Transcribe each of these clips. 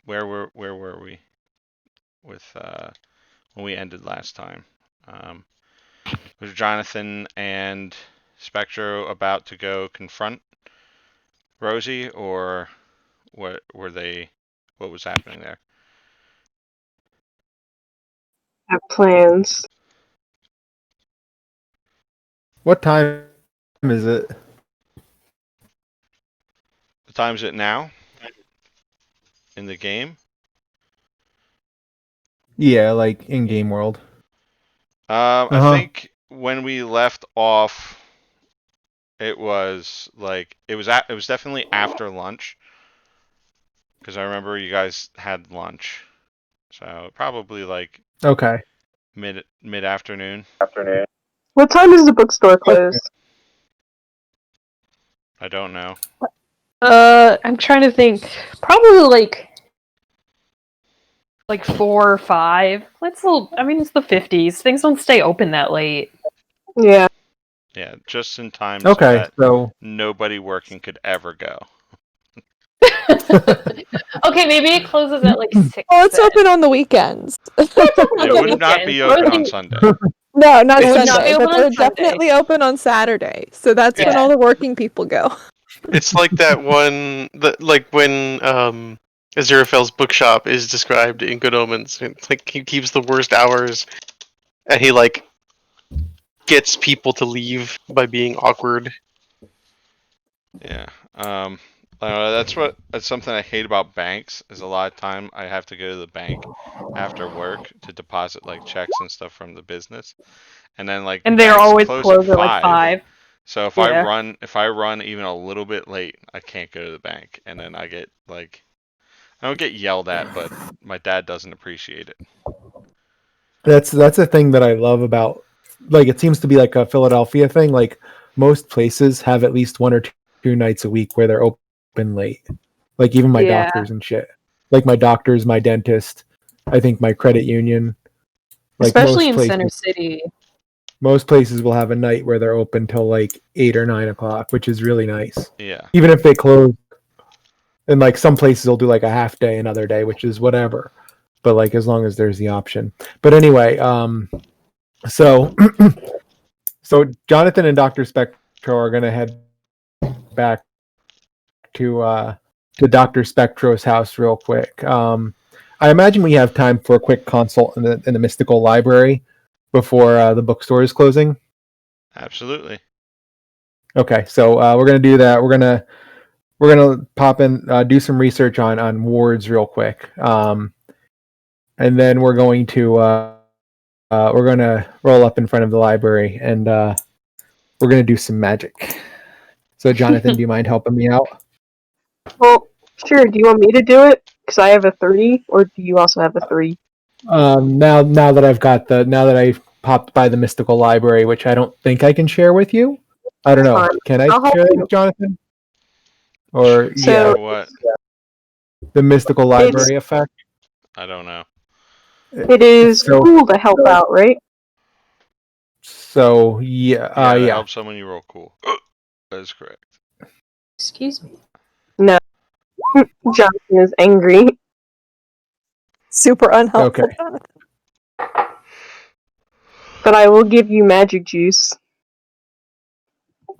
where were we with when we ended last time? Was Jonathan and Spectro about to go confront Rosie, or what were they? What was happening there? Have plans. What time is it? The time's it now in the game? Yeah, like in game world. I think when we left off, it was like it was definitely after lunch, because I remember you guys had lunch, so probably like Okay. mid afternoon. What time does the bookstore close? I don't know. I'm trying to think. Probably like 4 or 5. I mean, it's the 50s. Things don't stay open that late. Yeah. Yeah, just in time Okay, that so nobody working could ever go. Okay, maybe it closes at like 6. Oh, it's open on the weekends. It would not be open on Sunday. No, not It would Sunday, not be but open on they're Sunday. definitely open on Saturday. So that's when all the working people go. It's like that one, like when Aziraphale's bookshop is described in Good Omens. It's like he keeps the worst hours, and he like gets people to leave by being awkward. Yeah. That's something I hate about banks. Is a lot of time I have to go to the bank after work to deposit like checks and stuff from the business, and then like And they're banks always close closed at at like 5. So if Yeah. I run even a little bit late, I can't go to the bank, and then I get like I don't get yelled at, but my dad doesn't appreciate it. that's a thing that I love about, like, it seems to be like a Philadelphia thing. Like most places have at least 1 or 2 nights a week where they're open late. Like even my doctors and shit. Like my doctors, my dentist, I think my credit union. Like Especially in most Center places, City. most places will have a night where they're open till like 8 or 9 o'clock, which is really nice. Yeah. Even if they close, and like some places will do like a half day another day, which is whatever. But like as long as there's the option. But anyway, so so Jonathan and Dr. Spectro are gonna head back to Dr. Spectro's house real quick. I imagine we have time for a quick consult in the mystical library before the bookstore is closing. Absolutely. Okay, so we're gonna do that. We're gonna pop in, do some research on wards real quick, and then we're going to roll up in front of the library and we're gonna do some magic. So, Jonathan, do you mind helping me out? Well, sure. Do you want me to do it? Because I have a 3, or do you also have a 3? Now that I've popped by the mystical library, which I don't think I can share with you. I don't know. Fine. Can I I'll help share it you. with Jonathan? Or So- What? the mystical library effect. I don't know. It is So- cool to help out, right? So yeah, To yeah. help someone, you roll cool. That is correct. Excuse me. No. Jonathan is angry. Super unhelpful. Okay. But I will give you magic juice.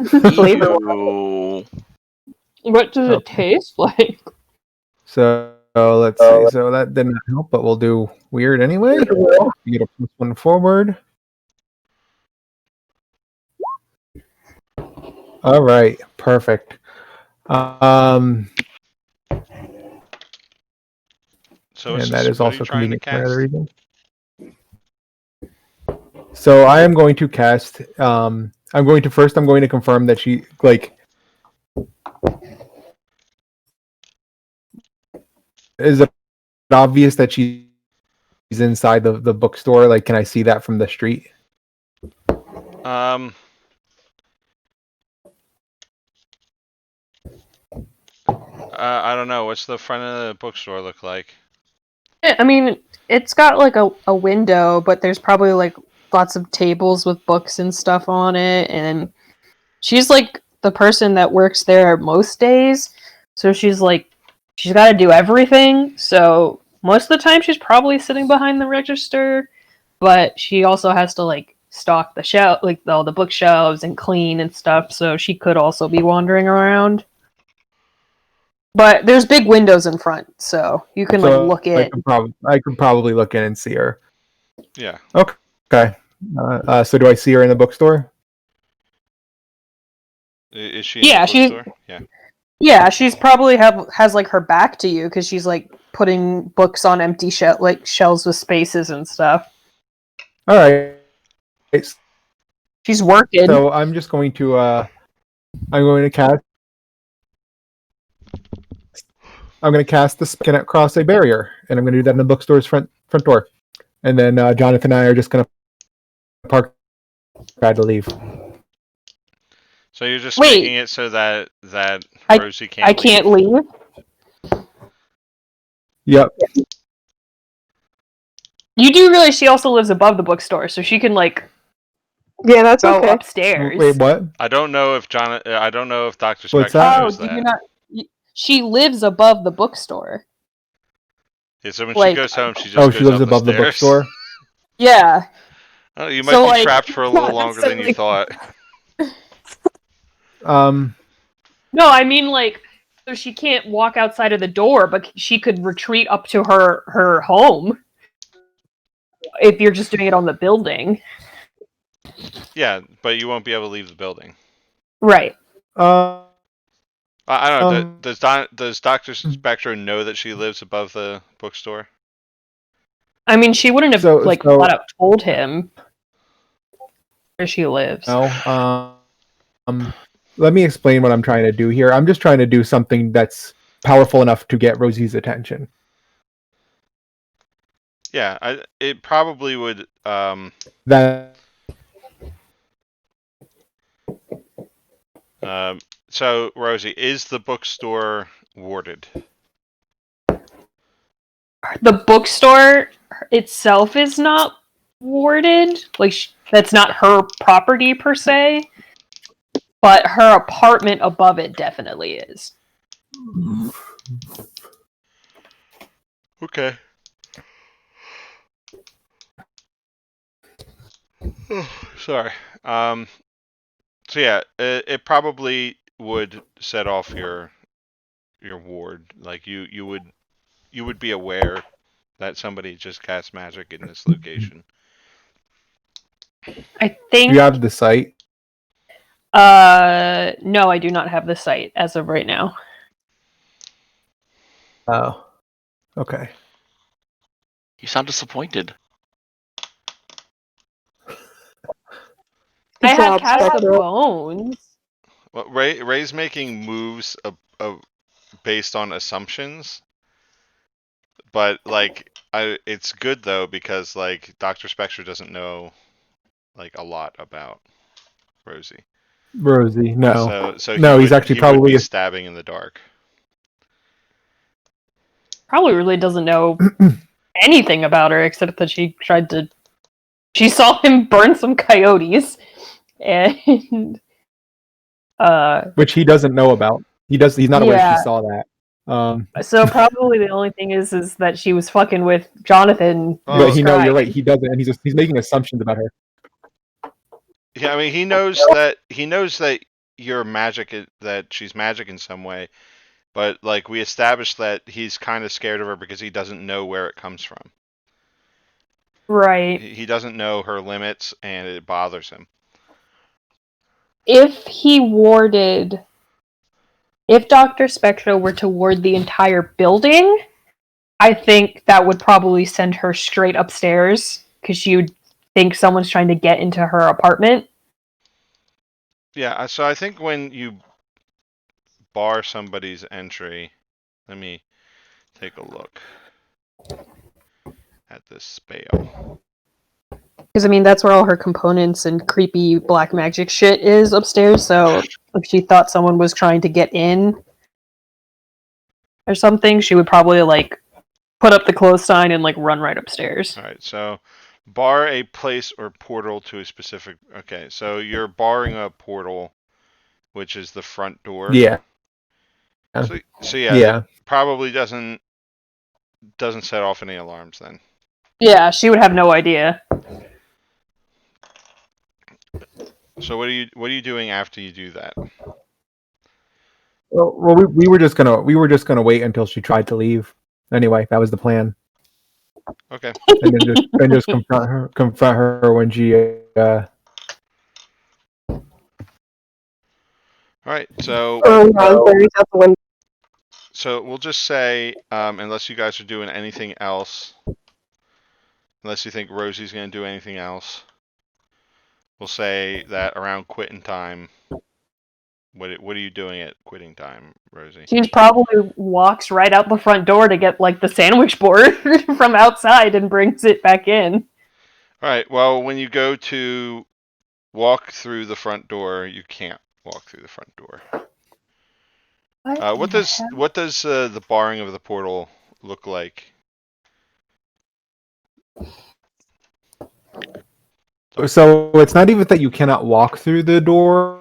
Flavor. Ew. What does it taste like? So let's see. So that didn't help, but we'll do weird anyway. You get a +1 forward. All right, perfect. So And that is what are also you trying to convenient for another cast? reason. So I am going to cast. I'm going to confirm that she like. Is it obvious that she's inside the bookstore? Like, can I see that from the street? I don't know. What's the front of the bookstore look like? I mean, it's got like a window, but there's probably like lots of tables with books and stuff on it, and she's like the person that works there most days, So she's got to do everything. So most of the time she's probably sitting behind the register, but she also has to stock the shelf, all the bookshelves and clean and stuff. So she could also be wandering around. But there's big windows in front, so you can look in. I could probably look in and see her. Yeah. Okay. So do I see her in the bookstore? Is she in the bookstore? Yeah. Yeah, she's probably has her back to you because she's putting books on empty shelves with spaces and stuff. All right. She's working. So I'm just going to cast. I'm going to cast the spin across a barrier, and I'm going to do that in the bookstore's front door. And then Jonathan and I are just going to park. Try to leave. So you're just making it so that Rosie can't. I can't leave. Yep. You do realize she also lives above the bookstore, so she can Yeah, that's go okay. upstairs. Wait, what? I don't know if Dr. What's Spectro that? knows do that. you not? She lives above the bookstore. Yeah, so when she goes home, she just she goes lives up above the stairs. bookstore. Yeah. Oh, you might be trapped for a little longer than you thought. No, I mean so she can't walk outside of the door, but she could retreat up to her home if you're just doing it on the building. Yeah, but you won't be able to leave the building. Right. I don't know. Does Dr. Spectro know that she lives above the bookstore? I mean, she wouldn't have flat out told him where she lives. No. Let me explain what I'm trying to do here. I'm just trying to do something that's powerful enough to get Rosie's attention. Yeah, it probably would. So Rosie, is the bookstore warded? The bookstore itself is not warded. That's not her property per se. But her apartment above it definitely is. Okay. Sorry. So yeah, it probably would set off your ward. Like you would be aware that somebody just cast magic in this location. I think. Do you have the site? No, I do not have the site as of right now. Oh. Okay. You sound disappointed. I have cast the bones. Well, Ray's making moves based on assumptions, but it's good though because Dr. Spectro doesn't know a lot about Rosie. No. So no, he he's actually would probably be stabbing in the dark. Probably really doesn't know anything about her except that she saw him burn some coyotes, and which he doesn't know about. He's not aware she saw that. So probably the only thing is that she was fucking with Jonathan. But you're right. He doesn't, and he's making assumptions about her. Yeah, I mean he knows that you're magic, that she's magic in some way, but we established that he's kind of scared of her because he doesn't know where it comes from. Right. He doesn't know her limits, and it bothers him. If Dr. Spectro were to ward the entire building, I think that would probably send her straight upstairs because she would think someone's trying to get into her apartment. Yeah, so I think when you bar somebody's entry, let me take a look at this spell. Because, I mean, that's where all her components and creepy black magic shit is upstairs, so if she thought someone was trying to get in or something, she would probably, put up the close sign and, run right upstairs. Alright, so bar a place or portal to a specific... Okay, so you're barring a portal, which is the front door. Yeah. So yeah, Yeah. that probably doesn't set off any alarms then. Yeah, she would have no idea. So what are you doing after you do that? Well, we were just gonna wait until she tried to leave. Anyway, that was the plan, Okay. and then just confront her when she. All right. So There's out the window. we'll just say unless you guys are doing anything else, unless you think Rosie's going to do anything else, we'll say that around quitting time. What are you doing at quitting time, Rosie? She probably walks right out the front door to get like the sandwich board from outside and brings it back in. All right. Well, when you go to walk through the front door, you can't walk through the front door. What does the barring of the portal look like? So it's not even that you cannot walk through the door.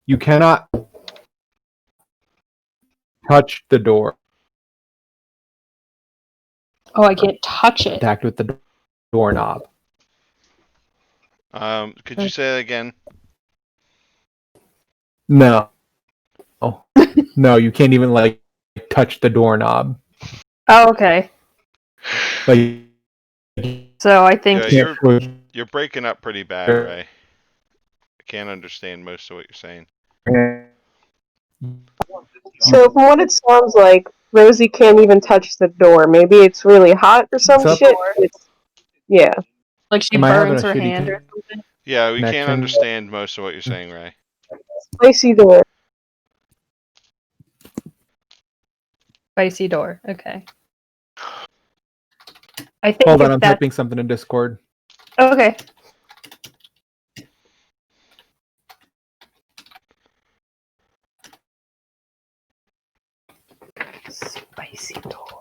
You cannot touch the door. Oh, I can't touch it. Contact with the doorknob. Could you say that again? No. No, you can't even like touch the doorknob. Oh, okay. Like, So I think Yeah, you're breaking up pretty bad, Ray. I can't understand most of what you're saying. So from what it sounds like, Rosie can't even touch the door. Maybe it's really hot or some Sup? shit. Yeah. like she Am I having burns a her shitty hand or something. Yeah, we can't connection? understand most of what you're saying, Ray. Spicy door. Spicy door. Okay. I think Hold on, if I'm that's typing something in Discord. okay. Spicy door.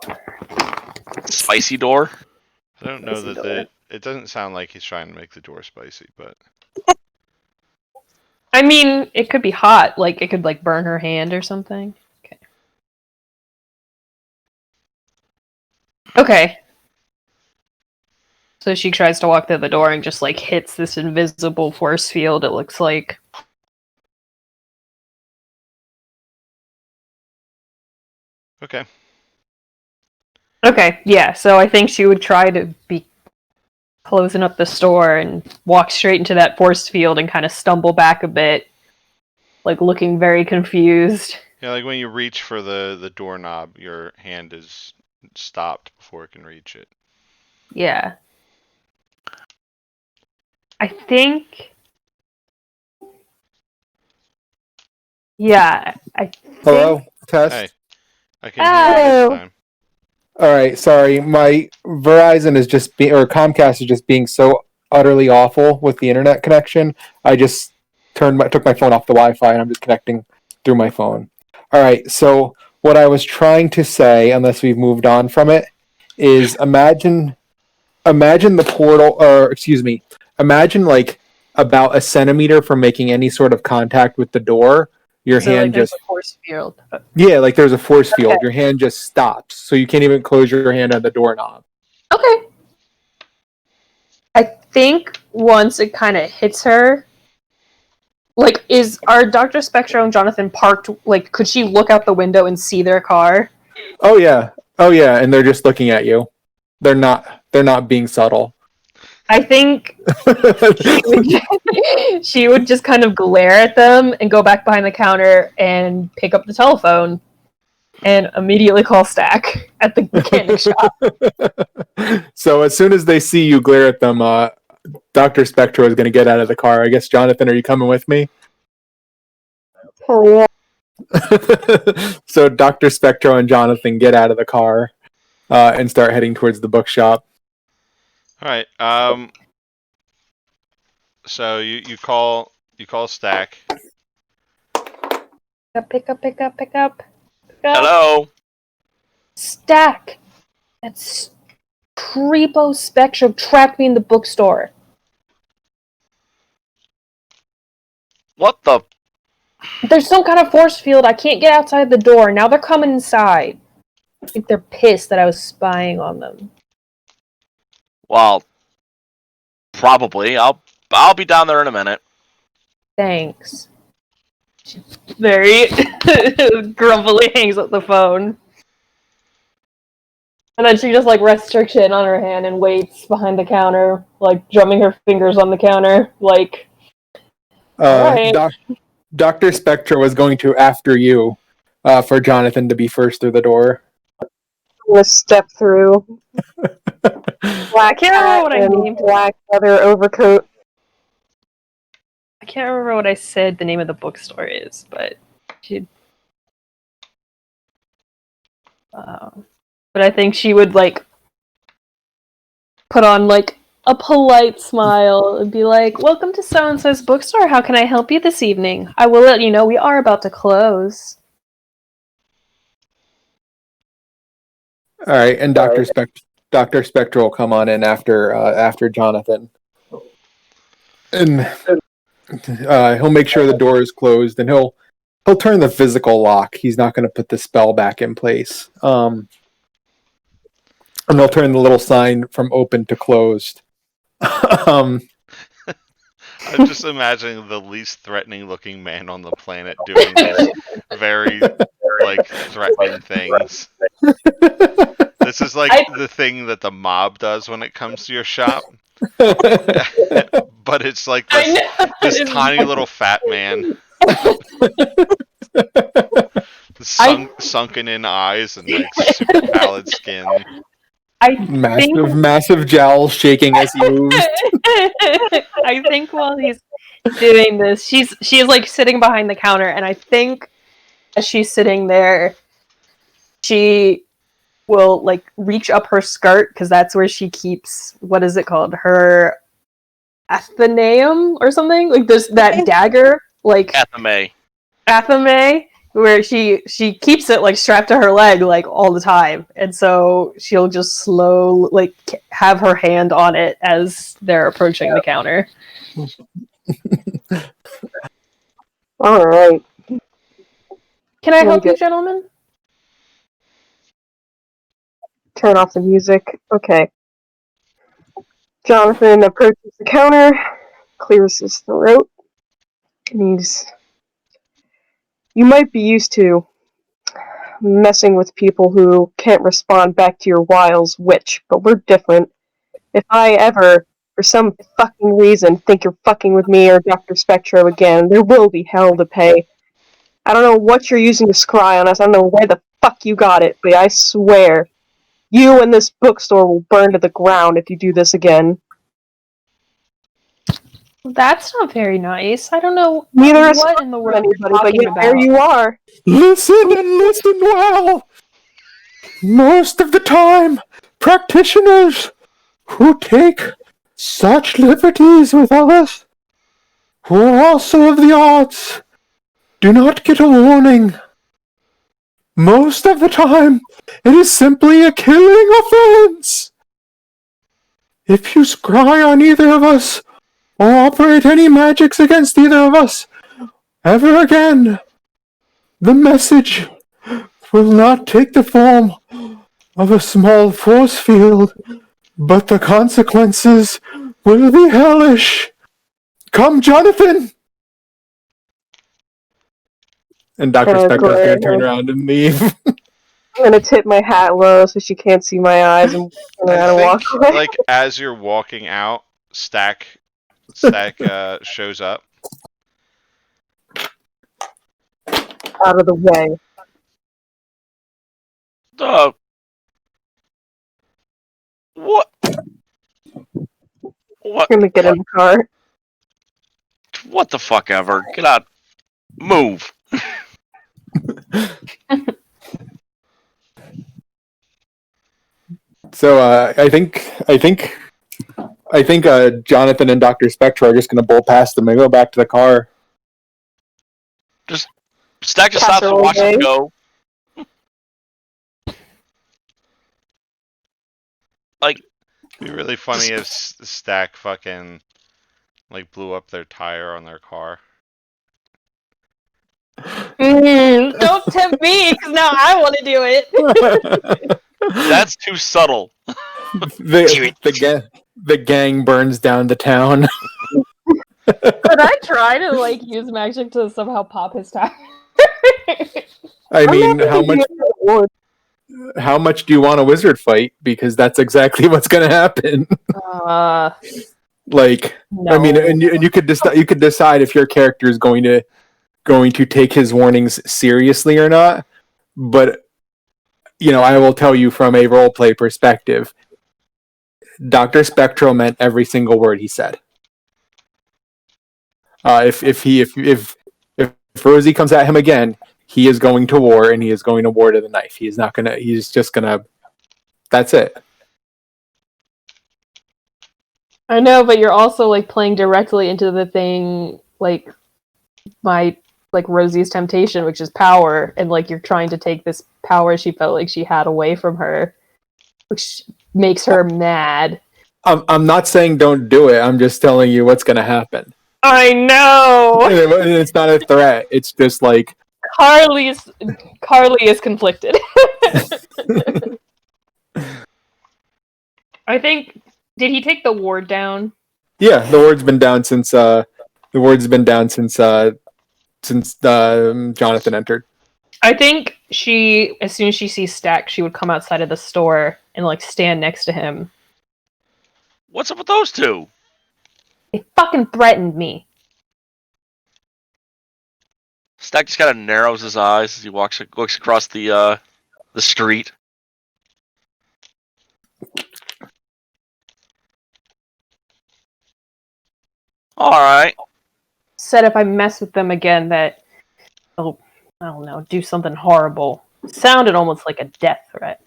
Spicy door. I don't know Spicy that door. it doesn't sound like he's trying to make the door spicy, but I mean, it could be hot. Like it could like burn her hand or something. Okay. Okay. So she tries to walk through the door and just like hits this invisible force field. It looks like. okay. Okay, yeah. So I think she would try to be closing up the store and walk straight into that force field and kind of stumble back a bit, like looking very confused. Yeah, like when you reach for the doorknob, your hand is stopped before it can reach it. Yeah. I think. Yeah, I think. Hello, test. Hey, I can hear you this Oh. time. All right, sorry. My Verizon is just or Comcast is just being so utterly awful with the internet connection. I just took my phone off the Wi-Fi and I'm just connecting through my phone. All right, so what I was trying to say, unless we've moved on from it, is imagine the portal, or excuse me, imagine like about a centimeter from making any sort of contact with the door, your So hand like there's just a force field. yeah, like there's a force field. Okay. Your hand just stops, so you can't even close your hand on the doorknob. Okay. I think once it kind of hits her, like, are Dr. Spectro and Jonathan parked? Like, could she look out the window and see their car? Oh yeah, and they're just looking at you. They're not being subtle. I think she would just kind of glare at them and go back behind the counter and pick up the telephone and immediately call Stack at the mechanic shop. So as soon as they see you glare at them, Dr. Spectro is going to get out of the car. I guess, Jonathan, are you coming with me? Hell yeah. So Dr. Spectro and Jonathan get out of the car and start heading towards the bookshop. All right. So you call Stack. Pick up. Hello. Stack! That's Creepo Spectro trapped me in the bookstore. What the? There's some kind of force field. I can't get outside the door. Now they're coming inside. I think they're pissed that I was spying on them. Well, probably. I'll be down there in a minute. Thanks. She very grumpily hangs up the phone. And then she just like rests her chin on her hand and waits behind the counter, like drumming her fingers on the counter, like. Alright. Dr. Spectro was going to after you for Jonathan to be first through the door. I'm gonna step through. Black can't remember hat what I and named. black leather overcoat. I can't remember what I said the name of the bookstore is, but she. But I think she would like put on like a polite smile and be like, "Welcome to so and so's bookstore. How can I help you this evening? I will let you know we are about to close." All right, and Dr. Spectro will come on in after Jonathan, and he'll make sure the door is closed, and he'll turn the physical lock. He's not going to put the spell back in place. And he'll turn the little sign from open to closed. I'm just imagining the least threatening looking man on the planet doing these very, like, threatening things. This is like the thing that the mob does when it comes to your shop. But it's like this tiny little fat man. Sunken in eyes and like super pallid skin. Massive jowls shaking as he moves. I think while he's doing this, she's like sitting behind the counter, and I think as she's sitting there, she will like reach up her skirt because that's where she keeps what is it called, her athenaeum or something, like there's that dagger, like athame, where she keeps it like strapped to her leg like all the time, and so she'll just slow like have her hand on it as they're approaching the counter. All right. Can I help you, gentlemen? Turn off the music. Okay. Jonathan approaches the counter, clears his throat, and he's. You might be used to messing with people who can't respond back to your wiles, but we're different. If I ever, for some fucking reason, think you're fucking with me or Dr. Spectro again, there will be hell to pay. I don't know what you're using to scry on us, I don't know where the fuck you got it, but I swear, you and this bookstore will burn to the ground if you do this again. That's not very nice. I don't know Neither is what in the world anybody, you're but talking yet about. there you are. Listen and listen well. Most of the time, practitioners who take such liberties with others, who are also of the arts, do not get a warning. Most of the time, it is simply a killing offense. If you scry on either of us, or operate any magics against either of us, ever again, the message will not take the form of a small force field, but the consequences will be hellish. Come, Jonathan! And Dr. Spectro's going to turn around and leave. I'm gonna tip my hat low so she can't see my eyes and turn around and walk away. Like as you're walking out, Stack shows up. Out of the way. What? I'm gonna get in the car. What the fuck ever? Get out. Move. So I think Jonathan and Dr. Spectro are just going to bolt past them and go back to the car. Just Stack just stops and watches them go. Like, it'd be really funny if Stack fucking like blew up their tire on their car. Don't tempt me, because now I want to do it. That's too subtle. The gang burns down the town. Could I try to like use magic to somehow pop his tire? I mean, not how gonna much? do it for the How much do you want a wizard fight? Because that's exactly what's going to happen. Like, No. I mean, and you could decide if your character is going to take his warnings seriously or not. But I will tell you from a roleplay perspective, Dr. Spectro meant every single word he said. If Rosie comes at him again, he is going to war, and he is going to war to the knife. He is not gonna. He's just gonna. That's it. I know, but you're also like playing directly into the thing, like Rosie's temptation, which is power, and like you're trying to take this power she felt like she had away from her, which makes her mad. I'm not saying don't do it. I'm just telling you what's gonna happen. I know. It's not a threat. It's just like Carly is conflicted. I think did he take the ward down? yeah, the word's been down since Jonathan entered. I think as soon as she sees Stack, she would come outside of the store and like stand next to him. What's up with those two? They fucking threatened me. Stack just kind of narrows his eyes as he looks across the street. All right. Said if I mess with them again, that I don't know, do something horrible. Sounded almost like a death threat.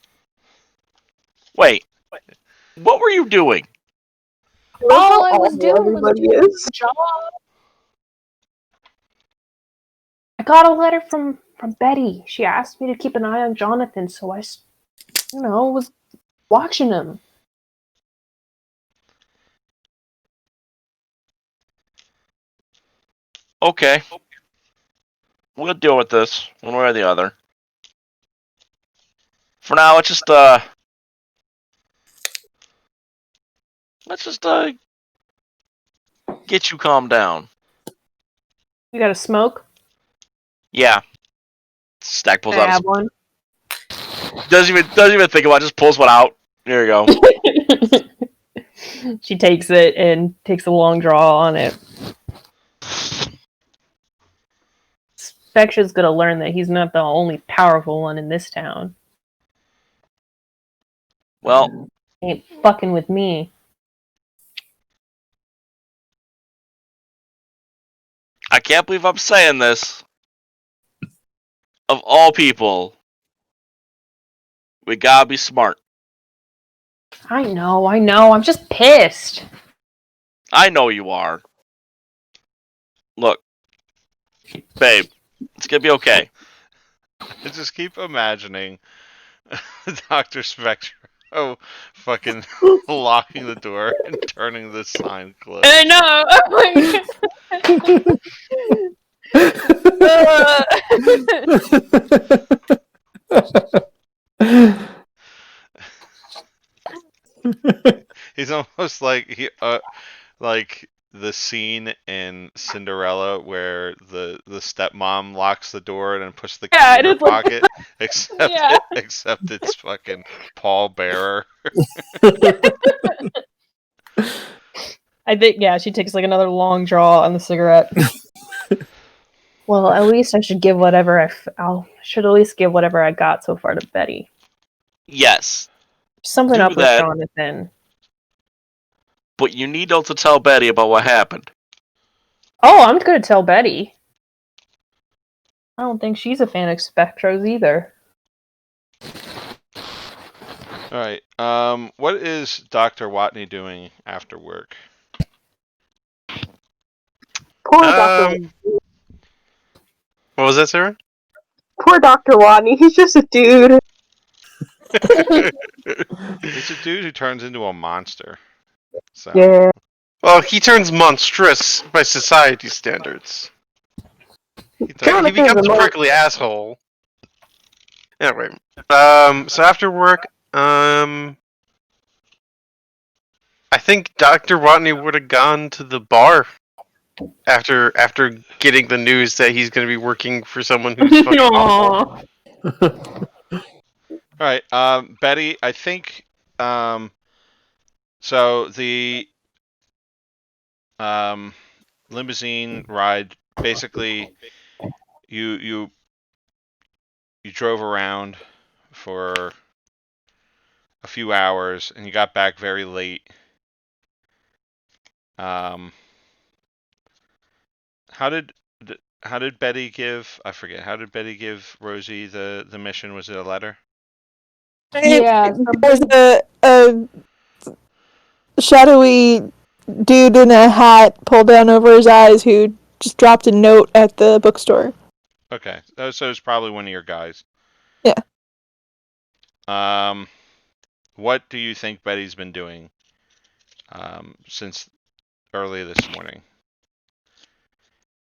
Wait. What were you doing? All I was doing was doing my job. I got a letter from Betty. She asked me to keep an eye on Jonathan, so I, was watching him. Okay. We'll deal with this one way or the other. For now, let's just get you calmed down. You got a smoke? Yeah. Stack pulls Can I out. have one? Doesn't even think about it. Just pulls one out. There you go. She takes it and takes a long draw on it. Spectra's gonna learn that he's not the only powerful one in this town. Well, He ain't fucking with me. I can't believe I'm saying this. Of all people, we gotta be smart. I know. I'm just pissed. I know you are. Look, babe, it's gonna be okay. I just keep imagining Dr. Spectro fucking locking the door and turning the sign closed. I know. He's almost like like the scene in Cinderella where the stepmom locks the door and then puts the key in her pocket, except it's fucking Paul Bearer. I think she takes like another long draw on the cigarette. Well, at least I should give whatever I should at least give whatever I got so far to Betty. Yes. Something Do up with that. Jonathan. But you need to tell Betty about what happened. Oh, I'm gonna tell Betty. I don't think she's a fan of Spectros either. Alright, what is Dr. Watney doing after work? Poor Dr. What was that, Sarah? Poor Dr. Watney. He's just a dude. He's a dude who turns into a monster. So. Yeah. Well, he turns monstrous by society standards. He becomes a prickly asshole. Anyway, so after work, I think Dr. Watney would have gone to the bar after getting the news that he's going to be working for someone who's fucking awful. All right, Betty. I think so. The limousine ride, basically, you drove around for a few hours and you got back very late. How did Betty give? I forget. How did Betty give Rosie the mission? Was it a letter? Yeah, There's a shadowy dude in a hat pulled down over his eyes who just dropped a note at the bookstore. Okay, so it's probably one of your guys. Yeah. What do you think Betty's been doing since early this morning?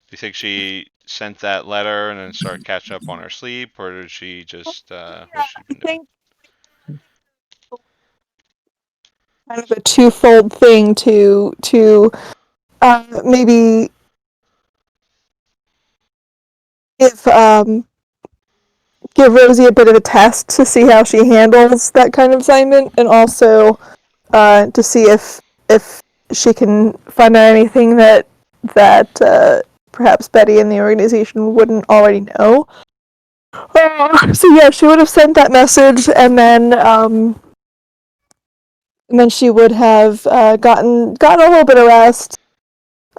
Do you think she sent that letter and then started catching up on her sleep, or did she just what's she been doing? Kind of a twofold thing to maybe give Rosie a bit of a test to see how she handles that kind of assignment, and also to see if she can find out anything that perhaps Betty and the organization wouldn't already know. So yeah, she would have sent that message, and then she would have gotten a little bit of rest,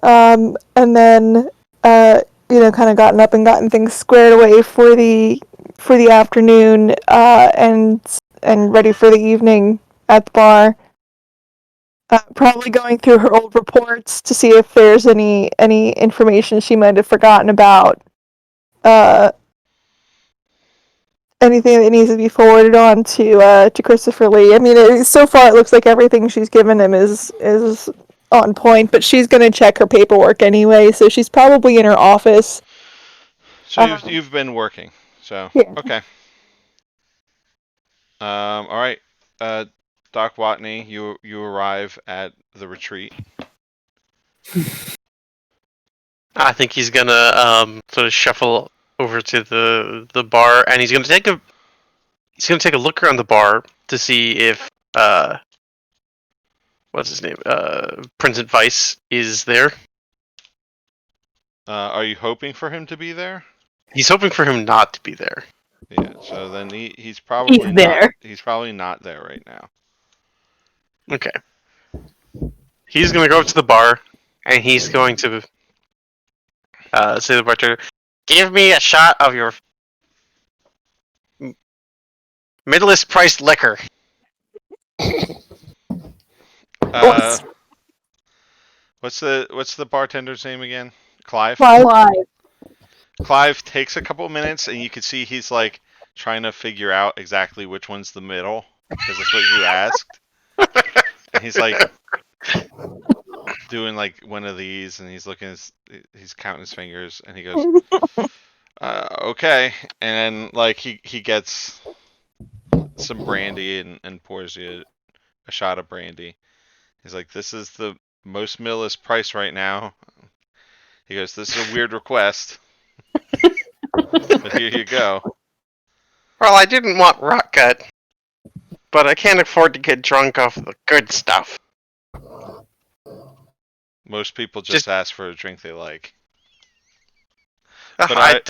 and then kind of gotten up and gotten things squared away for the afternoon, and ready for the evening at the bar. Probably going through her old reports to see if there's any information she might have forgotten about. Anything that needs to be forwarded on to Christopher Lee. I mean, so far it looks like everything she's given him is on point, but she's going to check her paperwork anyway, so she's probably in her office. So you've been working. So Yeah. okay. All right. Doc Watney, you arrive at the retreat. I think he's gonna sort of shuffle over to the bar, and he's gonna take a look around the bar to see if what's his name, Prince Vice is there. Are you hoping for him to be there? He's hoping for him not to be there. Yeah. So then he's probably He's there. not. He's probably not there right now. Okay. He's gonna go up to the bar, and he's going to say to the bartender, "Give me a shot of your middlest priced liquor." What's the bartender's name again? Clive? Clive takes a couple minutes, and you can see he's like trying to figure out exactly which one's the middle, because that's what you asked. And he's like doing like one of these, and he's he's counting his fingers, and he goes, "Okay," and then like he gets some brandy and pours you a shot of brandy. He's like, "This is the most millest price right now." He goes, "This is a weird request, but here you go." Well, I didn't want rock gut, but I can't afford to get drunk off the good stuff. Most people just ask for a drink they like. But I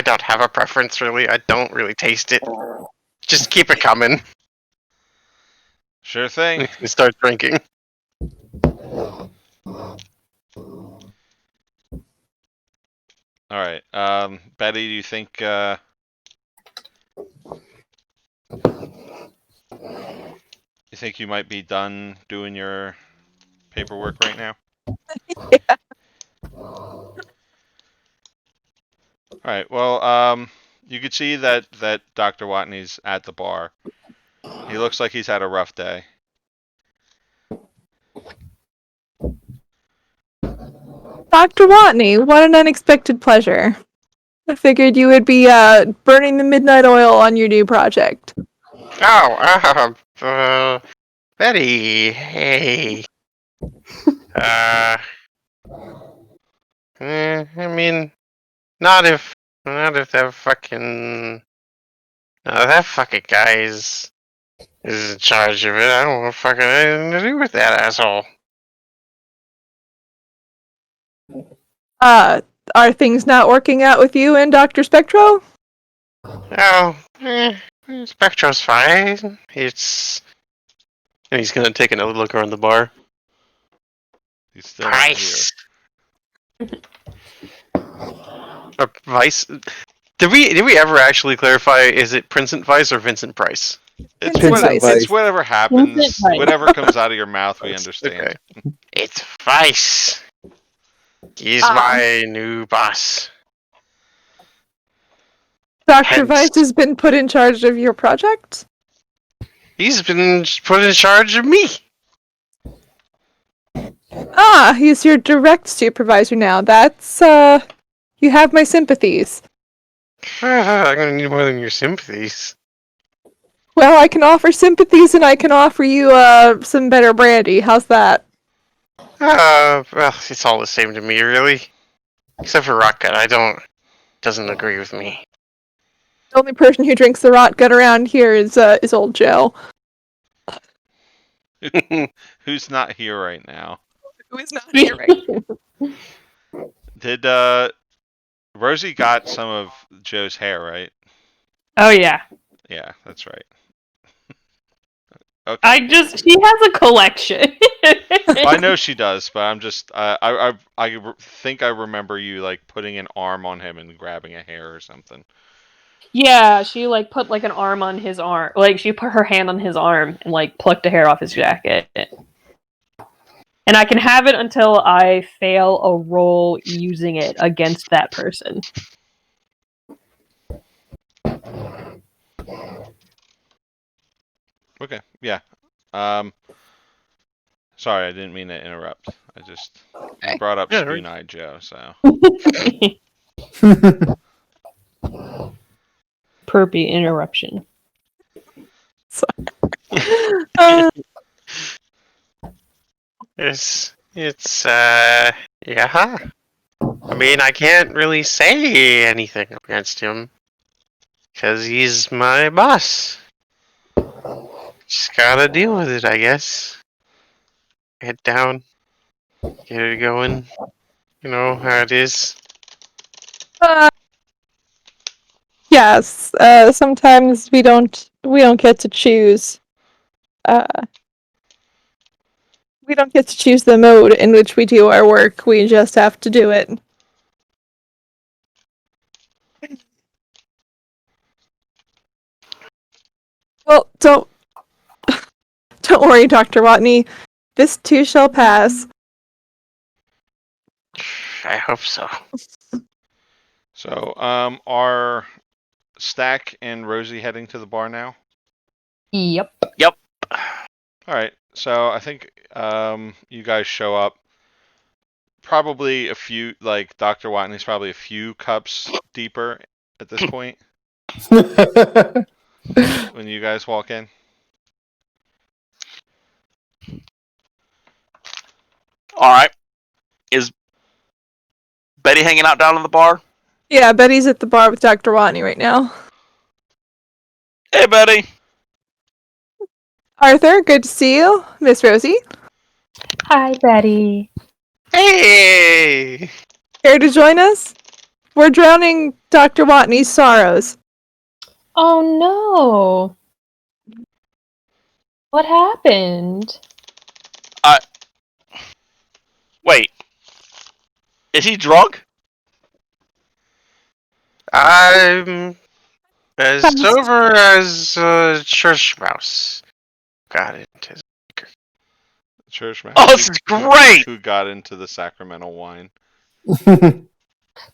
don't have a preference really. I don't really taste it. Just keep it coming. Sure thing. And start drinking. All right, Betty, do you think you might be done doing your paperwork right now? Yeah. All right. Well, you could see that Dr. Watney's at the bar. He looks like he's had a rough day. Dr. Watney, what an unexpected pleasure. I figured you would be burning the midnight oil on your new project. Betty, hey. I mean, not if that fucking, that fucking guy is in charge of it. I don't want fucking anything to do with that asshole. Are things not working out with you and Dr. Spectro? Oh, Spectro's fine. And he's gonna take another look around the bar. He's still Price. Vice. Did we ever actually clarify? Is it Vincent Vice or Vincent Price? It's Vincent Vice. it's whatever happens. Vincent Price. Whatever comes out of your mouth, we understand. Okay. It's Vice. He's my new boss. Dr. Hence- Vice has been put in charge of your project? He's been put in charge of me. Ah, he's your direct supervisor now. That's, you have my sympathies. I'm gonna need more than your sympathies. Well, I can offer sympathies and I can offer you, some better brandy. How's that? Well, it's all the same to me, really. Except for Rocket, doesn't agree with me. The only person who drinks the rot gut around here is old Joe. Who's not here right now? Who is not here right Did Rosie got some of Joe's hair, right? Oh yeah. Yeah, that's right. Okay. She has a collection. I know she does, but I'm just I think I remember you like putting an arm on him and grabbing a hair or something. Yeah, she like put like an arm on his arm. Like she put her hand on his arm and like plucked a hair off his jacket. And I can have it until I fail a roll using it against that person. Okay, yeah. Sorry, I didn't mean to interrupt. I just you brought up Yeah, Spoon-Eyed Joe, so. Perpy interruption. Yeah. I mean, I can't really say anything against him. Because he's my boss. Just gotta deal with it, I guess. Head down. Get it going. You know how it is. Yes, sometimes we don't get to choose. We don't get to choose the mode in which we do our work. We just have to do it. Well, don't worry, Dr. Watney. This too shall pass. I hope so. So, are Stack and Rosie heading to the bar now? Yep. All right. So I think you guys show up. Probably a few, like Dr. Watney's probably a few cups deeper at this point when you guys walk in. Alright. Is Betty hanging out down in the bar? Yeah, Betty's at the bar with Dr. Watney right now. Hey, Betty. Arthur, good to see you. Miss Rosie, Hi, Betty. Hey! care to join us? We're drowning Dr. Watney's sorrows. Oh no. What happened? Wait. Is he drunk? I'm as sober as a church mouse. Got it. Church mouse. Oh, this is great! Who got into the sacramental wine? Can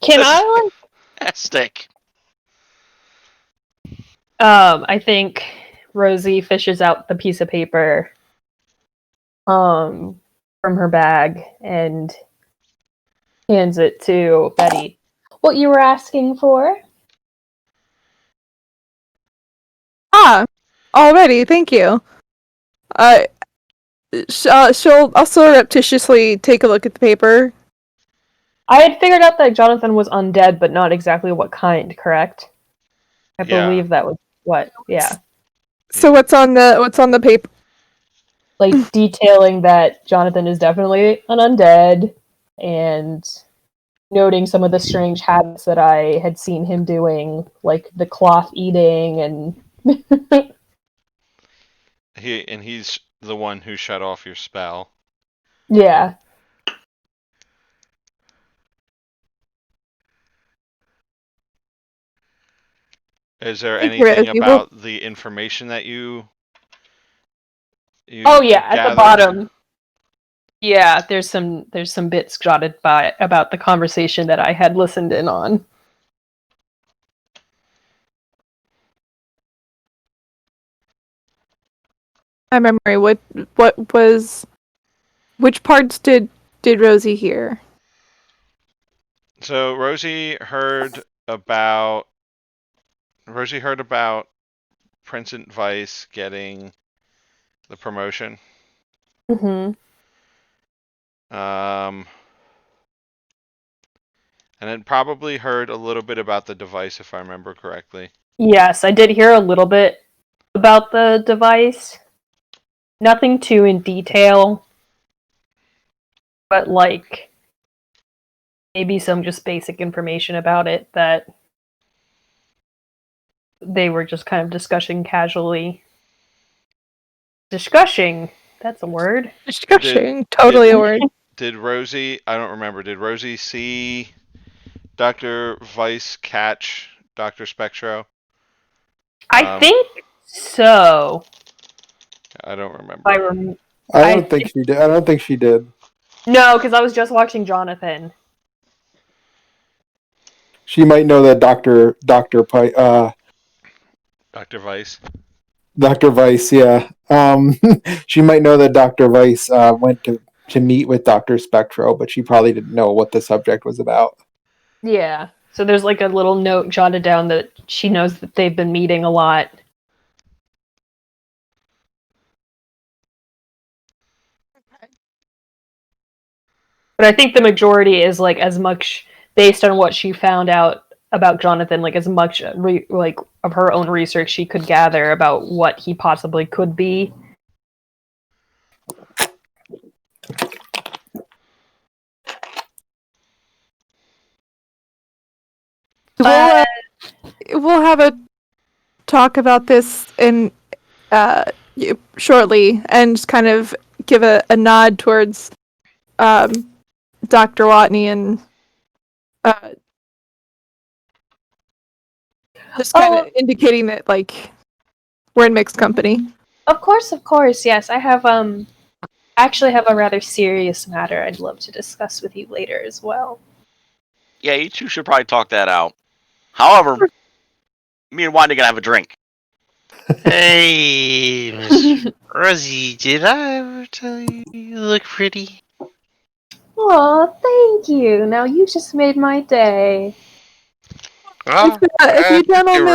I like Fantastic. I think Rosie fishes out the piece of paper from her bag and hands it to Betty. what you were asking for. Ah, already. Thank you. She'll also surreptitiously take a look at the paper. I had figured out that Jonathan was undead, but not exactly what kind, correct? I Yeah. believe that was what, yeah. So what's on the paper? Like, detailing that Jonathan is definitely an undead, and noting some of the strange habits that I had seen him doing, like the cloth eating and... He's the one who shut off your spell. Yeah. Is there Thank you, anything Rosie. Well, about the information that you Oh yeah, at the gathered? bottom. Yeah, there's some bits jotted by about the conversation that I had listened in on. my memory. What was? Which parts did Rosie hear? So Rosie heard about Prince and Vice getting the promotion. Mm-hmm. And then probably heard a little bit about the device, if I remember correctly. Yes, I did hear a little bit about the device. Nothing too in detail, but like maybe some just basic information about it that they were just kind of discussing casually. Discussing, that's a word. Discussing. Totally a word. Did Rosie, I don't remember, did Rosie see Dr. Vice catch Dr. Spectro? I think so. I don't remember. I don't think she did. I don't think she did. No, because I was just watching Jonathan. She might know that Dr. Vice. Dr. Vice, yeah. She might know that Dr. Vice went to meet with Dr. Spectro, but she probably didn't know what the subject was about. Yeah. So there's like a little note jotted down that she knows that they've been meeting a lot. But I think the majority is like as much based on what she found out about Jonathan, like as much like of her own research she could gather about what he possibly could be. We'll have a talk about this in shortly, and just kind of give a nod towards Dr. Watney and just kind of indicating that like we're in mixed company. Of course, yes. I have actually have a rather serious matter I'd love to discuss with you later as well. Yeah, you two should probably talk that out. However, me and Wanda gonna have a drink. Hey, Miss Rosie, did I ever tell you you look pretty? Oh, thank you. Now you just made my day. Well, If you gentlemen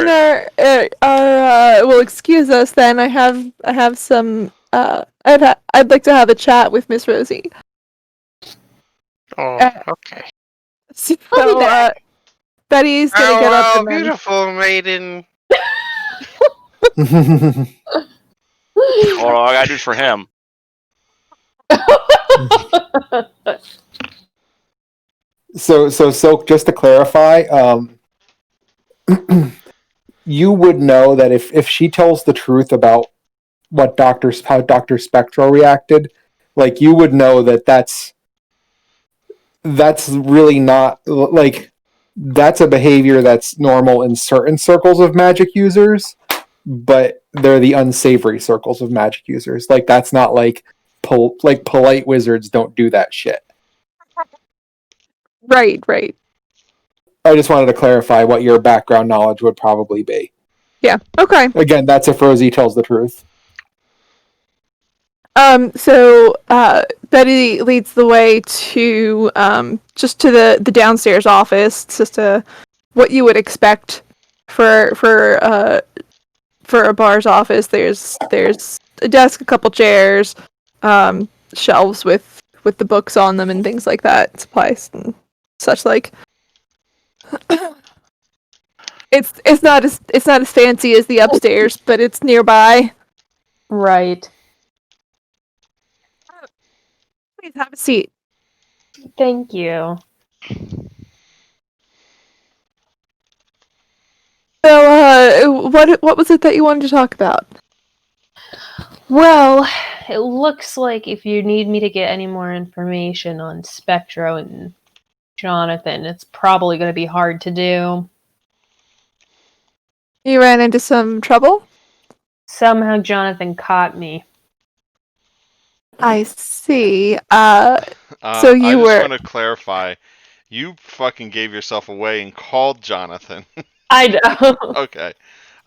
will excuse us, then I have some. I'd like to have a chat with Miss Rosie. Oh, okay. So, I'll be back. Betty's gonna get up and then... beautiful maiden. All I gotta do is for him. So Silk, just to clarify, you would know that if she tells the truth about how Dr. Spectro reacted, like you would know that that's really not like that's a behavior that's normal in certain circles of magic users, but they're the unsavory circles of magic users. Like that's not like polite wizards don't do that shit. Right. I just wanted to clarify what your background knowledge would probably be. Yeah. Okay. Again, that's if Rosie tells the truth. So Betty leads the way to just to the downstairs office. It's just what you would expect for a bar's office. There's a desk, a couple chairs, shelves with the books on them and things like that, supplies and such like. It's not as fancy as the upstairs, but it's nearby. Right. Please have a seat. Thank you. So, what was it that you wanted to talk about? Well, it looks like if you need me to get any more information on Spectro and Jonathan, it's probably going to be hard to do. You ran into some trouble? Somehow Jonathan caught me. I see. So I you just were. want to clarify. You fucking gave yourself away and called Jonathan. I know. Okay.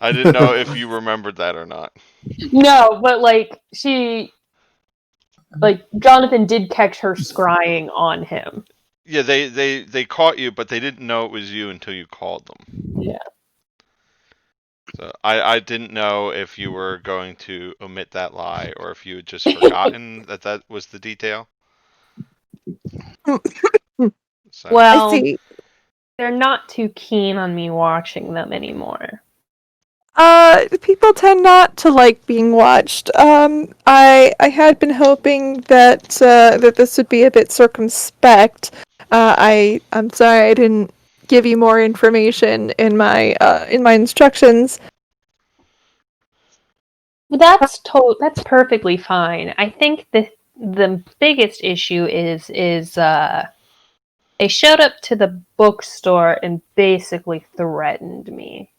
I didn't know if you remembered that or not. No, but Jonathan did catch her scrying on him. Yeah, they caught you, but they didn't know it was you until you called them. Yeah. So I didn't know if you were going to omit that lie or if you had just forgotten that was the detail. So. Well, I see. they're not too keen on me watching them anymore. People tend not to like being watched. I had been hoping that that this would be a bit circumspect. I'm sorry I didn't give you more information in my instructions. That's perfectly fine. I think the biggest issue is they showed up to the bookstore and basically threatened me.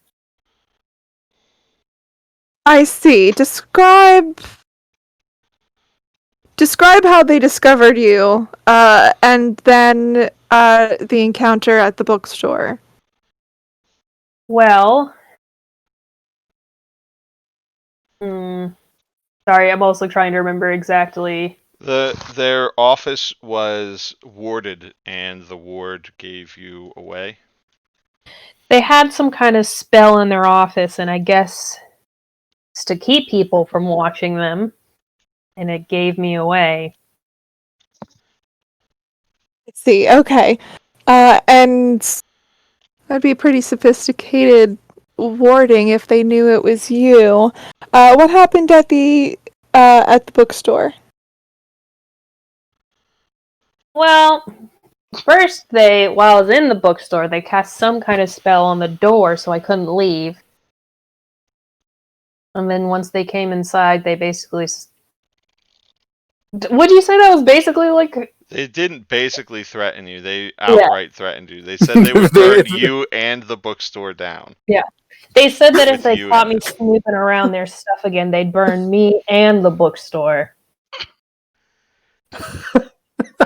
I see. Describe how they discovered you, and then the encounter at the bookstore. Well, sorry, I'm also trying to remember exactly. Their office was warded, and the ward gave you away. They had some kind of spell in their office, and I guess it's to keep people from watching them, and it gave me away. I see. Okay, and that'd be pretty sophisticated warding if they knew it was you. What happened at the bookstore? Well, first while I was in the bookstore, they cast some kind of spell on the door so I couldn't leave. And then once they came inside, they basically... Would you say that was basically like... They didn't basically threaten you. They outright threatened you. They said they would burn you and the bookstore down. Yeah. They said that if they caught me snooping around their stuff again, they'd burn me and the bookstore.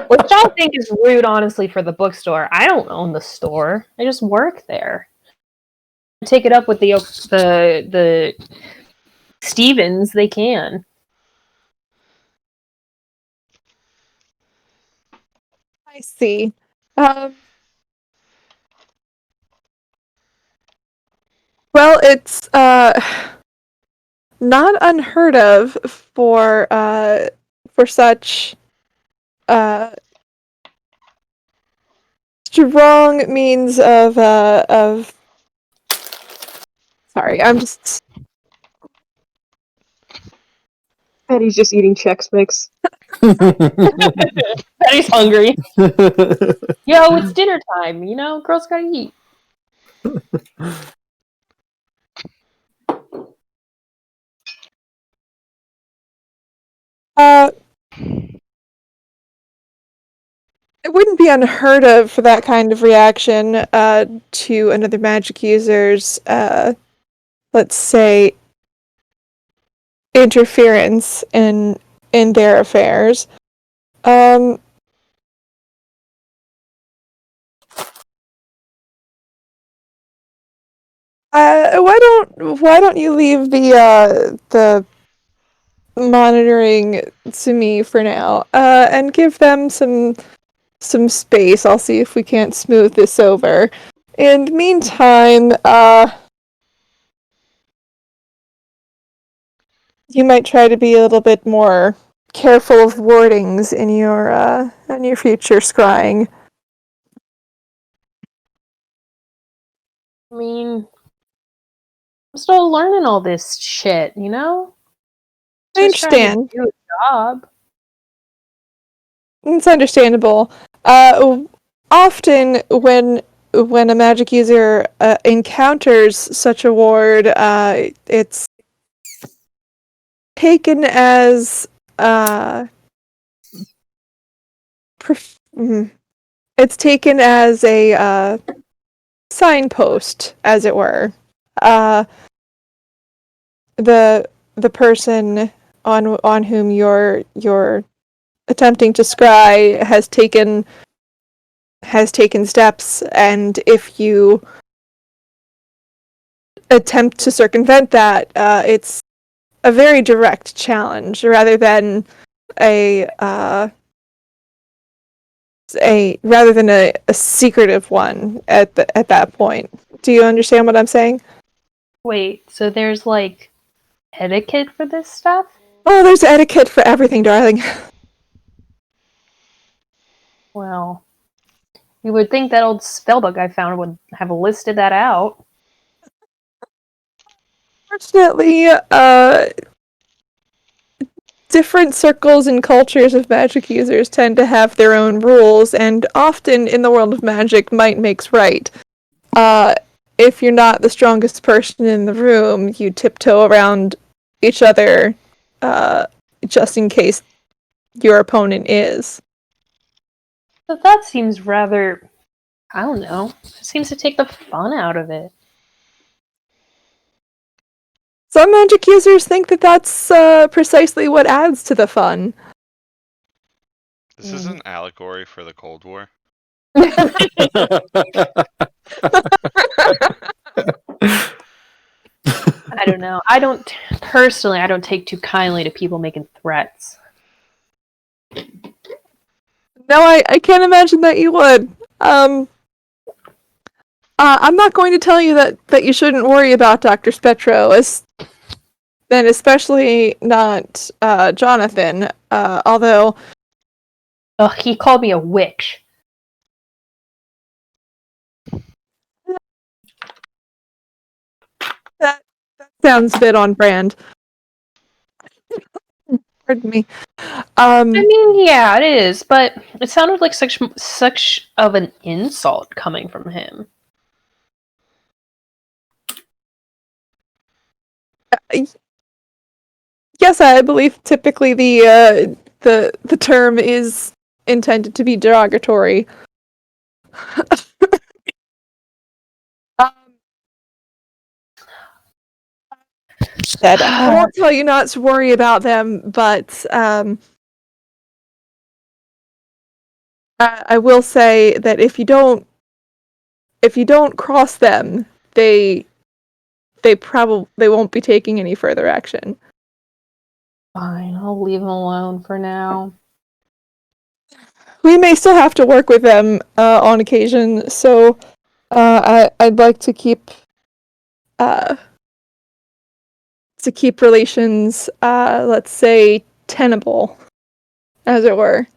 Which I think is rude, honestly, for the bookstore. I don't own the store. I just work there. Take it up with the Stevens, they can. I see. Well, it's not unheard of for such strong means of. Sorry, I'm just. Betty's just eating Chex Mix. Betty's hungry. Yo, it's dinner time. You know, girls gotta eat. It wouldn't be unheard of for that kind of reaction to another magic user's, let's say, interference in their affairs. Why don't you leave the monitoring to me for now, and give them some space. I'll see if we can't smooth this over. In the meantime, you might try to be a little bit more careful of wardings in your future scrying. I mean, I'm still learning all this shit, you know? I Just trying to understand. do a job. It's understandable. Often when a magic user encounters such a ward, it's taken as it's taken as a signpost, as it were. Uh, the person on whom you're attempting to scry has taken steps, and if you attempt to circumvent that, it's a very direct challenge rather than a secretive one at that point. Do you understand what I'm saying? Wait, so there's like etiquette for this stuff? Oh, there's etiquette for everything, darling. Well, you would think that old spellbook I found would have listed that out. Fortunately, different circles and cultures of magic users tend to have their own rules, and often in the world of magic, might makes right. If you're not the strongest person in the room, you tiptoe around each other, just in case your opponent is. But that seems rather, I don't know, it seems to take the fun out of it. Some magic users think that that's precisely what adds to the fun. This is an allegory for the Cold War. I don't know. I don't take too kindly to people making threats. No, I can't imagine that you would. I'm not going to tell you that you shouldn't worry about Dr. Spectro, and especially not Jonathan. Although Ugh, he called me a witch. that sounds a bit on brand. Pardon me. I mean, yeah, it is, but it sounded like such of an insult coming from him. Yes, I believe typically the term is intended to be derogatory. I won't tell you not to worry about them, but I will say that if you don't cross them, they won't be taking any further action. Fine, I'll leave him alone for now. We may still have to work with them on occasion, so I'd like to keep relations, let's say, tenable, as it were.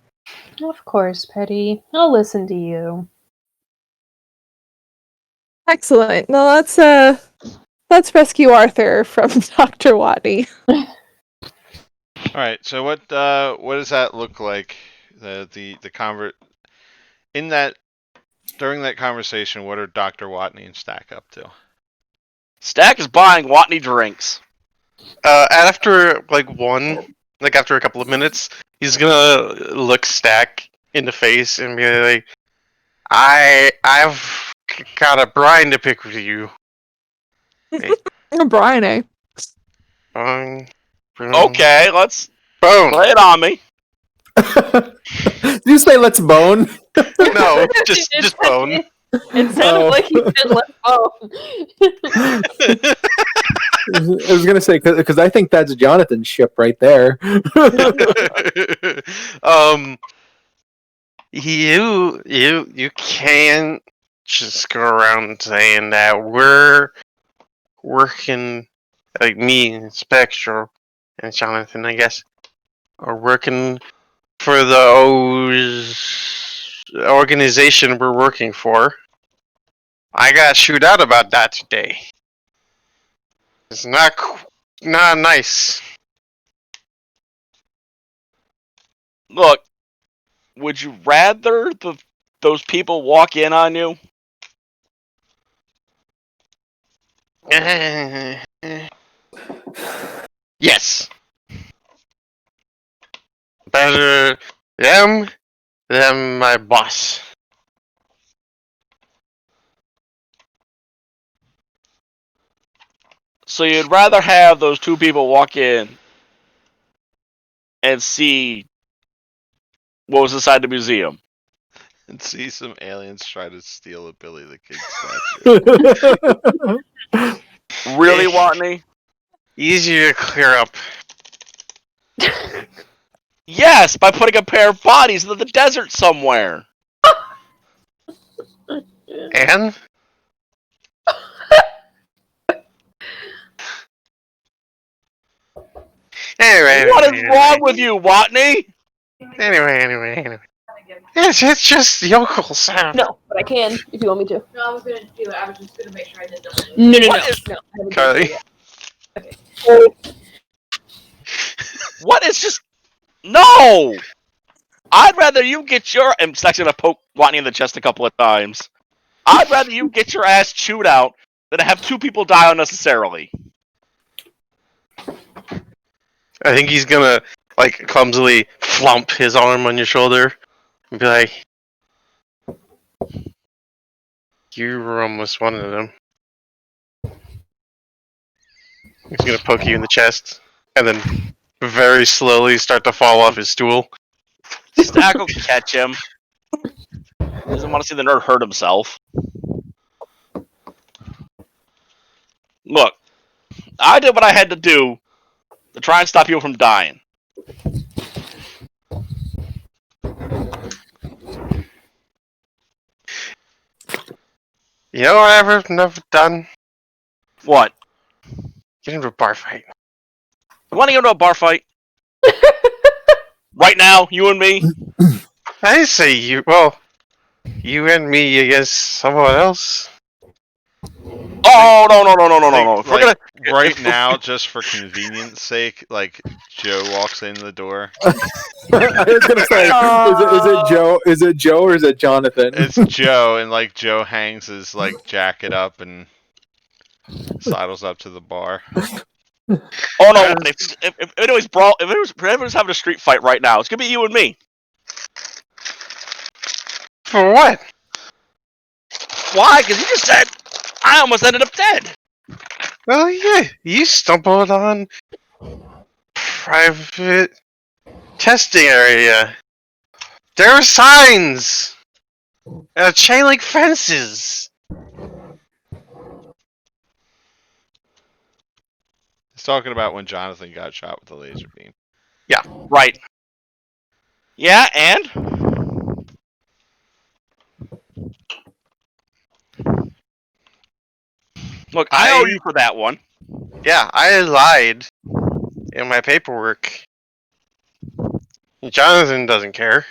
Of course, Petty. I'll listen to you. Excellent. Now let's rescue Arthur from Dr. Watney. All right. So what does that look like? During that conversation, what are Dr. Watney and Stack up to? Stack is buying Watney drinks. After after a couple of minutes, he's gonna look Stack in the face and be like, I've got a brine to pick with you. Brian, eh? Brine. Okay, let's Bone. play it on me. Did you say let's bone? No, just bone. It sounded like he said let's go. I was gonna say because I think that's Jonathan's ship right there. You can't just go around saying that we're working, like me and Spectro and Jonathan, I guess, are working for the organization we're working for. I got chewed out about that today. It's not nice. Look, would you rather those people walk in on you? Yes. Better them than my boss. So you'd rather have those two people walk in and see what was inside the museum? And see some aliens try to steal a Billy the Kid statue. Really, Watney? Easier to clear up. Yes, by putting a pair of bodies into the desert somewhere. And anyway, What is wrong with you, Watney? Anyway. It's just yokels. No, but I can if you want me to. No, I was gonna do it. I was just gonna make sure I did double. No. What is- No. I haven't done Charlie. it yet. What is just... No! I'd rather you get your... I'm actually going to poke Watney in the chest a couple of times. I'd rather you get your ass chewed out than to have two people die unnecessarily. I think he's gonna like clumsily flump his arm on your shoulder and be like, "You were almost one of them." He's gonna poke you in the chest and then very slowly start to fall off his stool. Stack will catch him. He doesn't want to see the nerd hurt himself. Look, I did what I had to do to try and stop you from dying. You know what I've never done? What? Get into a bar fight. You want to get into a bar fight? Right now, you and me? I didn't say you. Well, you and me against someone else. Oh, no. If we're Like, gonna... right now, just for convenience sake, like Joe walks in the door. I was gonna say, is it Joe? Is it Joe or is it Jonathan? It's Joe, and like Joe hangs his like jacket up and sidles up to the bar. Oh no! If anybody's brawl, if anyone's having a street fight right now, it's gonna be you and me. For what? Why? Because you just said I almost ended up dead. Well, yeah, you stumbled on private testing area. There are signs and chain link fences. He's talking about when Jonathan got shot with a laser beam. Right. Yeah, and look, I owe you for that one. Yeah, I lied in my paperwork. Jonathan doesn't care.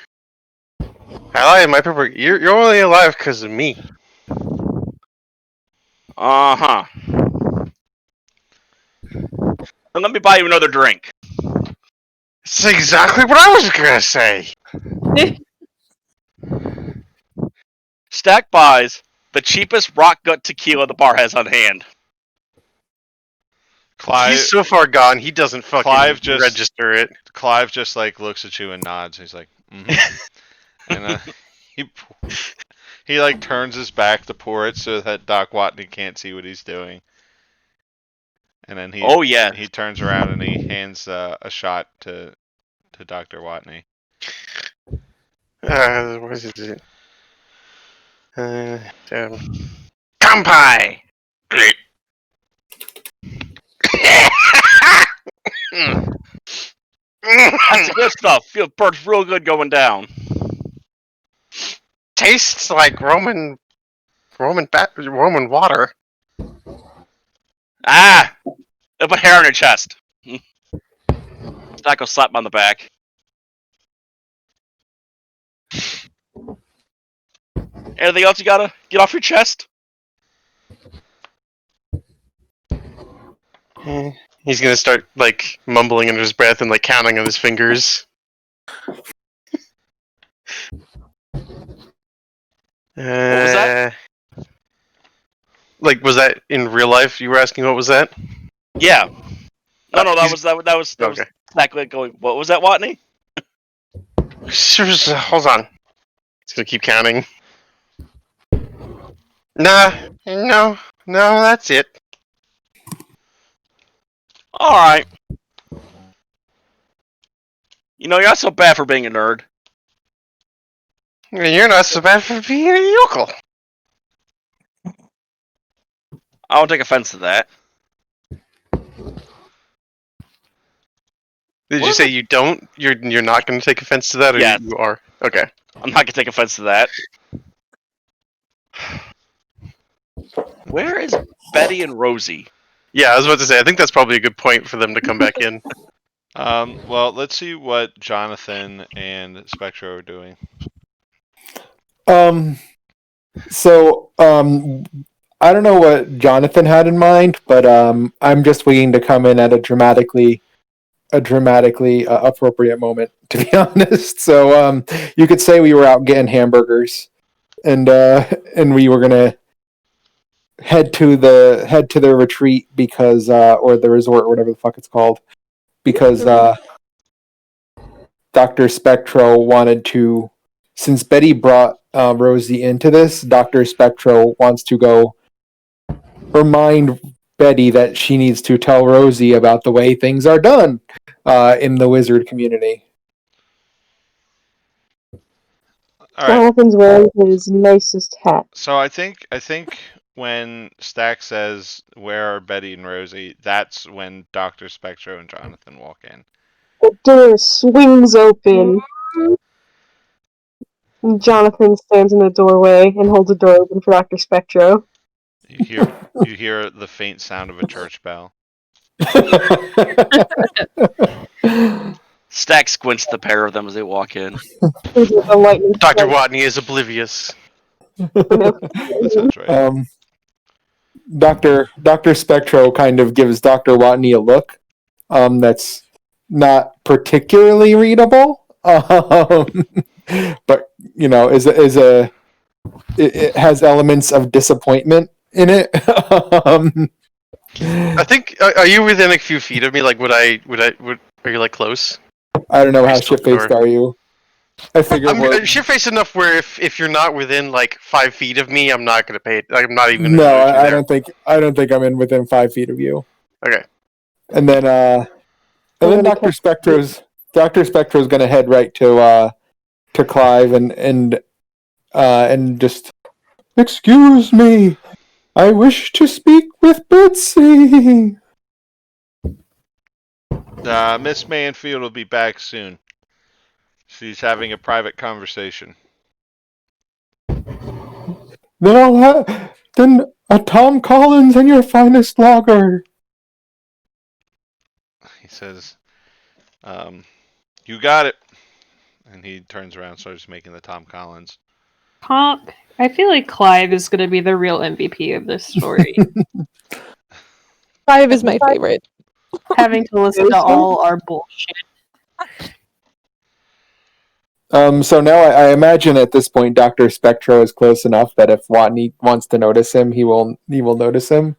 I lied in my paperwork. You're only alive because of me. Uh-huh. Then let me buy you another drink. That's exactly what I was gonna say. Stack buys the cheapest rock gut tequila the bar has on hand. Clive, He's so far gone, he doesn't fucking Clive just- register it. Clive just like looks at you and nods. He's like, and he like turns his back to pour it so that Doc Watney can't see what he's doing. And then Oh yeah. he turns around and he hands a shot to Dr. Watney. What is it? Kampai! Good stuff. Burns real good going down. Tastes like Roman water. Ah! They put hair on your chest. Stack will slap him on the back. Anything else you gotta get off your chest? He's gonna start like mumbling under his breath and like counting on his fingers. What was that? Like, was that in real life? You were asking what was that? Yeah. No, that he's- was Okay. exactly going. What was that, Watney? Hold on. He's gonna keep counting. No, that's it. All right. You know, you're not so bad for being a nerd. You're not so bad for being a yokel. I don't take offense to that. Did you What? say you don't? You're not going to take offense to that, or Yes. you are? Okay. I'm not gonna take offense to that. Where is Betty and Rosie? Yeah, I was about to say. I think that's probably a good point for them to come back in. Well, let's see what Jonathan and Spectro are doing. I don't know what Jonathan had in mind, but I'm just waiting to come in at a dramatically appropriate moment, to be honest. So you could say we were out getting hamburgers, and we were gonna head to the retreat because or the resort or whatever the fuck it's called, because Dr. Spectro wanted to, since Betty brought Rosie into this, Dr. Spectro wants to go remind Betty that she needs to tell Rosie about the way things are done in the wizard community. All right. Jonathan's wearing his nicest hat. So I think when Stack says where are Betty and Rosie, that's when Dr. Spectro and Jonathan walk in. The door swings open. And Jonathan stands in the doorway and holds the door open for Dr. Spectro. You hear the faint sound of a church bell. Stack squints the pair of them as they walk in. There's a lightning Dr. strike. Watney is oblivious. That sounds right. Dr. Spectro kind of gives Dr. Watney a look that's not particularly readable, but you know, it has elements of disappointment in it. I think. Are you within a few feet of me? Like, are you like close? I don't know how Just open shit-faced door. are you. I figure I'm shit-faced enough where if you're not within like 5 feet of me, I'm not gonna pay it. Like, I'm not even gonna. no, notice you I there. don't think I'm in within 5 feet of you. Okay. And then Dr. Spectro's gonna head right to Clive and just, excuse me, I wish to speak with Betsy. Miss Manfield will be back soon. She's having a private conversation. Then a Tom Collins and your finest lager. He says, you got it. And he turns around and starts making the Tom Collins. Honk. I feel like Clive is going to be the real MVP of this story. Clive is my favorite. Having to listen to all our bullshit. So now I imagine at this point Dr. Spectro is close enough that if Watney wants to notice him, he will notice him.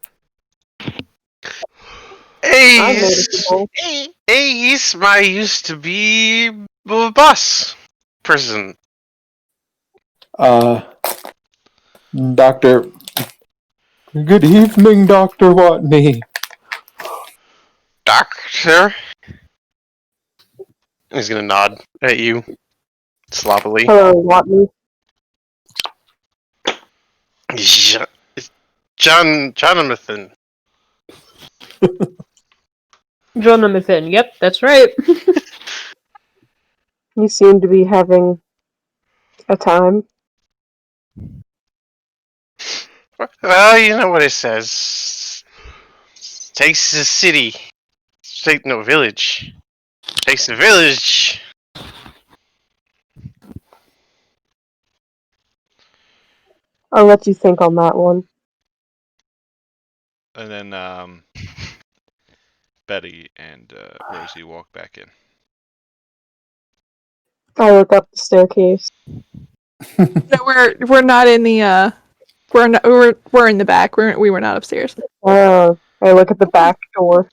I'm noticeable. Ace, I used to be a boss person. Doctor. Good evening, Dr. Watney. Doctor. He's gonna nod at you sloppily. Hello, Watney. Jonathan. Jonathan, yep, that's right. You seem to be having a time. Well, you know what it says. Takes a city. No, village. Takes a village. I'll let you think on that one. And then Betty and Rosie walk back in. I look up the staircase. No, we're not in the we're in the back. We were not upstairs. I look at the back door.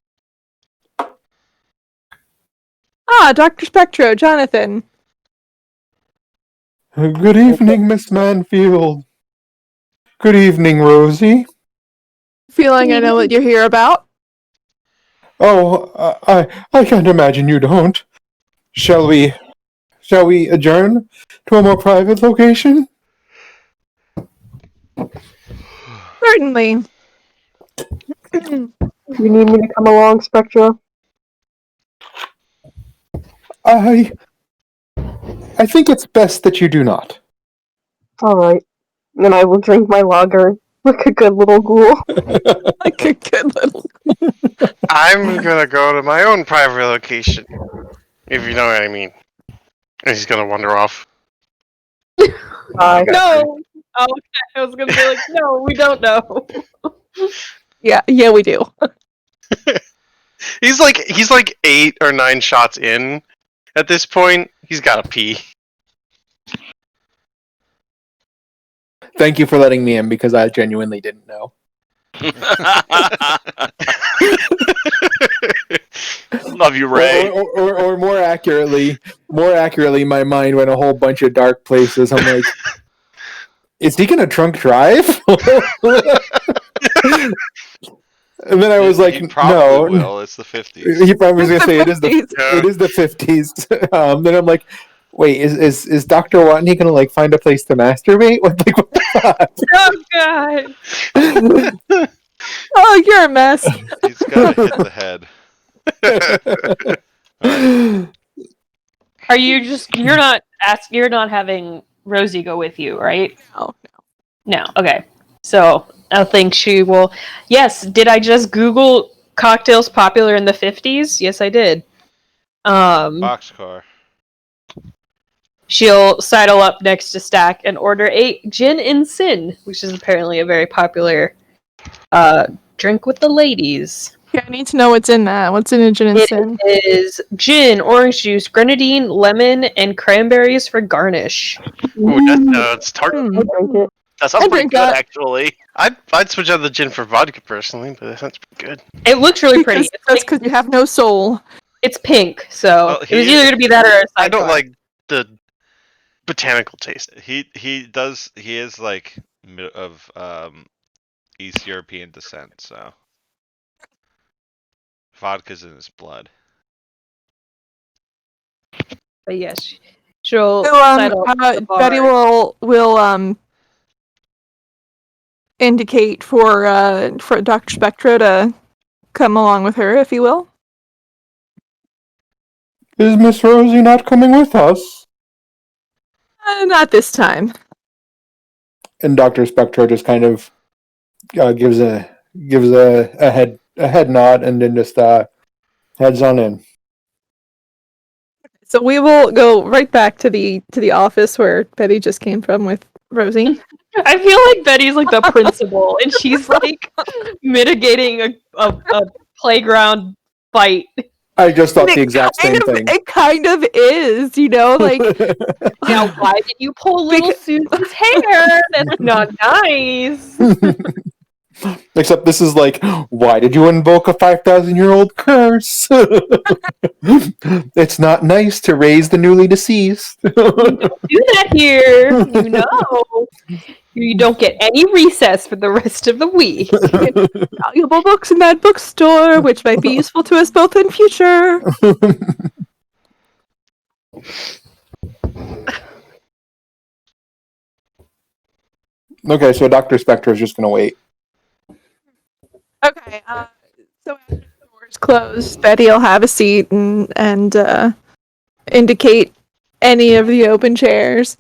Ah, Dr. Spectro, Jonathan. Good evening, Miss Manfield. Good evening, Rosie. Feeling I know what you're here about. Oh, I can't imagine you don't. Shall we adjourn to a more private location? Certainly. You need me to come along, Spectro? I think it's best that you do not. Alright. Then I will drink my lager like a good little ghoul. Like a good little. I'm gonna go to my own private location. If you know what I mean. And he's gonna wander off. Bye. No. Oh, okay. I was gonna be like, no, we don't know. Yeah, we do. He's like 8 or 9 shots in at this point. He's gotta pee. Thank you for letting me in because I genuinely didn't know. Love you, Ray. Or more accurately, my mind went a whole bunch of dark places. I'm like, is he gonna drunk drive? And then I was like, he probably no. will. It's the 50s. He probably was gonna say it is the Yeah. it is the 50s. Then I'm like, wait, is Dr. Watney gonna like find a place to masturbate? What the Oh god. Oh, you're a mess. He's got to hit the head. Alright. Are you you're not having Rosie go with you, right? No. No. Okay. So I think she will. Yes. Did I just Google cocktails popular in the 50s? Yes, I did. Boxcar. She'll sidle up next to Stack and order a gin and sin, which is apparently a very popular drink with the ladies. Yeah, I need to know what's in that. What's in a gin and sin? It is gin, orange juice, grenadine, lemon, and cranberries for garnish. Ooh, that's tart. Hmm. I drink it. That sounds I pretty drink good, that. actually. I'd switch out the gin for vodka personally, but that sounds pretty good. It looks really pretty. That's because you have no soul. It's pink, so Well, it was either going to be that or a I don't sidecar. like the botanical taste. He is like of East European descent, so vodka's in his blood. But yes, she'll So, sidle up to the bar. Betty will indicate for Dr. Spectro to come along with her, if you will. Is Miss Rosie not coming with us? Not this time. And Dr. Spectro just kind of gives a head nod and then just heads on in. So we will go right back to the office where Betty just came from with Rosie. I feel like Betty's like the principal, and she's like mitigating a playground fight. I just thought the exact same thing. It kind of is, you know, like Now, why did you pull little Susan's hair? That's not nice. Except this is like, why did you invoke a 5,000-year-old curse? It's not nice to raise the newly deceased. Do that here, you know. You don't get any recess for the rest of the week. valuable books in that bookstore, which might be useful to us both in future. Okay, so Dr. Spectro is just going to wait. Okay, so after the doors close, Betty will have a seat and indicate any of the open chairs.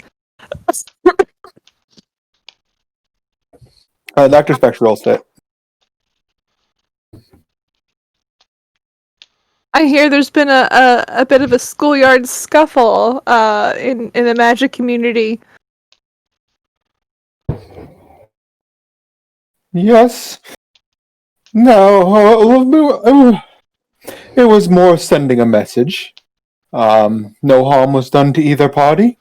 Dr. Spectro will sit. I hear there's been a bit of a schoolyard scuffle in the magic community. Yes. No, it was more sending a message. No harm was done to either party.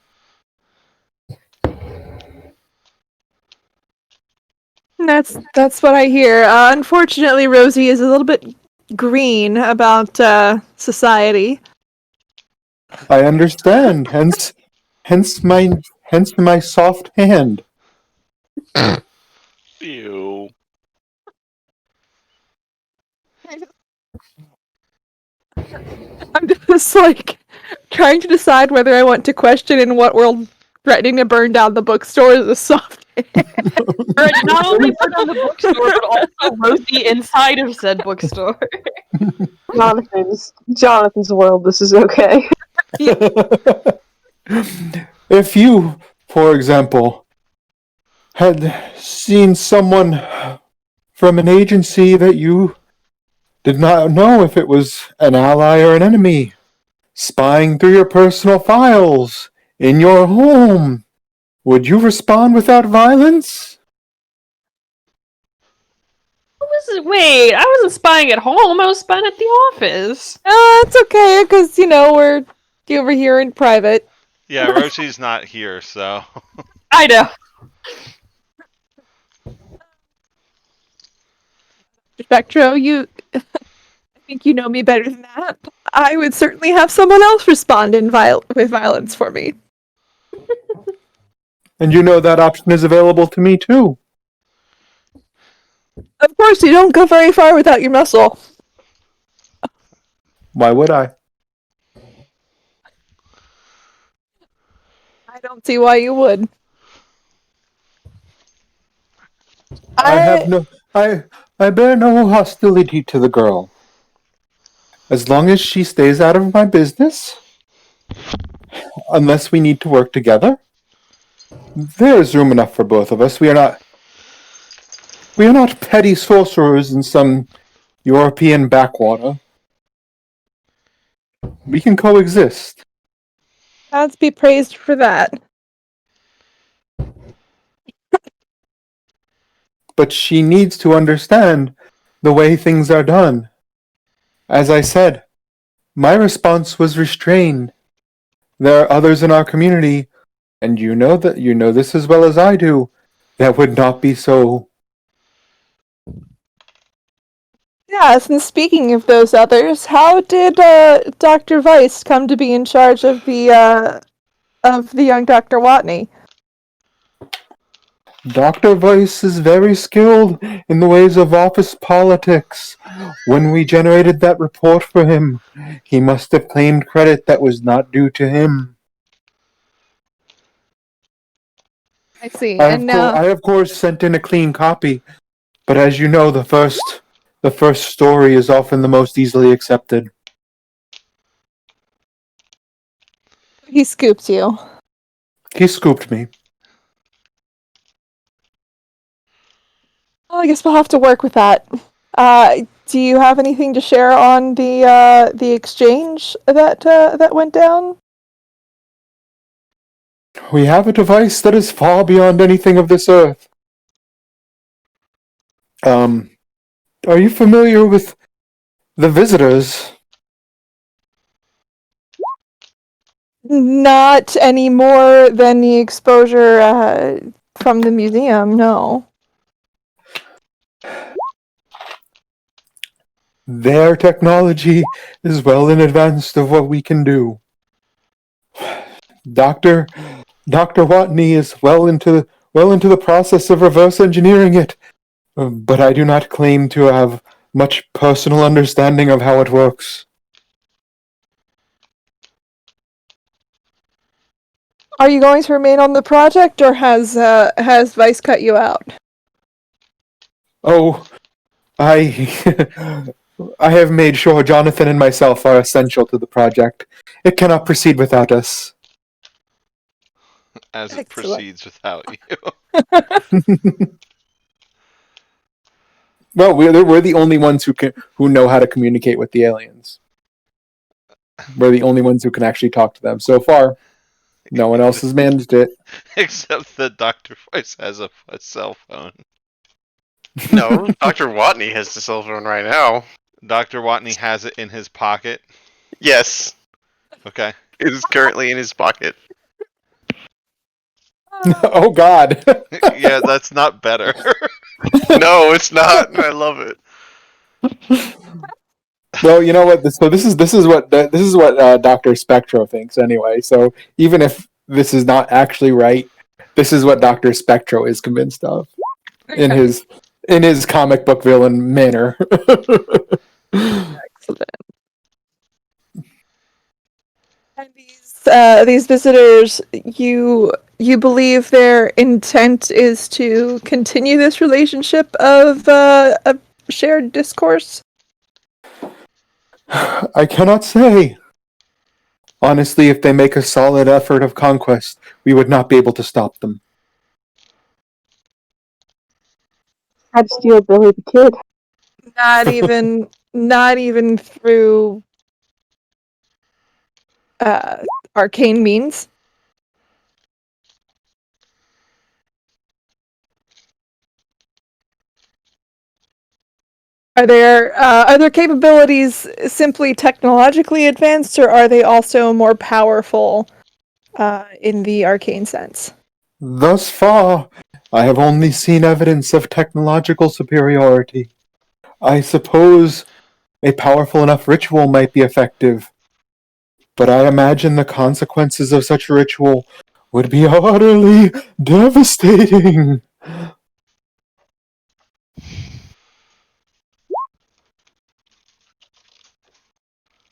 That's what I hear. Unfortunately, Rosie is a little bit green about society. I understand. Hence my soft hand. Ew. I'm just like trying to decide whether I want to question in what world threatening to burn down the bookstore is a soft. Or not only burn down the bookstore, but also Rosie inside of said bookstore. Jonathan's world, this is okay. If you, for example, had seen someone from an agency that you did not know if it was an ally or an enemy, spying through your personal files in your home, would you respond without violence? Wait, I wasn't spying at home. I was spying at the office. It's okay, because, we're over here in private. Yeah, Rosie's not here, so. I know. Spectro, I think you know me better than that. I would certainly have someone else respond with violence for me. And you know that option is available to me too. Of course, you don't go very far without your muscle. Why would I? I don't see why you would. I bear no hostility to the girl. As long as she stays out of my business, unless we need to work together, there is room enough for both of us. We are not petty sorcerers in some European backwater. We can coexist. Gods be praised for that. But she needs to understand the way things are done. As I said, my response was restrained. There are others in our community, and you know this as well as I do, that would not be so. Yes, and speaking of those others, how did Dr. Weiss come to be in charge of the young Dr. Watney? Dr. Weiss is very skilled in the ways of office politics. When we generated that report for him, he must have claimed credit that was not due to him. I see. I of course sent in a clean copy, but as you know, the first story is often the most easily accepted. He scooped you. He scooped me. Well, I guess we'll have to work with that. Do you have anything to share on the exchange that went down? We have a device that is far beyond anything of this earth. Are you familiar with the visitors? Not any more than the exposure from the museum, no. Their technology is well in advance of what we can do. Dr. Watney is well into the process of reverse engineering it, but I do not claim to have much personal understanding of how it works. Are you going to remain on the project, or has Vice cut you out? Oh, I have made sure Jonathon and myself are essential to the project. It cannot proceed without us. as it Excellent. proceeds without you. Well, we're the only ones who know how to communicate with the aliens. We're the only ones who can actually talk to them. So far, no one else has managed it. Except that Dr. Weiss has a cell phone. No, Dr. Watney has the cell phone right now. Dr. Watney has it in his pocket. Yes, Okay. it is currently in his pocket. Oh God. Yeah, that's not better. No, it's not. And I love it. Well, you know what? This is what Dr. Spectro thinks anyway. So even if this is not actually right, this is what Dr. Spectro is convinced of in his comic book villain manner. Excellent. And these visitors, you believe their intent is to continue this relationship of a shared discourse? I cannot say. Honestly, if they make a solid effort of conquest, we would not be able to stop them. I'd steal Billy the Kid. Not even through arcane means. Are their capabilities simply technologically advanced, or are they also more powerful in the arcane sense? Thus far, I have only seen evidence of technological superiority. I suppose a powerful enough ritual might be effective, but I imagine the consequences of such a ritual would be utterly devastating.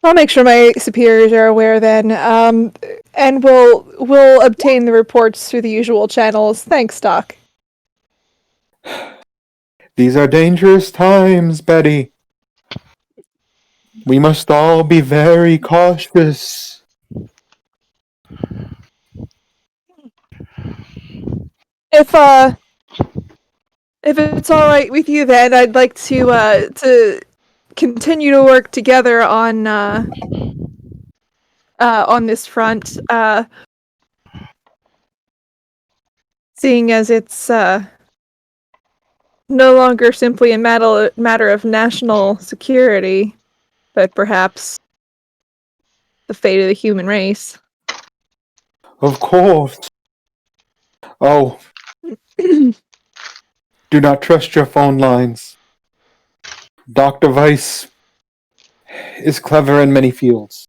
I'll make sure my superiors are aware then, and we'll obtain the reports through the usual channels. Thanks, Doc. These are dangerous times, Betty. We must all be very cautious. If it's all right with you, then I'd like to continue to work together on this front. Seeing as it's no longer simply a matter of national security, but perhaps the fate of the human race. Of course. Oh, do not trust your phone lines. Dr. Weiss is clever in many fields.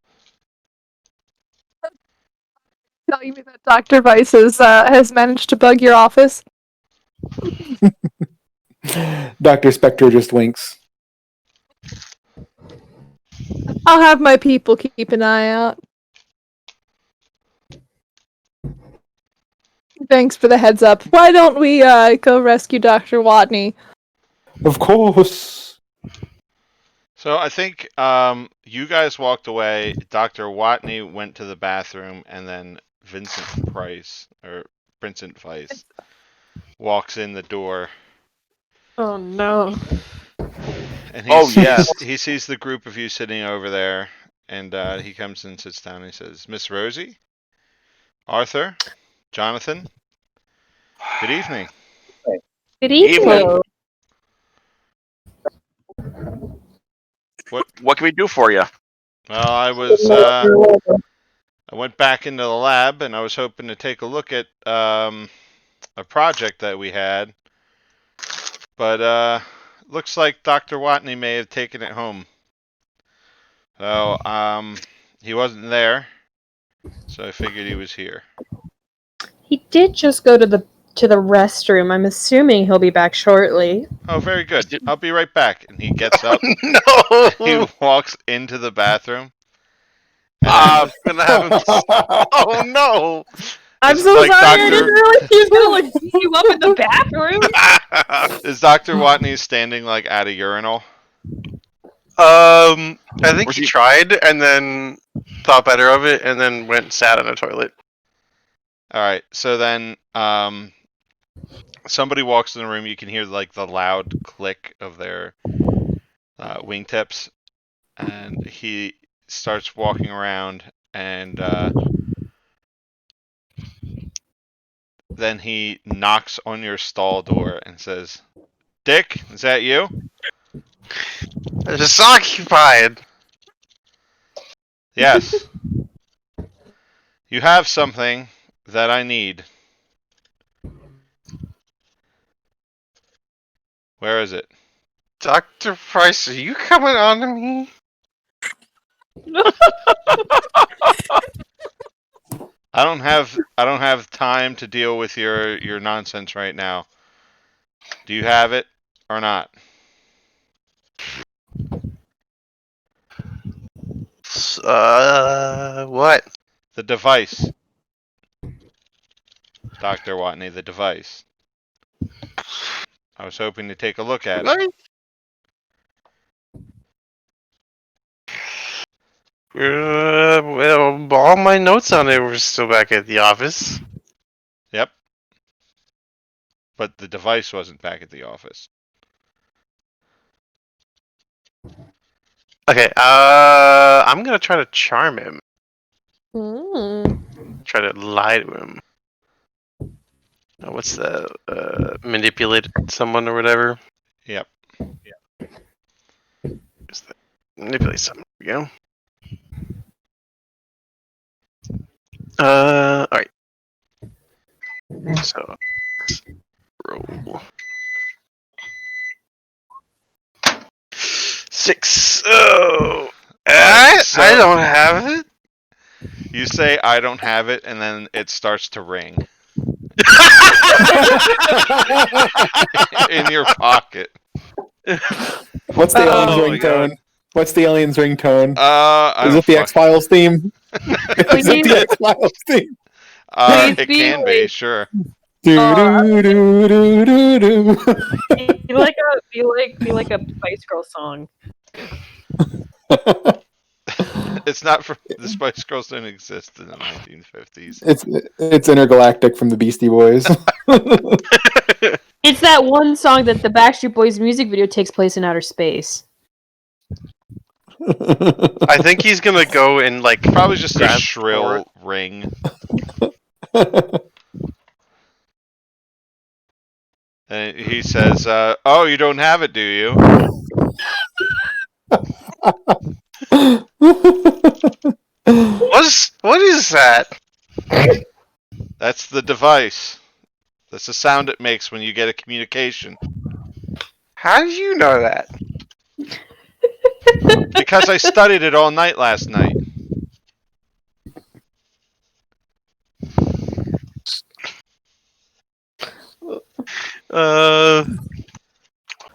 Telling me that Dr. Weiss has managed to bug your office? Dr. Spectro just winks. I'll have my people keep an eye out. Thanks for the heads up. Why don't we go rescue Dr. Watney? Of course. So I think you guys walked away. Dr. Watney went to the bathroom, and then Vincent Weiss walks in the door. Oh no. And yes. he sees the group of you sitting over there, and he comes and sits down. And he says, "Miss Rosie, Arthur, Jonathan, good evening." Good evening. What can we do for you? Well, I went back into the lab, and I was hoping to take a look at a project that we had, but looks like Dr. Watney may have taken it home. So he wasn't there, so I figured he was here. He did just go to the restroom. I'm assuming he'll be back shortly. Oh, very good. I'll be right back. And he gets up. No! He walks into the bathroom. I'm gonna have him. Oh no! I'm It's so like sorry. I Dr. didn't realize he was gonna like beat you up in the bathroom. Is Dr. Watney standing like at a urinal? I think he tried and then thought better of it and then went and sat on a toilet. All right. So then, somebody walks in the room. You can hear like the loud click of their wingtips, and he starts walking around, and then he knocks on your stall door and says, "Dick, is that you?" It's occupied. Yes. You have something that I need. Where is it? Dr. Price, are you coming on to me? I don't have time to deal with your nonsense right now. Do you have it or not? What? The device. Dr. Watney, the device. I was hoping to take a look at it. Well, all my notes on it were still back at the office. Yep. But the device wasn't back at the office. Okay, I'm gonna try to charm him. Try to lie to him. What's the, manipulate someone or whatever? Yep. Manipulate someone, there we go. Alright. So, let's roll. 6. Oh! I don't have it! You say I don't have it, and then it starts to ring in your pocket. What's the alien's Oh my God. ringtone? What's the alien's ringtone? I Is don't it the X-Files theme? Is it need- the X-Files theme? Please it be can be, like- sure. Do do do do do do. Be like a Spice Girl song. It's not from the Spice Girls didn't exist in the 1950s. It's intergalactic from the Beastie Boys. It's that one song that the Backstreet Boys music video takes place in outer space. I think he's gonna go and, like, Probably just a grab shrill ring. And he says, "Oh, you don't have it, do you?" What is that? That's the device. That's the sound it makes when you get a communication. How do you know that? Because I studied it all night last night. Don't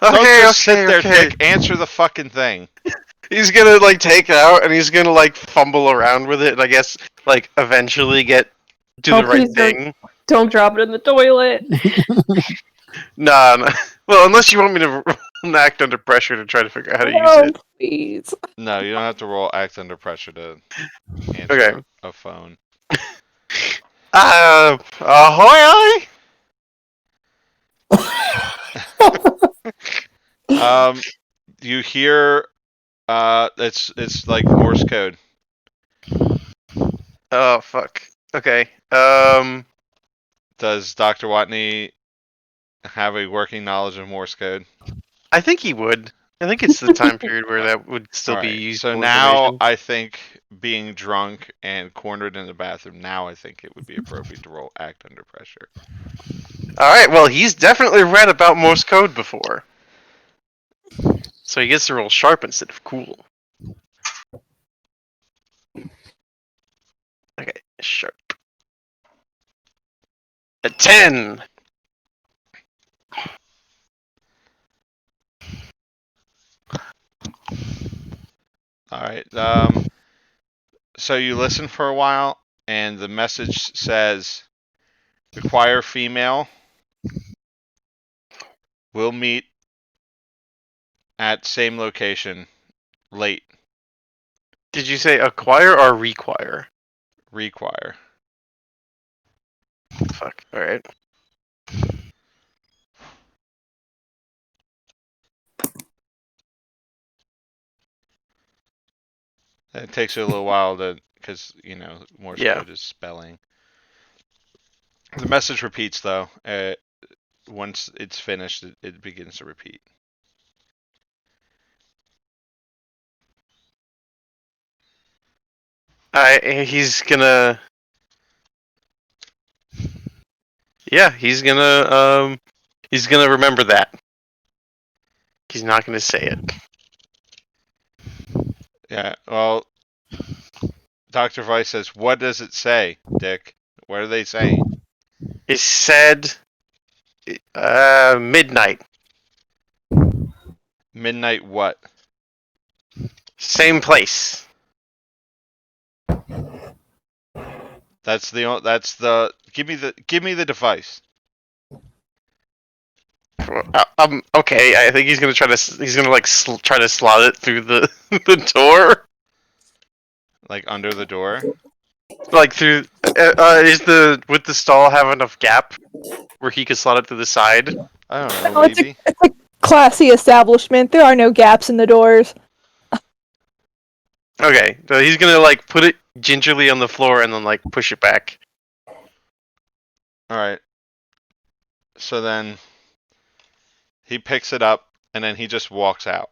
just sit there, Dick. Answer the fucking thing. He's gonna, like, take it out and he's gonna, like, fumble around with it and I guess, like, eventually do Oh, the right please don't. thing. Don't drop it in the toilet. Nah. Well, unless you want me to act under pressure to try to figure out how to use Oh, it. please. No, you don't have to roll act under pressure to answer Okay. a phone. Ahoy! You hear, it's like Morse code. Oh, fuck. Okay. Does Dr. Watney have a working knowledge of Morse code? I think he would. I think it's the time period where that would still All be right, useful so now information. I think being drunk and cornered in the bathroom, now I think it would be appropriate to roll act under pressure. Alright, well, he's definitely read about Morse code before. So he gets to roll sharp instead of cool. Okay, sharp. A 10! All right. So you listen for a while, and the message says, "Require female. We'll meet at same location. Late. Did you say acquire or require? Require." Fuck. All right. It takes you a little while because Morse Yeah. code is spelling. The message repeats though. Once it's finished, it begins to repeat. He's gonna. Yeah, he's gonna remember that. He's not gonna say it. Yeah. Well, Dr. Weiss says, "What does it say, Dick? What are they saying?" It said midnight. Midnight what? Same place. That's the give me the device. Okay. I think he's gonna try to try to slot it through the the door. Like under the door. Like through. Would the stall have enough gap where he could slot it through the side? I don't know, Oh, maybe. it's a classy establishment. There are no gaps in the doors. Okay, so he's gonna like put it gingerly on the floor and then like push it back. All right. So then he picks it up and then he just walks out.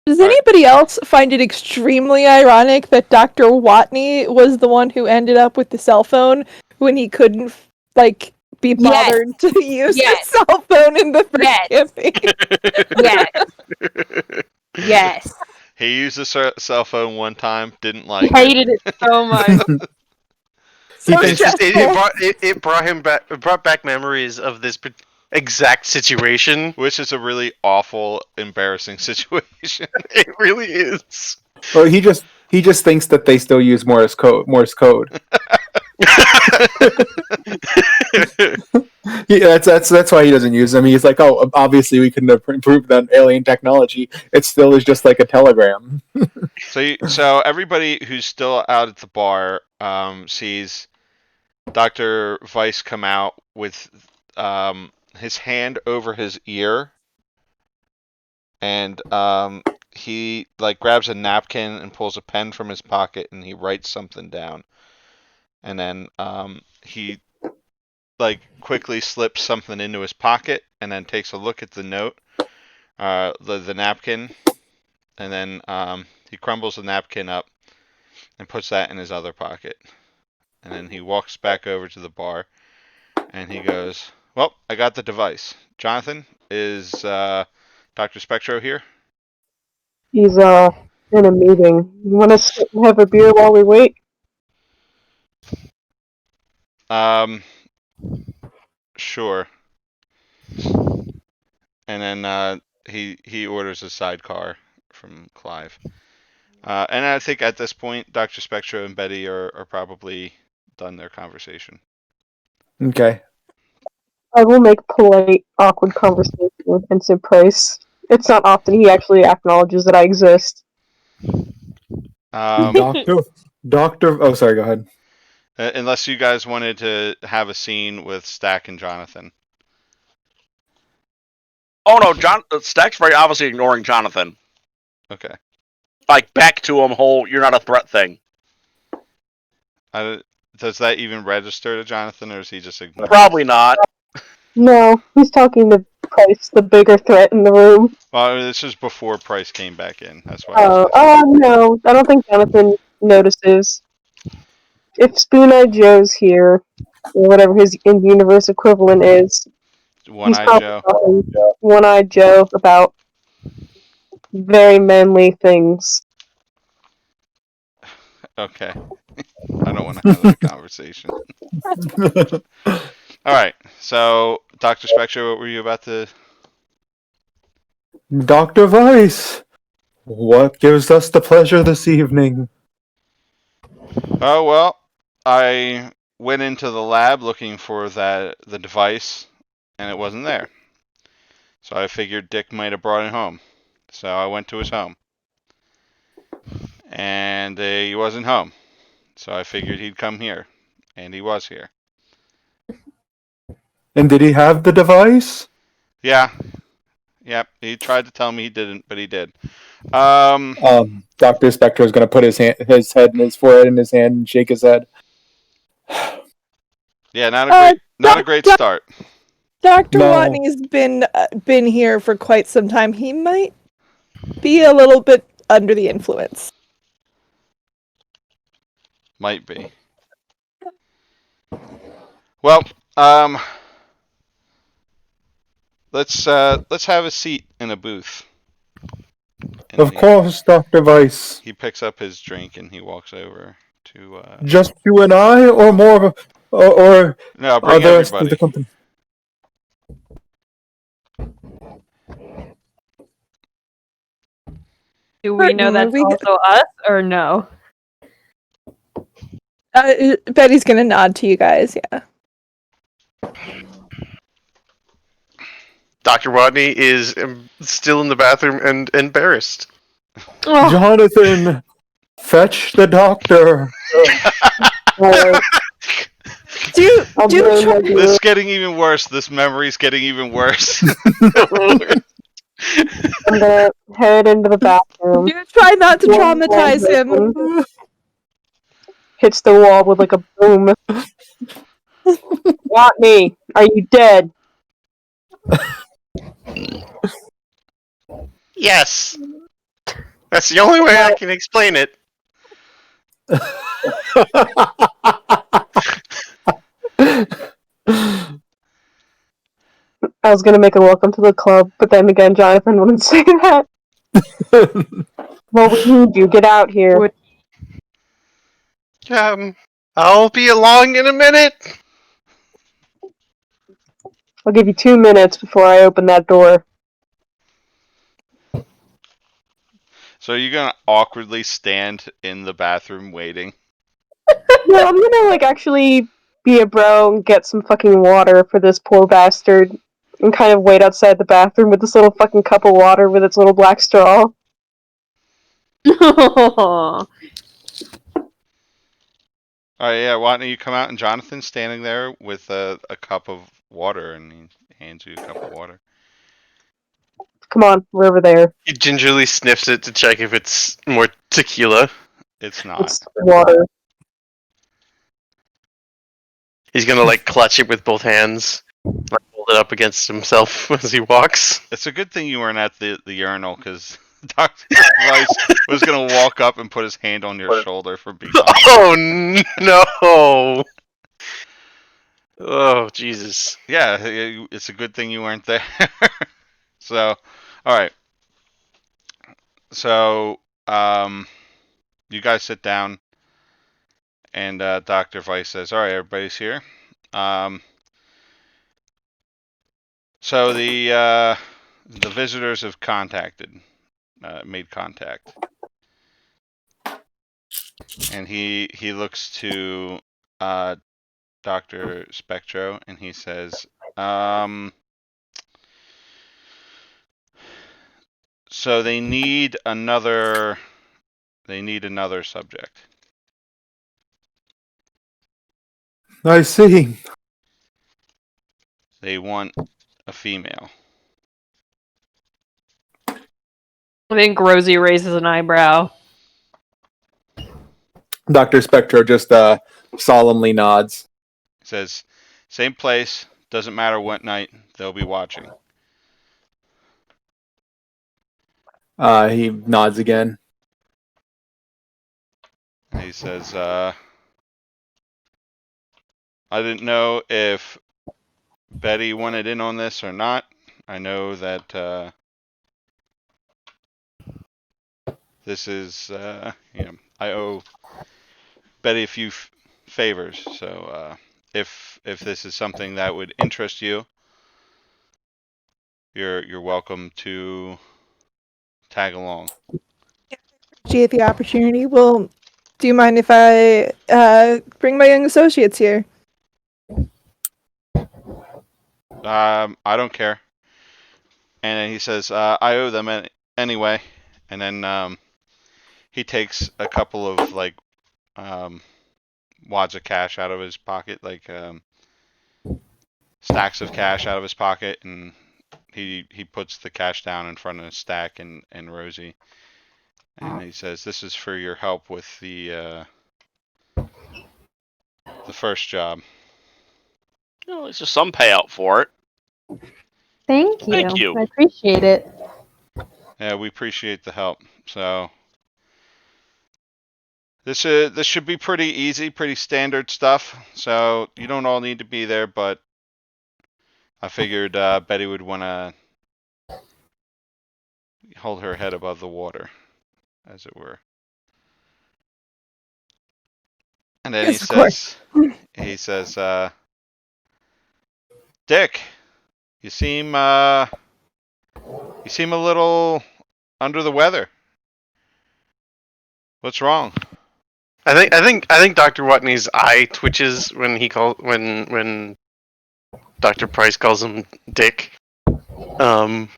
Does All right. anybody else find it extremely ironic that Dr. Watney was the one who ended up with the cell phone when he couldn't, like, be bothered to use Yes. the cell phone in the first campaign? Yes. He used the cell phone one time, didn't like Hated it so much. So It's just stressful. it brought him back. It brought back memories of this exact situation. Which is a really awful, embarrassing situation. It really is. Well, he just thinks that they still use Morse code. Yeah, that's why he doesn't use them. He's like, oh, obviously we couldn't have improved that alien technology. It still is just like a telegram. So everybody who's still out at the bar sees Dr. Weiss come out with his hand over his ear, and he like grabs a napkin and pulls a pen from his pocket and he writes something down, and then he like quickly slips something into his pocket and then takes a look at the note, the napkin, and then he crumbles the napkin up and puts that in his other pocket. And then he walks back over to the bar and he goes, "Well, I got the device. Jonathan, is Dr. Spectro here?" He's in a meeting. You want to sit and have a beer while we wait? Sure. And then he orders a sidecar from Clive. And I think at this point, Dr. Spectro and Betty are probably done their conversation. Okay. I will make polite, awkward conversation with Vincent Price. It's not often he actually acknowledges that I exist. Doctor. Oh, sorry. Go ahead. Unless you guys wanted to have a scene with Stack and Jonathan. Oh no, Stack's very obviously ignoring Jonathan. Okay. Like back to him, whole "you're not a threat" thing. Does that even register to Jonathan, or is he just ignoring? Probably not. No, he's talking to Price, the bigger threat in the room. Well, this is before Price came back in. That's why. No, I don't think Jonathan notices. If Spoon-Eyed Joe's here, or whatever his in-universe equivalent is, he's One-Eyed probably Joe. talking to One-Eyed Joe about very manly things. Okay. I don't want to have that conversation. All right. So, Dr. Spectro, what were you about to? Dr. Weiss, what gives us the pleasure this evening? Oh well, I went into the lab looking for the device, and it wasn't there. So I figured Dick might have brought it home. So I went to his home, and he wasn't home. So I figured he'd come here, and he was here. And did he have the device? Yeah. Yep. He tried to tell me he didn't, but he did. Dr. Spectro is going to put his head in his forehead in his hand and shake his head. Yeah, not a great start. Dr. No. Watney's been here for quite some time. He might be a little bit under the influence. Might be. Well, let's have a seat in a booth. And Of course, Dr. Weiss. He picks up his drink and he walks over to. Just you and I, or more, or No, bring the rest of everybody. the company. Do we know that's also us or no? Betty's gonna nod to you guys, yeah. Dr. Watney is still in the bathroom and embarrassed. Oh, Jonathan, fetch the doctor. Do try. This is getting even worse. This memory's getting even worse. I'm gonna head into the bathroom. Do try not to traumatize him. Hits the wall with like a boom. Watney, are you dead? Yes. That's the only way I can explain it. I was gonna make a welcome to the club, but then again, Jonathan wouldn't say that. Well, we need you. Get out here. I'll be along in a minute. I'll give you 2 minutes before I open that door. So you're gonna awkwardly stand in the bathroom waiting? No, I'm gonna actually be a bro and get some fucking water for this poor bastard. And kind of wait outside the bathroom with this little fucking cup of water with its little black straw. Alright, yeah, Watney, you come out and Jonathan's standing there with a cup of water and he hands you a cup of water. Come on, we're over there. He gingerly sniffs it to check if it's more tequila. It's not. It's water. He's gonna clutch it with both hands, hold it up against himself as he walks. It's a good thing you weren't at the urinal because Dr. Weiss was gonna walk up and put his hand on your shoulder from behind. Oh no! Oh Jesus! Yeah, it's a good thing you weren't there. So, all right. So, you guys sit down, and Dr. Weiss says, "All right, everybody's here." So the visitors have made contact, and he looks to Dr. Spectro, and he says, "So they need another subject." I see. They want a female. I think Rosie raises an eyebrow. Dr. Spectro just solemnly nods. He says, "Same place, doesn't matter what night, they'll be watching." He nods again. And he says, "I didn't know if Betty wanted in on this or not. I know that this is, I owe Betty a few favors. So if this is something that would interest you, you're welcome to tag along." Appreciate the opportunity. Well, do you mind if I bring my young associates here? I don't care. And then he says, "I owe them anyway." And then he takes a couple of like wads of cash out of his pocket, like stacks of cash out of his pocket, and he puts the cash down in front of the stack and Rosie, and he says, "This is for your help with the first job." Well, it's just some payout for it. Thank you. Thank you. I appreciate it. Yeah, we appreciate the help. So this should be pretty easy, pretty standard stuff. So you don't all need to be there, but I figured Betty would want to hold her head above the water, as it were. And then Yes, of course. he says, Dick, you seem a little under the weather. What's wrong? I think Dr. Watney's eye twitches when when Dr. Price calls him Dick. And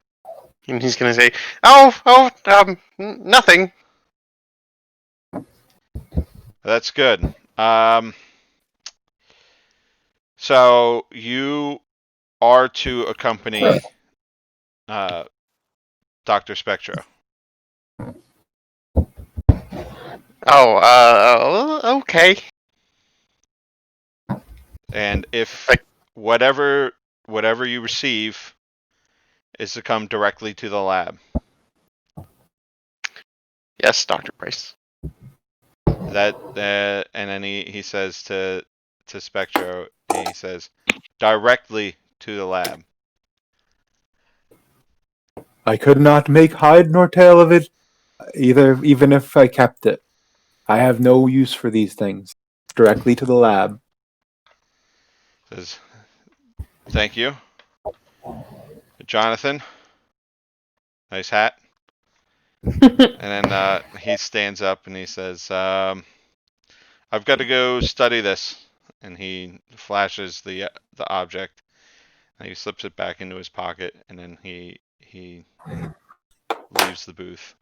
he's gonna say, nothing. That's good. So you are to accompany Dr. Spectro. Okay. And if whatever you receive is to come directly to the lab. Yes, Dr. Price. That and then he says to Spectro, he says, directly to the lab. I could not make hide nor tail of it, even if I kept it. I have no use for these things. Directly to the lab. Says, thank you. Jonathan, nice hat. And then he stands up and he says, I've got to go study this. And he flashes the object. And he slips it back into his pocket. And then he leaves the booth.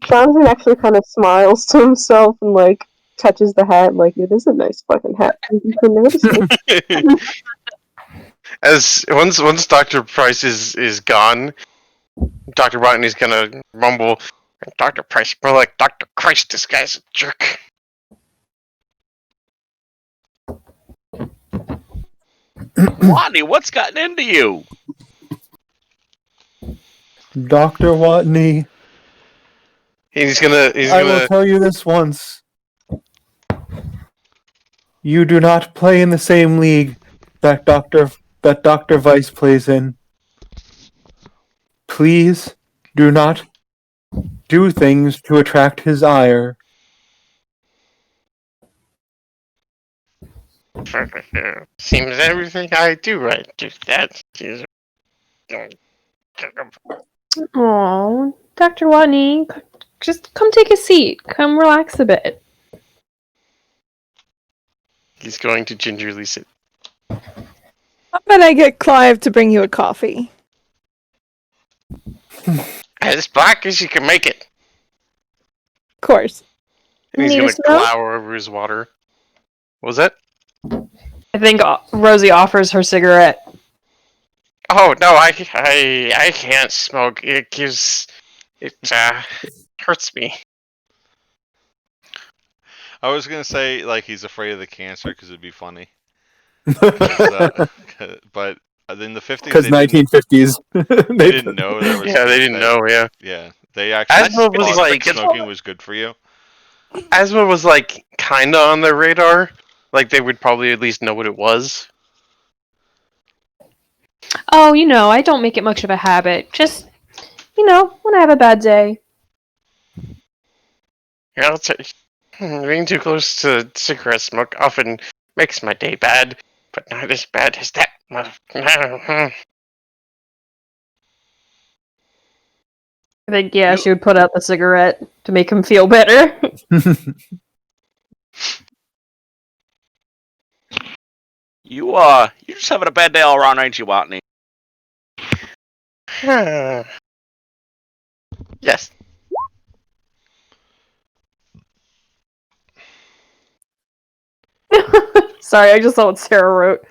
Jonathan actually kind of smiles to himself and like touches the hat, like it is a nice fucking hat. You can notice it. As once Dr. Price is gone, Dr. Botany's gonna rumble, Dr. Price, more like Dr. Christ, this guy's a jerk. Watney, what's gotten into you? Dr. Watney, I will tell you this once. You do not play in the same league that Dr. Vice plays in. Please do not do things to attract his ire. Seems everything I do right. That is. Oh, Dr. Watney, just come take a seat. Come relax a bit. He's going to gingerly sit. How about I get Clive to bring you a coffee? As black as you can make it. Of course. And he's Need gonna a smoke? glower over his water. What was that? I think Rosie offers her cigarette. Oh no, I can't smoke. It hurts me. I was going to say, like, he's afraid of the cancer because it'd be funny. But in the 50s, Because 1950s. they didn't know there was. Yeah, they didn't know. Yeah. Yeah, they actually Asthma was thought like smoking was good for you. Asthma was like kinda on their radar. Like they would probably at least know what it was. Oh, I don't make it much of a habit. Just, when I have a bad day. Yeah, being too close to cigarette smoke often makes my day bad, but not as bad as that. I think, yeah, she would put out the cigarette to make him feel better. You're just having a bad day all around, ain't you, Watney? Yes. Sorry, I just saw what Sarah wrote.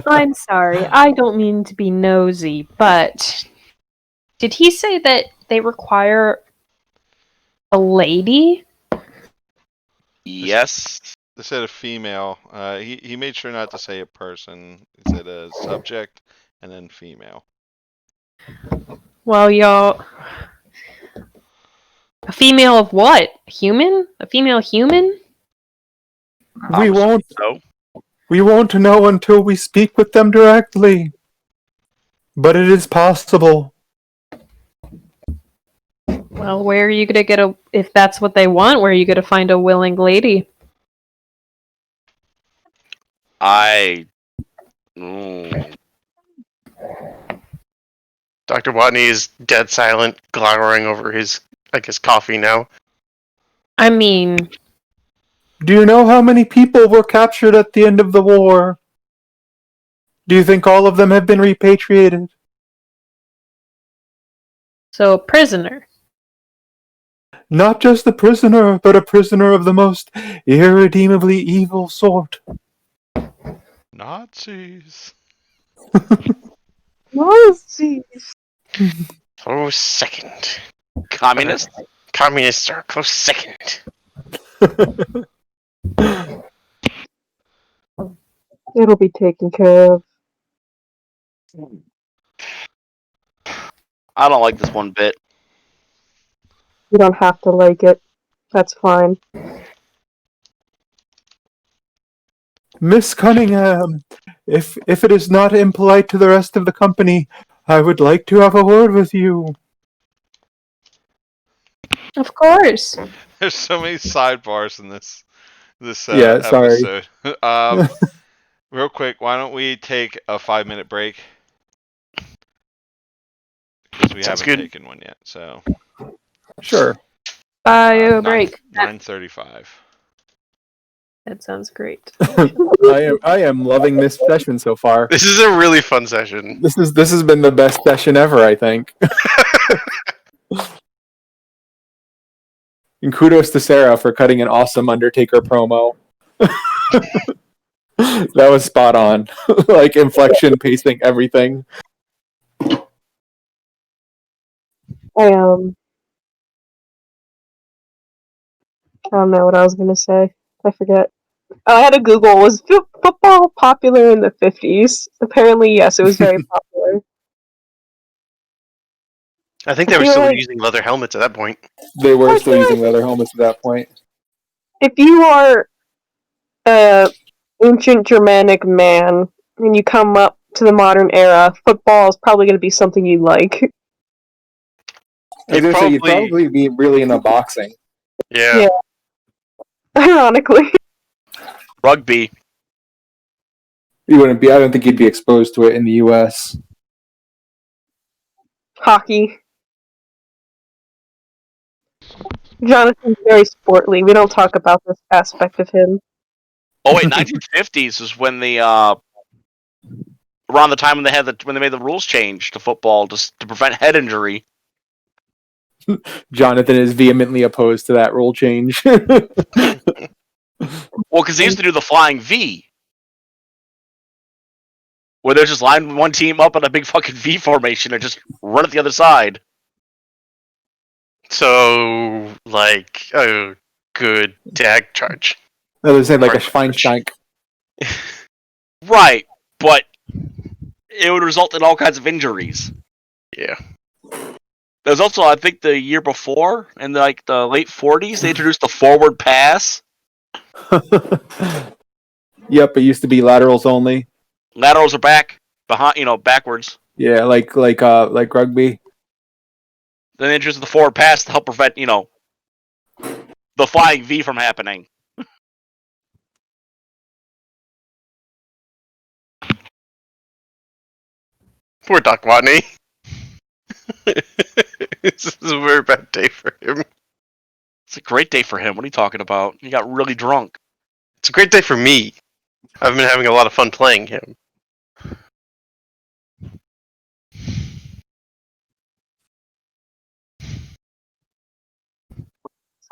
I'm sorry. I don't mean to be nosy, but did he say that they require a lady? Yes. They said a female. He made sure not to say a person. He said a subject and then female. Well, y'all. A female of what? Human? A female human? We won't. So. We won't know until we speak with them directly. But it is possible. Well, where are you gonna get a. If that's what they want, where are you gonna find a willing lady? Dr. Watney is dead silent, glowering over his, I guess, coffee now. I mean, Do you know how many people were captured at the end of the war? Do you think all of them have been repatriated? so a prisoner. Not just a prisoner, but a prisoner of the most irredeemably evil sort. Nazis. Close second. Communist? Communists are a close second. It'll be taken care of. I don't like this one bit. You don't have to like it. That's fine. Miss Cunningham, if it is not impolite to the rest of the company, I would like to have a word with you. Of course. There's so many sidebars in this Yeah, sorry. episode. Real quick, why don't we take a 5-minute break? Because we Sounds haven't good. taken one yet. So Sure. Bio break. 9:35. That sounds great. I am loving this session so far. This is a really fun session. This has been the best session ever, I think. And kudos to Sarah for cutting an awesome Undertaker promo. That was spot on. Like inflection, pacing, everything. I don't know what I was gonna say. I forget. Oh, I had to Google. Was football popular in the 50s? Apparently, yes, it was very popular. I think they I were feel still like- using leather helmets at that point. They were I still feel using leather helmets at that point. If you are a ancient Germanic man and you come up to the modern era, football is probably going to be something you like. I was gonna say you'd probably be really into boxing. Yeah. Ironically. Rugby. You wouldn't be. I don't think you'd be exposed to it in the U.S. Hockey. Jonathan's very sportly. We don't talk about this aspect of him. Oh wait, 1950s is when the around the time when they made the rules change to football just to prevent head injury. Jonathan is vehemently opposed to that rule change. Well, because they used to do the flying V, where they're just line one team up in a big fucking V formation and just run at the other side. So, like, a good tag charge. I was saying like a Schweinsteiger. Right, but it would result in all kinds of injuries. Yeah. There's also, I think, the year before, in like the late 40s, they introduced the forward pass. Yep, it used to be laterals only. Laterals are back, behind, backwards. Yeah, like rugby. Then they introduced the forward pass to help prevent, the flying V from happening. Poor Doc Watney. This is a very bad day for him. It's a great day for him. What are you talking about? He got really drunk. It's a great day for me. I've been having a lot of fun playing him.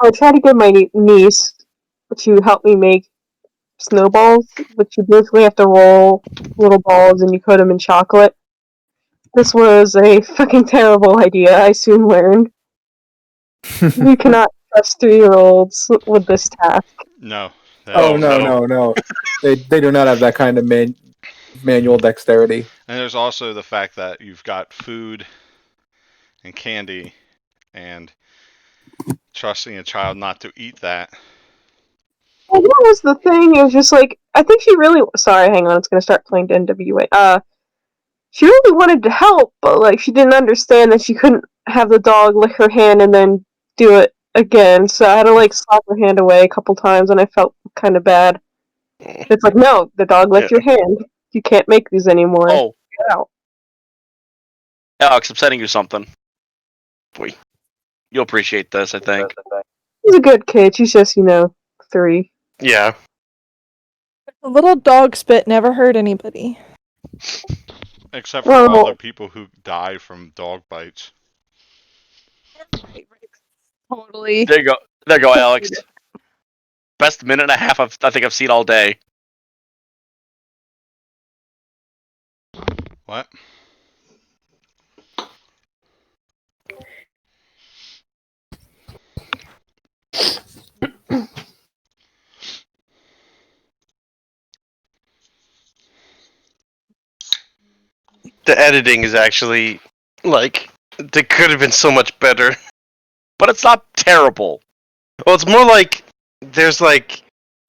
I tried to get my niece to help me make snowballs, but you basically have to roll little balls and you coat them in chocolate. This was a fucking terrible idea, I soon learned. You cannot trust 3-year-olds with this task. No. Oh no, no. no. They do not have that kind of manual dexterity. And there's also the fact that you've got food and candy, and trusting a child not to eat that. Well, what was the thing? It was just like, I think she really. Sorry, hang on, it's gonna start playing to NWA. She really wanted to help, but like she didn't understand that she couldn't have the dog lick her hand and then do it again. So I had to like slap her hand away a couple times, and I felt kind of bad. It's like, no, the dog licked your hand. You can't make these anymore. Oh, Get out. Alex, I'm sending you something. Boy, you'll appreciate this, I think. She's a good kid. She's just, 3. Yeah. A little dog spit never hurt anybody. Except for Well- other people who die from dog bites. Totally. There you go. There you go, Alex. Best minute and a half I think I've seen all day. What? The editing is actually, like, they could have been so much better. But it's not terrible. Well, it's more like there's like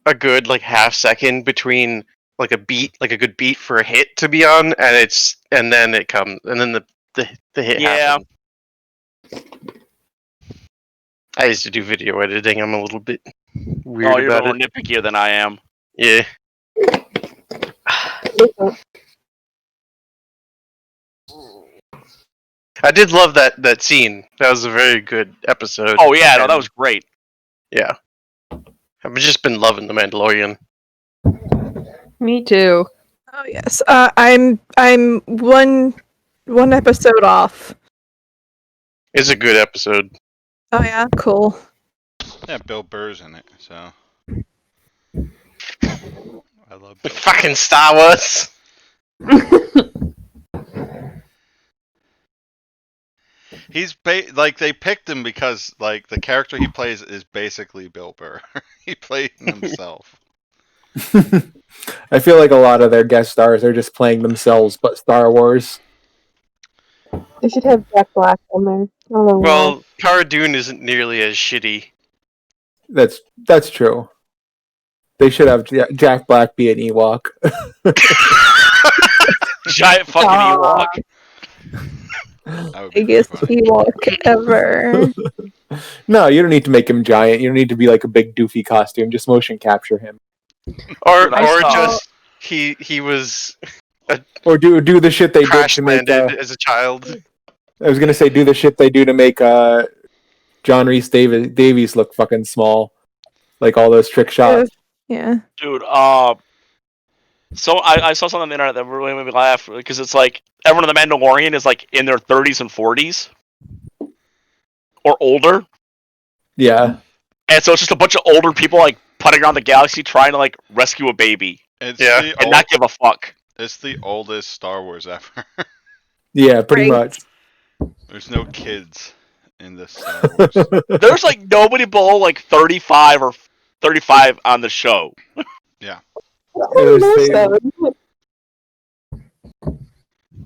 a good like half second between like a beat, like a good beat for a hit to be on, and then it comes, and then the hit Yeah. happens. I used to do video editing. I'm a little bit weird Oh, you're a about little it. nitpickier than I am. Yeah. I did love that scene. That was a very good episode. Oh yeah, no, And- that was great. Yeah. I've just been loving The Mandalorian. Me too. Oh yes. I'm one episode off. It's a good episode. Oh yeah, cool. Yeah, Bill Burr's in it, so. I love Bill. Fucking Star Wars. He's like, they picked him because like the character he plays is basically Bill Burr. He played himself. I feel like a lot of their guest stars are just playing themselves, but Star Wars. They should have Jack Black on there. I don't know why. Well, Cara Dune isn't nearly as shitty. That's true. They should have Jack Black be an Ewok. Giant fucking Ewok. That would be Biggest pretty Ewok ever. No, you don't need to make him giant. You don't need to be like a big doofy costume. Just motion capture him, Or Dude, I saw- just he was or do the shit they did crash to make. landed as a child. I was gonna say do the shit they do to make John Rhys Davies look fucking small, like all those trick shots. Yeah. Dude, so I saw something on the internet that really made me laugh because it's like everyone in the Mandalorian is like in their 30s and 40s or older, Yeah, and so it's just a bunch of older people like putting around the galaxy trying to like rescue a baby It's Yeah. the and not give a fuck. it's the oldest Star Wars ever. yeah, pretty Right. much. There's no kids in this Star Wars. There's like nobody below like 35 or 35 on the show. There's Most the- of them.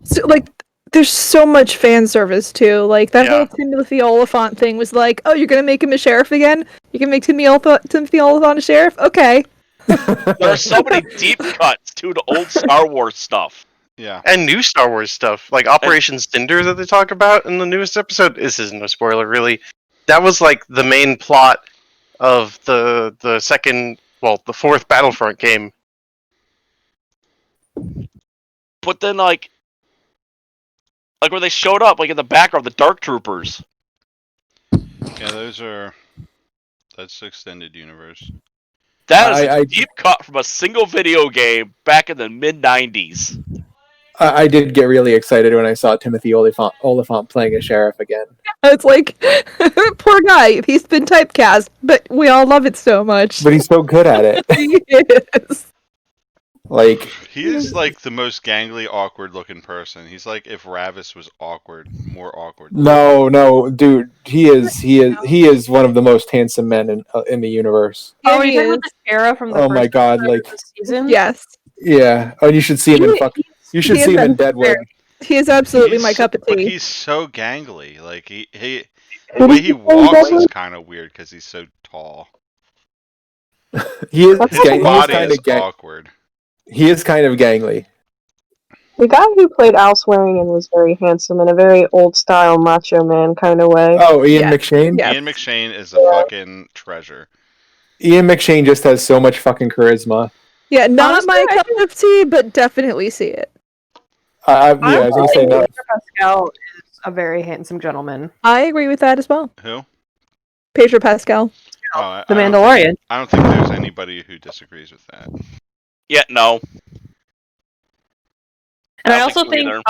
So like there's so much fan service too. Like that Yeah. whole Timothy Oliphant thing was like, oh, you're gonna make him a sheriff again? You can make Timothy Oliphant a sheriff? Okay. There are so many deep cuts to the old Star Wars stuff. Yeah. And new Star Wars stuff, like Operation Cinder that they talk about in the newest episode. This isn't a spoiler, really. That was like the main plot of the fourth Battlefront game. But then like where they showed up like in the background, the Dark Troopers. Yeah, that's extended universe. That is a I- deep cut from a single video game back in the mid 90s. I did get really excited when I saw Timothy Oliphant playing a sheriff again. It's like, poor guy, he's been typecast, but we all love it so much. But he's so good at it. He is. Like, He is like the most gangly, awkward-looking person. He's like if Ravis was awkward, more awkward. no, dude, he is one of the most handsome men in the universe. Yeah, are you he talking is. about the sheriff from the Oh first my god, episode like, of the season? Yes. yeah. Oh, you should see him in You should he see is him in a- Deadwood. He is absolutely my cup of But tea. he's so gangly. Like the Who way did he you play in walks is Deadwood? kind of weird because he's so tall. He is What's His happening? body kind is of awkward. He is kind of gangly. The guy who played Al Swearingen was very handsome in a very old-style macho man kind of way. Oh, Ian Yeah. McShane. Yeah. Ian McShane is a fucking treasure. Ian McShane just has so much fucking charisma. Yeah, not Honestly, my I cup of tea, but definitely see it. I was gonna say no. Pedro Pascal is a very handsome gentleman. I agree with that as well. Who? Pedro Pascal. Oh, The I don't Mandalorian. think- I don't think there's anybody who disagrees with that. Yeah, no. And I don't also think think,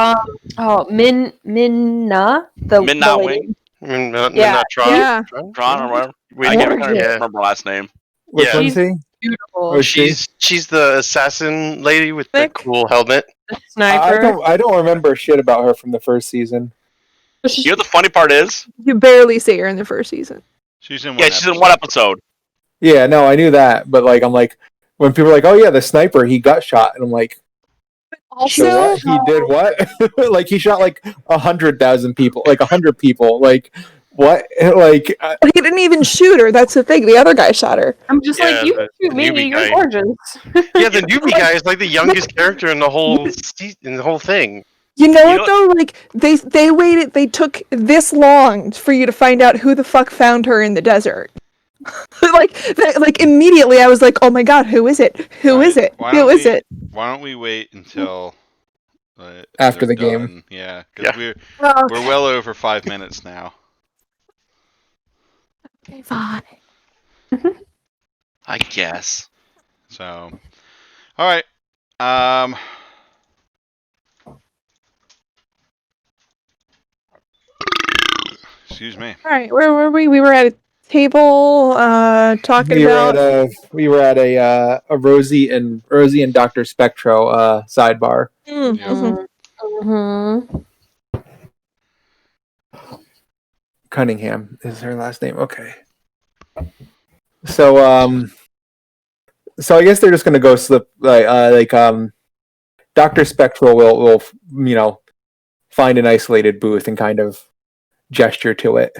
so Minna, the Minna lady. Wing? Not Tron. Yeah. Tron or whatever. We I can't know, remember her last name. Which Yeah. one's he? Beautiful. Oh, she's the assassin lady with the Nick? cool helmet. The sniper. I don't remember shit about her from the first season. You know what the funny part is? You barely see her in the first season. She's in one. Yeah, she's in one episode. Yeah, no, I knew that, but like I'm like when people are like, "Oh yeah, the sniper, he got shot," and I'm like, Also, "So what? He did what? Like he shot like 100,000 people, like 100 people, like what? Like he didn't even shoot her. That's the thing. The other guy shot her. I'm just Yeah, like, you the shoot me, newbie you're guy. gorgeous. Yeah, the newbie guy is like the youngest character in the whole in the whole thing. You know You what though? Like they waited. They took this long for you to find out who the fuck found her in the desert. like immediately, I was like, "Oh my god, who is it? Who is it? Who is it?" Why don't we wait until After they're the game. done? Yeah, because Yeah. we're well over 5 minutes now. Okay, fine. I guess. So, all right. Excuse me. All right, where were we? We were at a table talking we about. were at a Rosie and Dr. Spectro sidebar. Mhm. Mm-hmm. Cunningham is her last name. Okay. So so I guess they're just gonna go slip Dr. Spectral will find an isolated booth and kind of gesture to it.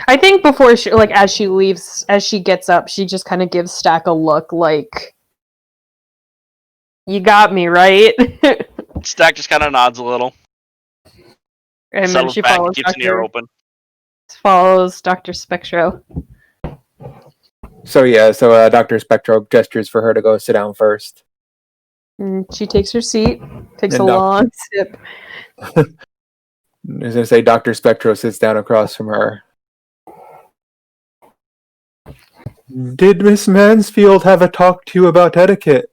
I think before she, like, as she leaves, as she gets up, she just kind of gives Stack a look like, "You got me, right?" Stack just kind of nods a little. And then Settles she back follows and keeps an ear open. Dr. Spectro. So yeah, so Dr. Spectro gestures for her to go sit down first. And she takes her seat, takes And a long sip. I was gonna say Dr. Spectro sits down across from her. Did Miss Mansfield have a talk to you about etiquette?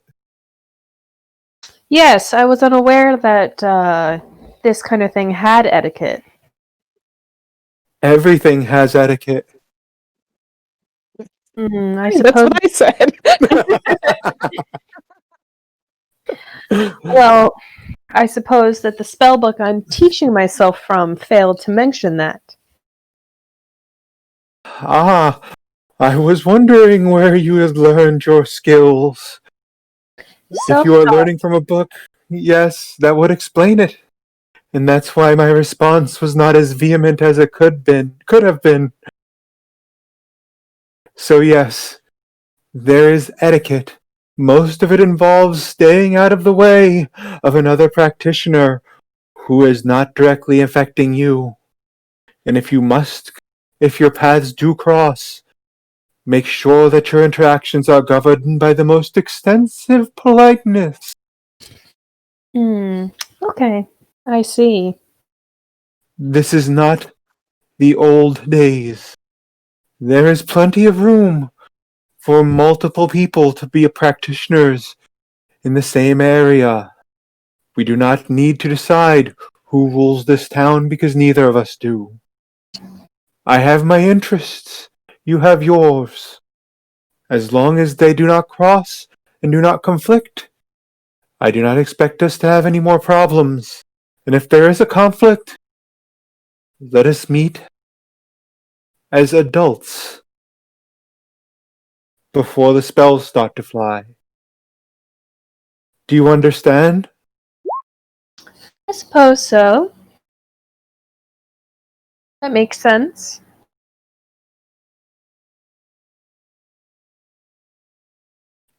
Yes, I was unaware that this kind of thing had etiquette. Everything has etiquette. I That's suppose. what I said. Well, I suppose that the spellbook I'm teaching myself from failed to mention that. Ah, I was wondering where you had learned your skills. If you are learning from a book, yes, that would explain it. And that's why my response was not as vehement as it could have been. So yes, there is etiquette. Most of it involves staying out of the way of another practitioner who is not directly affecting you. And if your paths do cross, make sure that your interactions are governed by the most extensive politeness. Okay, I see. This is not the old days. There is plenty of room for multiple people to be practitioners in the same area. We do not need to decide who rules this town because neither of us do. I have my interests. You have yours. As long as they do not cross and do not conflict, I do not expect us to have any more problems. And if there is a conflict, let us meet as adults before the spells start to fly. Do you understand? I suppose so. That makes sense.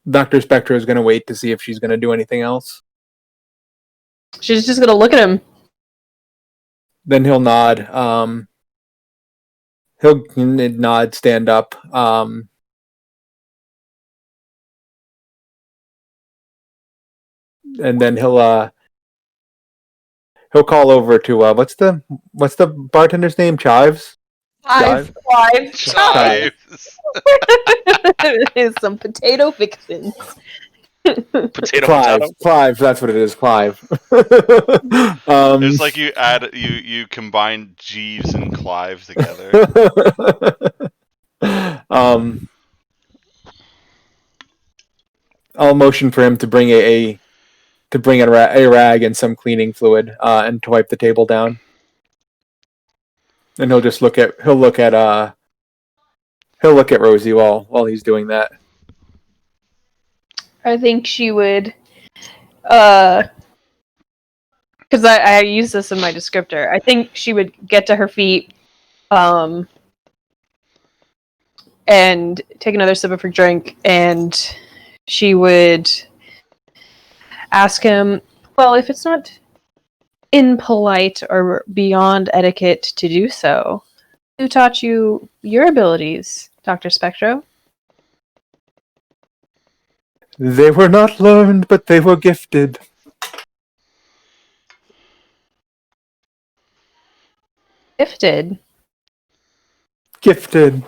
Dr. Spectro is going to wait to see if she's going to do anything else. She's just gonna look at him. Then he'll nod. He'll nod, stand up. And then he'll call over to what's the bartender's name? Chives. Five. Chives. Some potato fixins. Potato. Clive. That's what it is. Clive. It's like you combine Jeeves and Clive together. I'll motion for him to bring a rag and some cleaning fluid and to wipe the table down. And he'll look at Rosie while he's doing that. I think she would, because I use this in my descriptor. I think she would get to her feet, and take another sip of her drink, and she would ask him, well, if it's not impolite or beyond etiquette to do so, who taught you your abilities, Dr. Spectro? They were not learned, but they were gifted. Gifted. Gifted.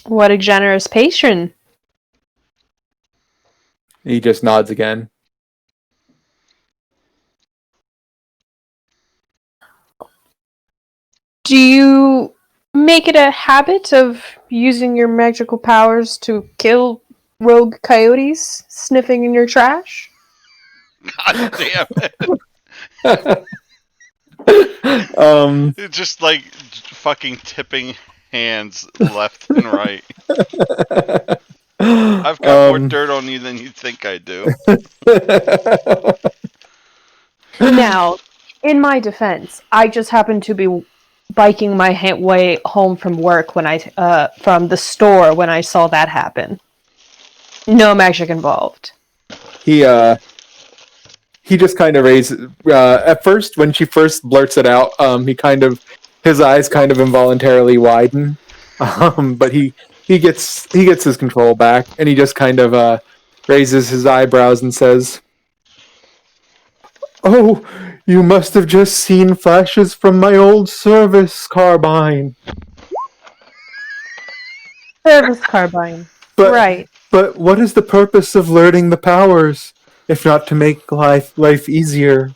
What a generous patron. He just nods again. Do you make it a habit of using your magical powers to kill rogue coyotes sniffing in your trash? God damn it. It's just like fucking tipping hands left and right. I've got more dirt on you than you think I do. Now, in my defense, I just happened to be biking my way home from work from the store when I saw that happen. No magic involved. He just kind of raises. At first, when she first blurts it out, his eyes kind of involuntarily widen. But he gets his control back, and he just kind of raises his eyebrows and says, Oh, you must have just seen flashes from my old service carbine. Service carbine. But, right. But what is the purpose of learning the powers, if not to make life easier?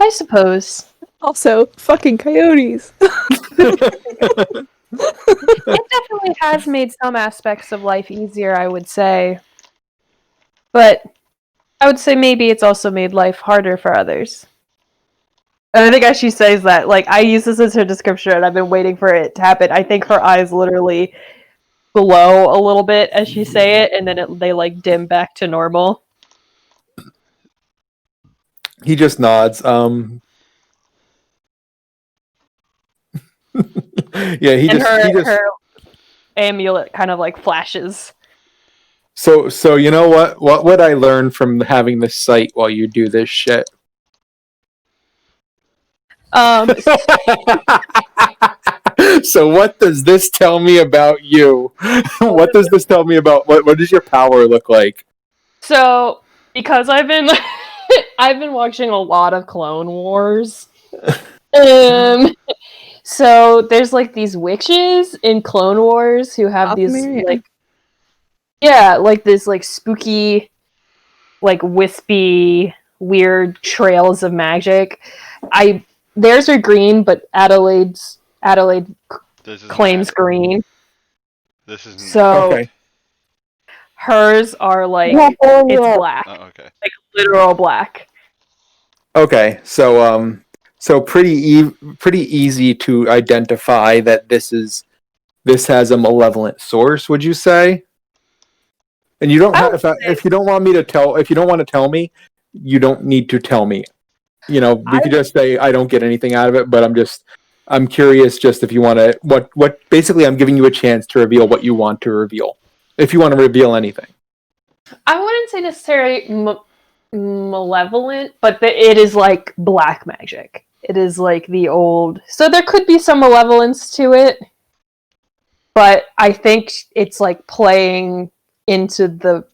I suppose. Also, fucking coyotes. It definitely has made some aspects of life easier, I would say. But I would say maybe it's also made life harder for others. And I think as she says that, like, I use this as her description, and I've been waiting for it to happen. I think her eyes literally glow a little bit as she say it, and then they like dim back to normal. He just nods. Yeah, her amulet kind of like flashes. So you know what? What would I learn from having this sight while you do this shit? So what does this tell me about you? What does this tell me about what does your power look like? So because I've been I've been watching a lot of Clone Wars. So there's like these witches in Clone Wars who have these Optimary, like like this like spooky, like wispy, weird trails of magic. Theirs are green, but Adelaide This is claims mad. green. This is So Okay. hers are like Yeah, it's black, Oh, okay. like literal black. Okay. So pretty easy to identify that this has a malevolent source. Would you say? And you don't have if you don't want me to tell if you don't want to tell me, you don't need to tell me. We could just say I don't get anything out of it, but I'm curious just if you want to what basically I'm giving you a chance to reveal what you want to reveal. If you want to reveal anything. I wouldn't say necessarily malevolent, but it is like black magic. It is like the old. So there could be some malevolence to it, but I think it's like playing into the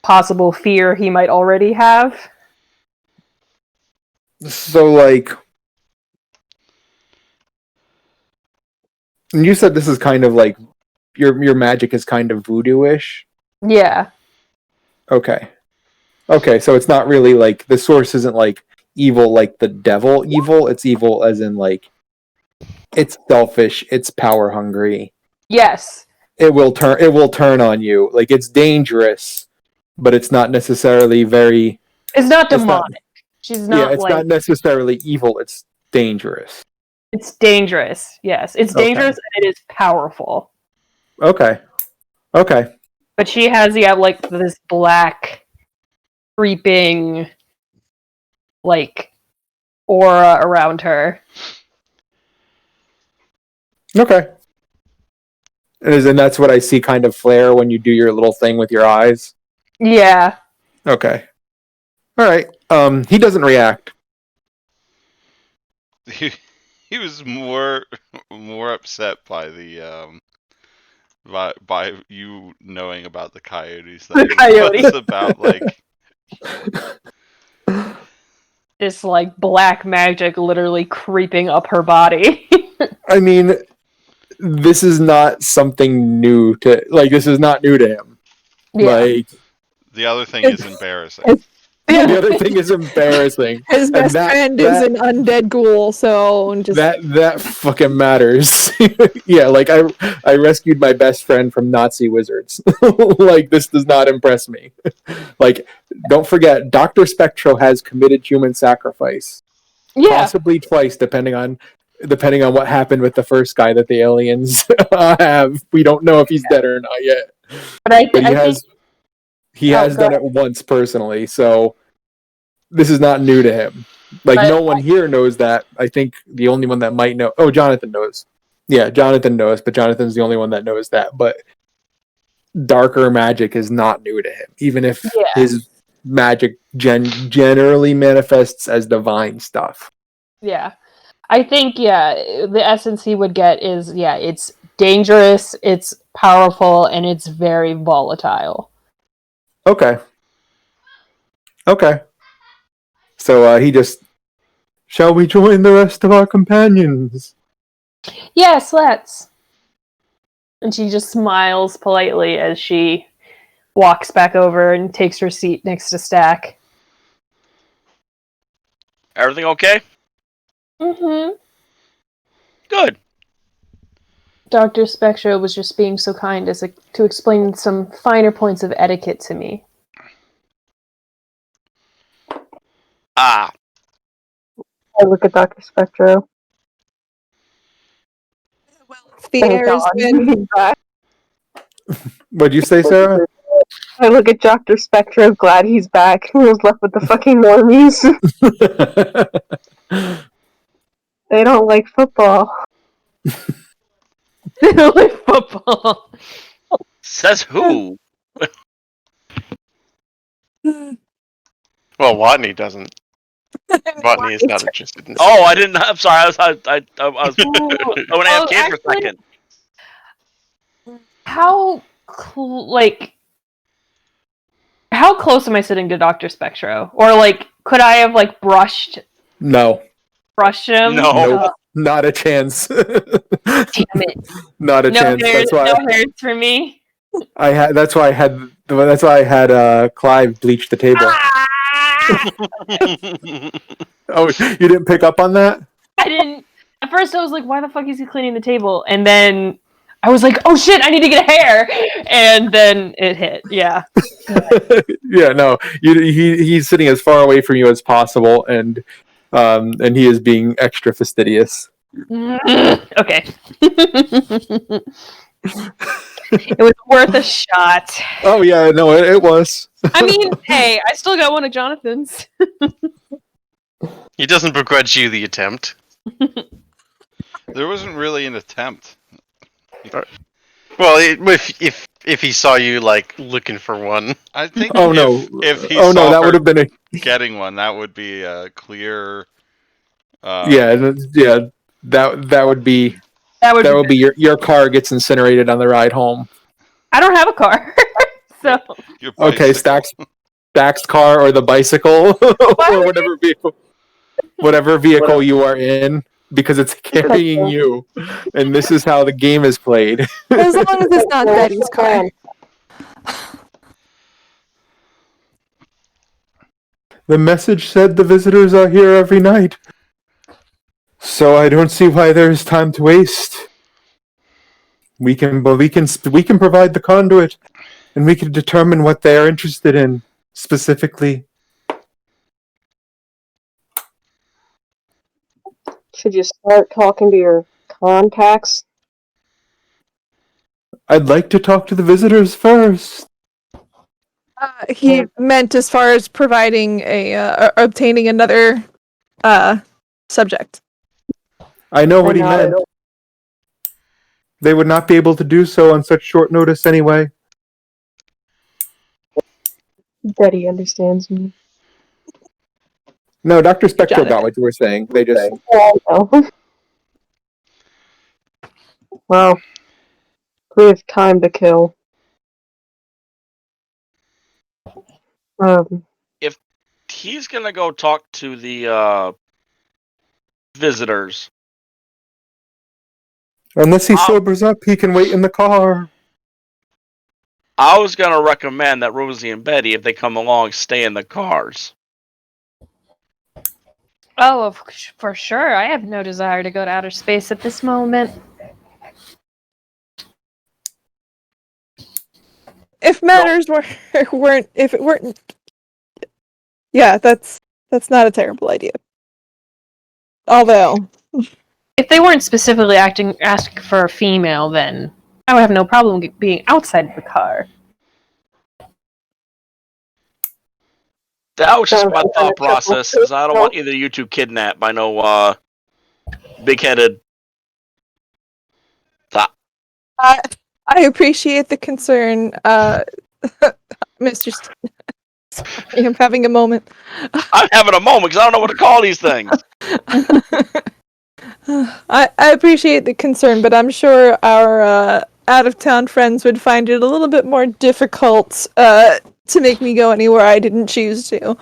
possible fear he might already have. So like and you said this is kind of like your magic is kind of voodoo-ish. Yeah. Okay. Okay, so it's not really like the source isn't like evil like the devil evil. It's evil as in like it's selfish, it's power hungry. Yes. It will turn on you. Like it's dangerous, but it's not necessarily very It's not it's not demonic. She's not it's like not necessarily evil, it's dangerous. it's dangerous. Yes. It's Okay. dangerous and it is powerful. Okay. Okay. But she has like this black creeping like aura around her. Okay. And that's what I see kind of flare when you do your little thing with your eyes. Yeah. Okay. All right. He doesn't react. He was more upset by the by you knowing about the coyotes than The he coyote. was about like This like black magic literally creeping up her body. I mean, this is not something new to like. This is not new to him. Yeah. Like the other thing is embarrassing. the other thing is embarrassing. His best friend is an undead ghoul, so just that fucking matters. Yeah, like I rescued my best friend from Nazi wizards. Like this does not impress me. Like don't forget, Dr. Spectro has committed human sacrifice. Yeah. Possibly twice, depending on what happened with the first guy that the aliens have. We don't know if he's dead or not yet. But But he has done it once personally, so this is not new to him. Like no one here knows that. I think the only one that might know. Oh, Jonathan knows. Yeah, Jonathan knows, but Jonathan's the only one that knows that. But darker magic is not new to him, even if his magic generally manifests as divine stuff. Yeah. I think the essence he would get is it's dangerous, it's powerful, and it's very volatile. Okay. So he just, shall we join the rest of our companions? Yes, let's. And she just smiles politely as she walks back over and takes her seat next to Stack. Everything okay? Mm-hmm. Good. Dr. Spectro was just being so kind as to explain some finer points of etiquette to me. Ah. I look at Dr. Spectro. the Thank air has God. been He's back. What'd you say, Sarah? I look at Dr. Spectro, glad he's back. He was left with the fucking normies. They don't like football. They don't like football. Says who? Well, Watney doesn't. Watney is not interested in. Oh, I didn't. I'm sorry. I was. I went AFK for a second. How close am I sitting to Dr. Spectro? Or could I have brushed No. crush him. No. Nope. Not a chance. Damn it! Not a No chance. hairs, no hairs for me. That's why I had Clive bleach the table. Ah! Oh, you didn't pick up on that? I didn't. At first, I was like, "Why the fuck is he cleaning the table?" And then I was like, "Oh shit, I need to get hair!" And then it hit. Yeah. Yeah, no. He's sitting as far away from you as possible, and he is being extra fastidious. Okay. It was worth a shot. Oh yeah, no, it was. I mean, hey, I still got one of Jonathan's. He doesn't begrudge you the attempt. There wasn't really an attempt. Well, if he saw you like looking for one. I think Oh no! if he Oh saw no, that her would have been a getting one, that would be a clear. yeah. That would be That would be your car gets incinerated on the ride home. I don't have a car, so Your Okay, bicycle. Stack's car or the bicycle Why or would whatever vehicle you are in, because it's carrying you, and this is how the game is played. As long as it's not Betty's car. The message said the visitors are here every night. So I don't see why there is time to waste. We can provide the conduit, and we can determine what they are interested in specifically. Should you start talking to your contacts? I'd like to talk to the visitors first. He meant as far as providing obtaining another subject. I know what he I know. meant. They would not be able to do so on such short notice anyway. Betty understands me. No, Dr. Spectro Jonathan. got what you were saying. They just Oh, no. Well, we have time to kill. He's gonna go talk to the visitors. Unless he sobers up, he can wait in the car. I was gonna recommend that Rosie and Betty, if they come along, stay in the cars. oh, for sure. I have no desire to go to outer space at this moment. If matters weren't yeah, that's not a terrible idea. Although If they weren't specifically asking for a female, then I would have no problem being outside of the car. That was just my thought process, because I don't want either of you two kidnapped by no big-headed. I appreciate the concern, Mr. Sorry, I'm having a moment. I'm having a moment because I don't know what to call these things. I appreciate the concern, but I'm sure our out-of-town friends would find it a little bit more difficult to make me go anywhere I didn't choose to.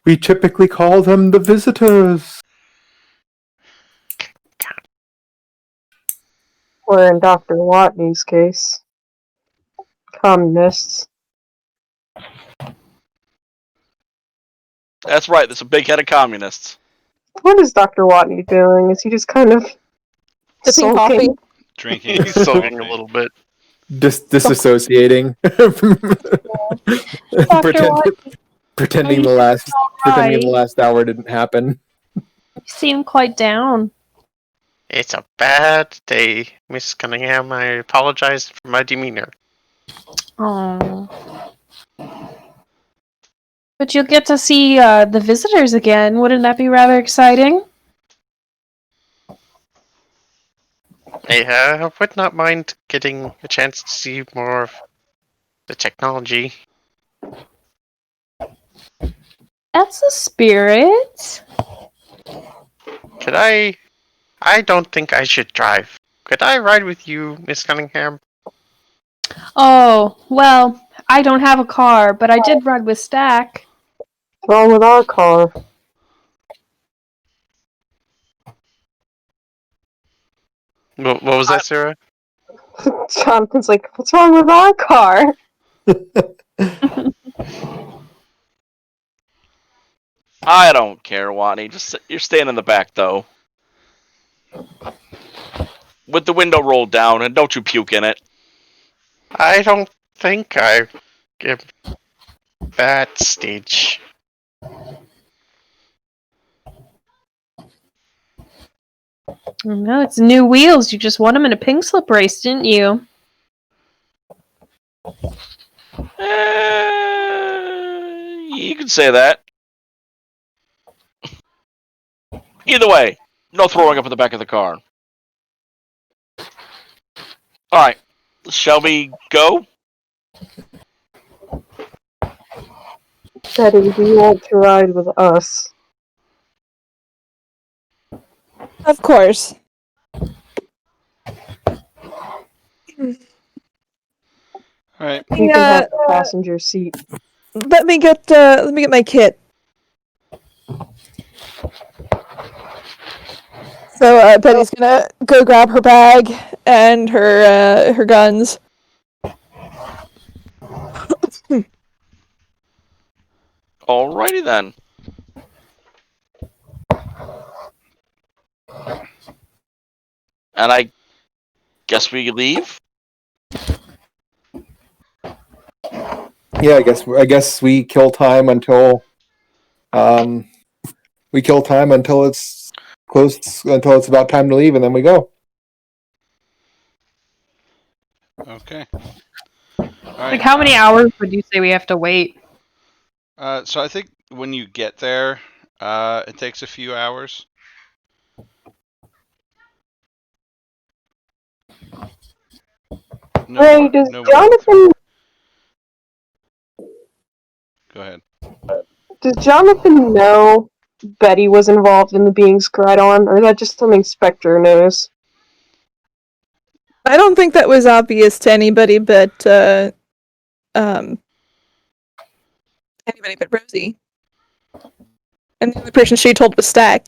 We typically call them the visitors. Or in Dr. Watney's case, communists. That's right, there's some big-headed communists. What is Dr. Watney doing? Is he just kind of Sipping coffee. Drinking. He's soaking a little bit. disassociating. Pretending the last hour didn't happen. You seem quite down. It's a bad day, Miss Cunningham. I apologize for my demeanor. Oh. But you'll get to see the visitors again. Wouldn't that be rather exciting? I would not mind getting a chance to see more of the technology. That's a spirit. Could I don't think I should drive. Could I ride with you, Miss Cunningham? Oh, well, I don't have a car, but I did ride with Stack. What's wrong with our car? What was that, Sarah? Jonathan's like, what's wrong with our car? I don't care, Wani. You're staying in the back though, with the window rolled down, and don't you puke in it. I don't think I give that stage. No, it's new wheels. You just won them in a pink slip race, didn't you? You can say that. Either way, no throwing up in the back of the car. Alright, shall we go? Betty, do you want to ride with us? Of course. All right. You can have the passenger seat. Let me get my kit. So Betty's gonna go grab her bag and her guns. Alrighty then. And I guess we leave? Yeah, I guess we kill time until it's close, until it's about time to leave, and then we go. Okay. All right. Like, how many hours would you say we have to wait? So I think when you get there, it takes a few hours. No Hey, more, does no more than Jonathan Go ahead. does Jonathan know Betty was involved in the being scryed on, or is that just something Spectre knows? I don't think that was obvious to anybody but Rosie. And the only person she told was Stack.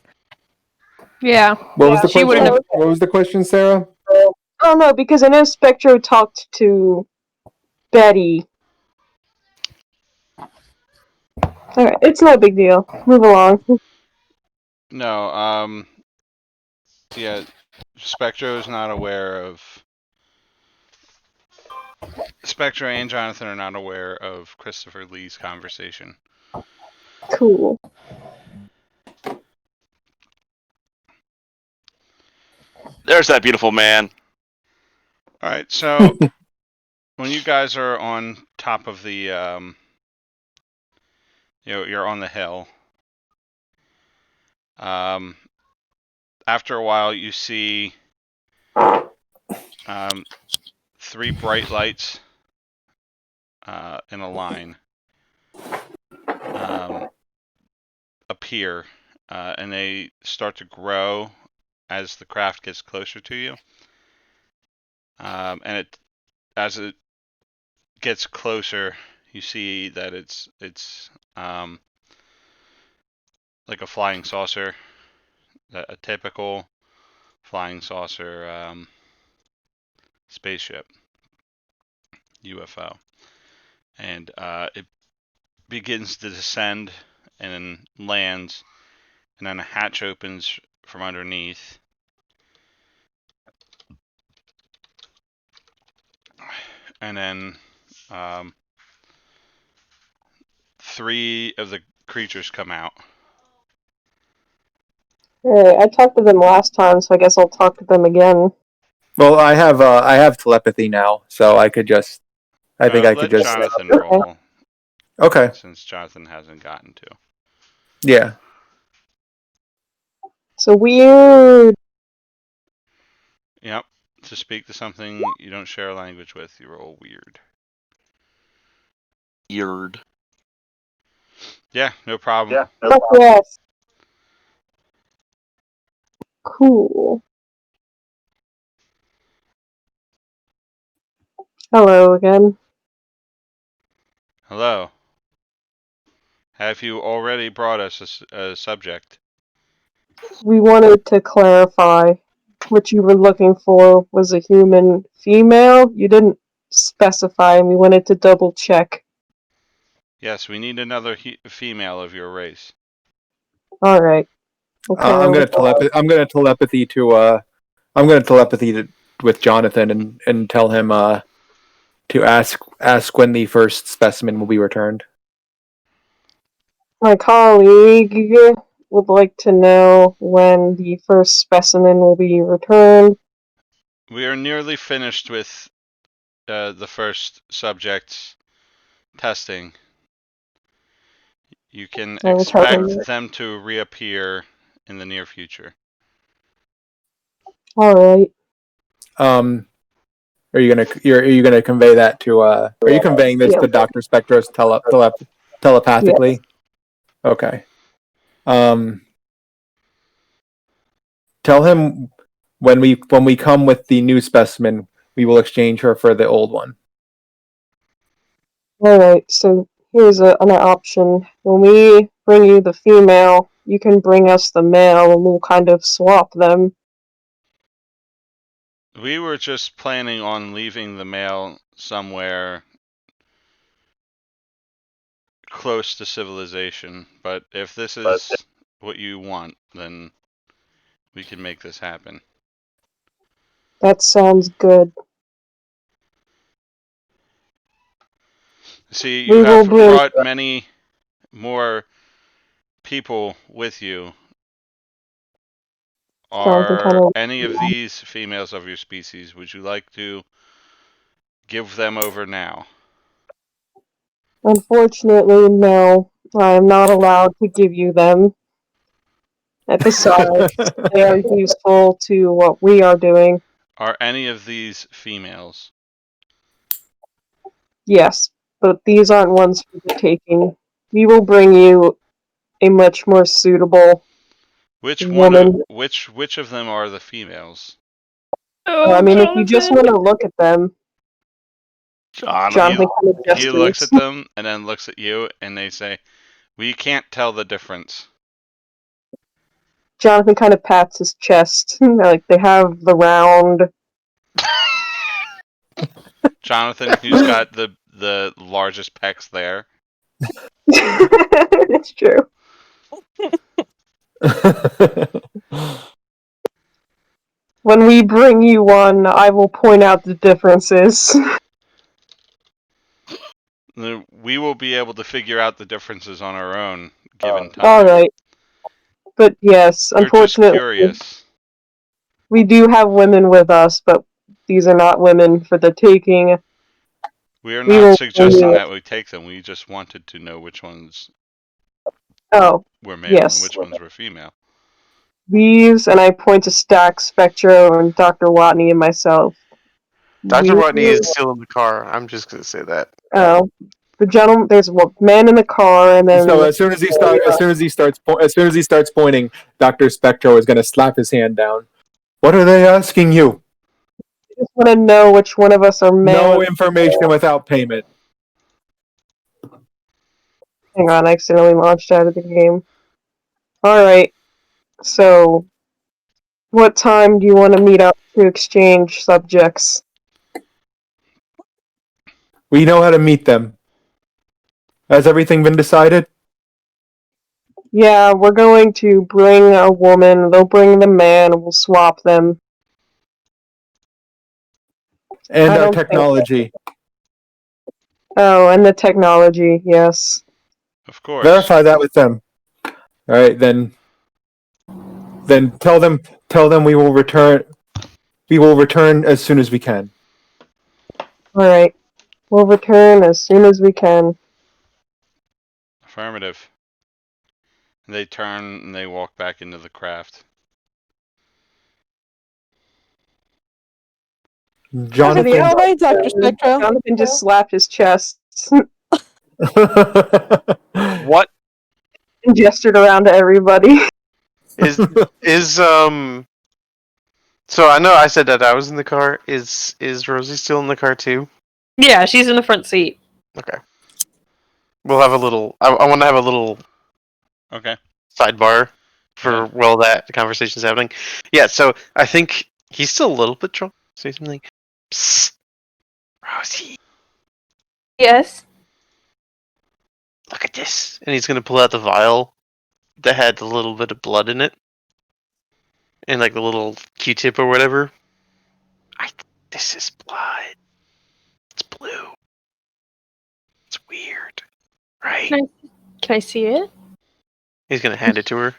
Yeah. What was the She question? wouldn't What was the question, Sarah? Oh no, because I know Spectro talked to Betty. Alright, it's no big deal. Move along. No. Yeah. Spectro is not aware of. Spectro and Jonathan are not aware of Christopher Lee's conversation. Cool. There's that beautiful man. All right. So when you guys are on top of the, you're on the hill. After a while, you see 3 bright lights in a line appear, and they start to grow as the craft gets closer to you. And as it gets closer, you see that it's like a flying saucer, a typical flying saucer spaceship, UFO, and it begins to descend and lands, and then a hatch opens from underneath. And then 3 of the creatures come out. Alright, I talked to them last time, so I guess I'll talk to them again. Well, I have telepathy now, so I could just. I think I could Let just. Jonathan roll, Okay. since Jonathan hasn't gotten to. Yeah. So weird. Yep. To speak to something you don't share a language with, you roll weird. Weird. Yeah, no problem. Fuck yes. Cool. Hello again. Hello. Have you already brought us a subject? We wanted to clarify what you were looking for was a human female? You didn't specify, and we wanted to double check. Yes, we need another female of your race. All right. Okay. I'm gonna telepathy with Jonathan and tell him to ask when the first specimen will be returned. My colleague would like to know when the first specimen will be returned. We are nearly finished with the first subject's testing. You can I will tell him expect that. them to reappear in the near future. All right. Are you gonna convey that to are you conveying this Yeah. to Dr. Spectros telepathically? Yes. Okay. Tell him when we come with the new specimen, we will exchange her for the old one. All right. So here's an option. When we bring you the female, you can bring us the male, and we'll kind of swap them. We were just planning on leaving the male somewhere close to civilization, but if this is what you want, then we can make this happen. That sounds good. See, We you will have bring. brought many more people with you. Jonathan kind Are of. any of these females of your species? Would you like to give them over now? Unfortunately, no. I am not allowed to give you them. And besides, they are useful to what we are doing. Are any of these females? Yes, but these aren't ones for the taking. We will bring you a much more suitable Which woman. which of them are the females? I mean, if you just want to look at them, Jonathan kind of He looks gestures. at them and then looks at you, and they say, "We can't tell the difference." Jonathan kind of pats his chest. Like, they have the round. Jonathan, who's got the largest pecs there. It's true. When we bring you one, I will point out the differences. We will be able to figure out the differences on our own, given time. Alright. But yes, We're just unfortunately, curious. we do have women with us, but these are not women for the taking. We are We not will suggesting bring you- that we take them. We just wanted to know which ones Oh, were male yes. and which ones were female. These, and I point to Stack, Spectro, and Dr. Watney and myself. Dr. These- Watney is still in the car. I'm just gonna say that. Oh, the gentleman. There's a man in the car, and then So as soon as he starts pointing, Dr. Spectro is going to slap his hand down. What are they asking you? I just want to know which one of us are male. No information without payment. Hang on, I accidentally launched out of the game. Alright, so what time do you want to meet up to exchange subjects? We know how to meet them. Has everything been decided? Yeah, we're going to bring a woman, they'll bring the man, and we'll swap them. And I our don't think- technology. Oh, and the technology, yes. Of course. Verify that with them. All right, then tell them we will return. We will return as soon as we can. Alright, we'll return as soon as we can. Affirmative. They turn and they walk back into the craft. Jonathan. All right, Dr. Spectro. Jonathan just slapped his chest What? and gestured around to everybody. Is So I know I said that I was in the car. Is Rosie still in the car too? Yeah, she's in the front seat. Okay. We'll have a little. I want to have a little Okay. sidebar for Yeah. while that conversation's happening. Yeah. So I think He's still a little bit drunk. Say something. Psst, Rosie, Yes. look at this. And he's gonna pull out the vial that had a little bit of blood in it, and like a little Q-tip or whatever. I think this is blood. It's blue. It's weird, right? Can I see it? He's gonna hand it to her.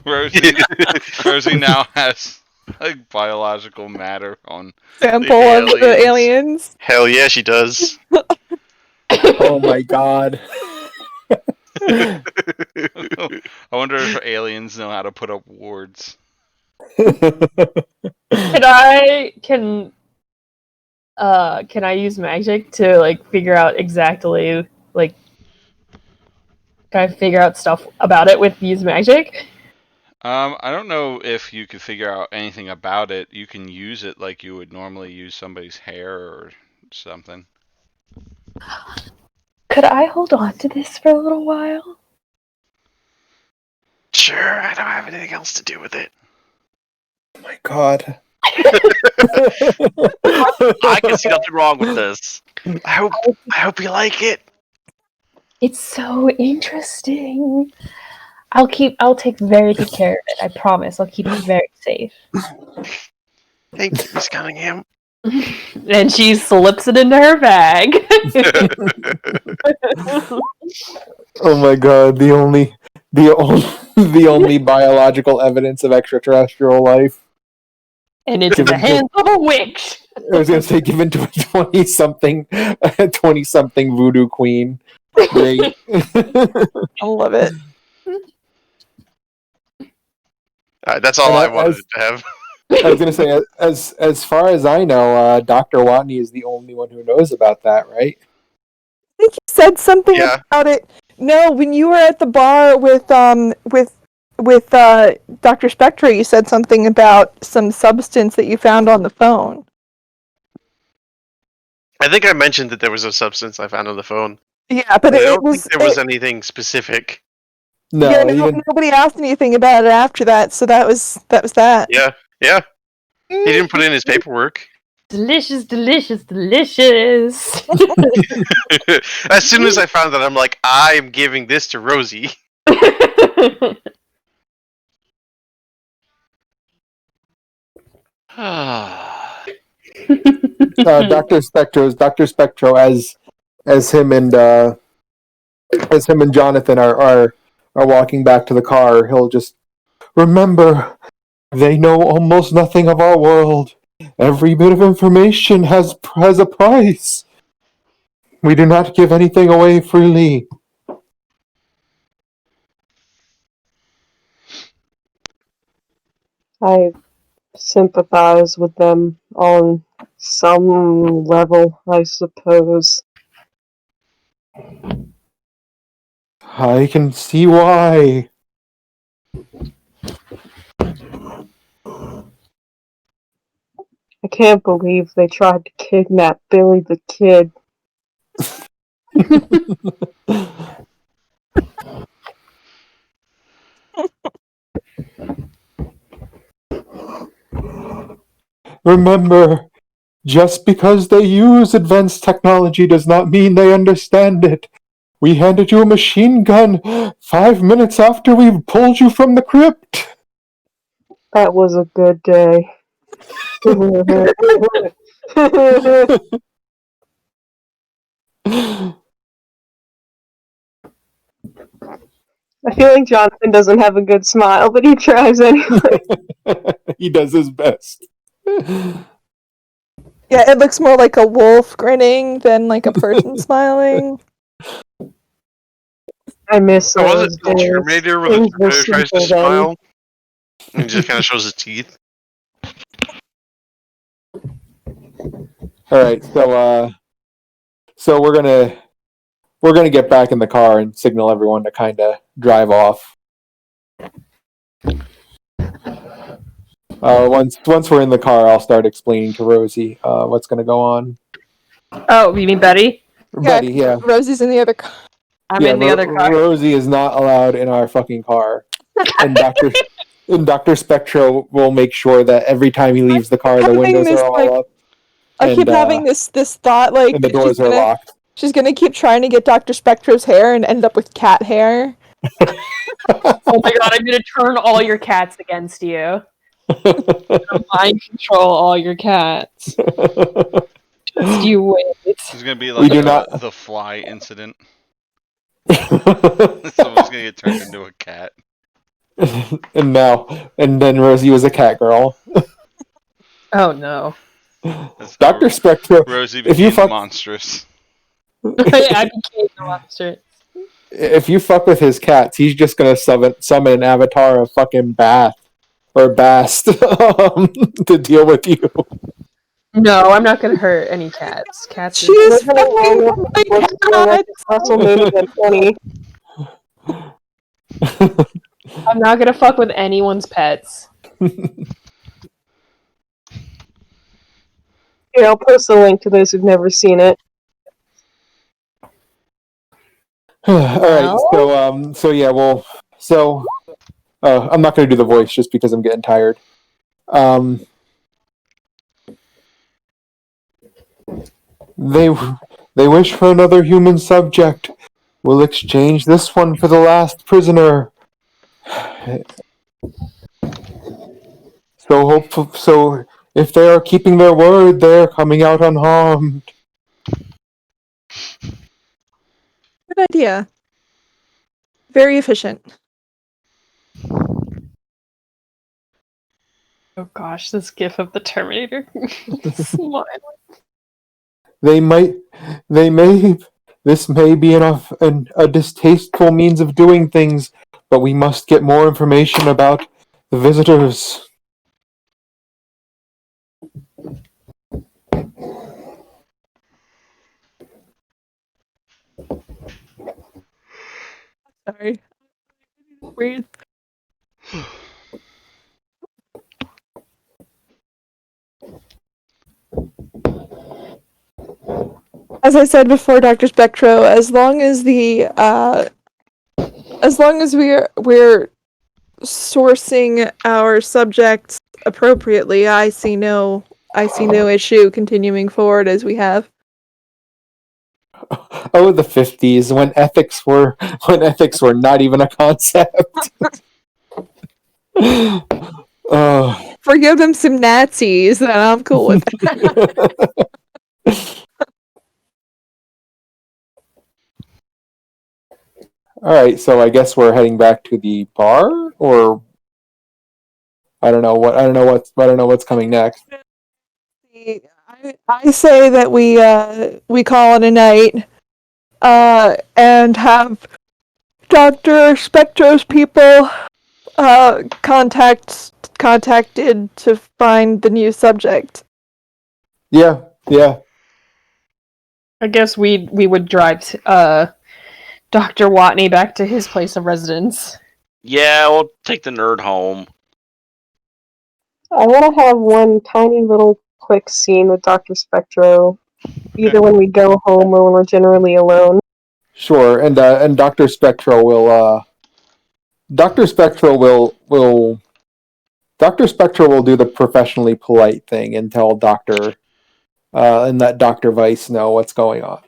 Rosie now has like biological matter on. Sample The of the aliens. Hell yeah, she does. Oh my god. I wonder if aliens know how to put up wards. Can I use magic to like figure out exactly like can I figure out stuff about it with use magic? I don't know if you could figure out anything about it. You can use it like you would normally use somebody's hair or something. Could I hold on to this for a little while? Sure, I don't have anything else to do with it. Oh my god. I can see nothing wrong with this. I hope you like it. It's so interesting. I'll take very good care of it. I promise. I'll keep it very safe. Thank you, Miss Cunningham. And she slips it into her bag. Oh my god, the only biological evidence of extraterrestrial life. And it's in the hands of a witch. I was gonna say given to a 20-something voodoo queen. Great. I love it. That's all And I wanted to have. I was gonna say, as far as I know, Dr. Watney is the only one who knows about that, right? I think you said something Yeah. about it. No, when you were at the bar with Dr. Spectro, you said something about some substance that you found on the phone. I think I mentioned that there was a substance I found on the phone. Yeah, but I it don't was think there was anything specific. No, yeah, even nobody asked anything about it after that, so that was that. Yeah. He didn't put in his paperwork. Delicious, delicious, delicious. As soon as I found that, I'm like, I'm giving this to Rosie. Dr. Spectro as him and Jonathan are walking back to the car. He'll just remember they know almost nothing of our world. Every bit of information has a price. We do not give anything away freely. I sympathize with them on some level, I suppose. I can see why. I can't believe they tried to kidnap Billy the Kid. Remember, just because they use advanced technology does not mean they understand it. We handed you a machine gun 5 minutes after we pulled you from the crypt. That was a good day. I feel like Jonathan doesn't have a good smile, but he tries anyway. He does his best. Yeah, it looks more like a wolf grinning than like a person smiling. I miss Was those it the days. Terminator where Things the were Terminator tries to simple then. smile? And he just kind of shows his teeth. All right, so we're gonna get back in the car and signal everyone to kind of drive off. Once we're in the car, I'll start explaining to Rosie what's gonna go on. Oh, you mean Betty? Betty, yeah. Rosie's in the other car. I'm in the other car. Rosie is not allowed in our fucking car. And And Dr. Spectro will make sure that every time he leaves the car, the having windows this, are all like, up. I And, keep having this thought, like, and the doors are locked. she's gonna keep trying to get Dr. Spectro's hair and end up with cat hair. Oh my god, I'm gonna turn all your cats against you. Mind control all your cats. Just you wait. This is gonna be We like do not- the Fly incident. Someone's gonna get turned into a cat. and then Rosie was a cat girl. Oh no. That's Dr. how Spectro, Rosie if you became fuck, monstrous. I became the monster. if you fuck with his cats, he's just gonna summon an avatar of fucking Bath or Bast to deal with you. No, I'm not gonna hurt any cats. Cats. She's Living along fucking with my what's going on cat. WrestleMania 20. I'm not gonna fuck with anyone's pets. Yeah, I'll post a link to those who've never seen it. All right, I'm not going to do the voice just because I'm getting tired. They wish for another human subject. We'll exchange this one for the last prisoner. So if they are keeping their word, they're coming out unharmed. Good idea. Very efficient. Oh gosh, this gif of the Terminator. Smile. They may. This may be a distasteful means of doing things, but we must get more information about the visitors. Sorry. Breathe. As I said before, Dr. Spectro, as long as we're sourcing our subjects appropriately, I see no issue continuing forward as we have. Oh, the 50s when ethics were not even a concept. Forgive them some Nazis, and I'm cool with that. All right, so I guess we're heading back to the bar, or I don't know what's coming next. I say that we call it a night, and have Dr. Spectro's people contacted to find the new subject. Yeah. I guess we would drive Dr. Watney back to his place of residence. Yeah, we'll take the nerd home. I want to have one tiny little quick scene with Dr. Spectro, either when we go home or when we're generally alone. Sure, and Dr. Spectro will do the professionally polite thing and tell and let Dr. Weiss know what's going on.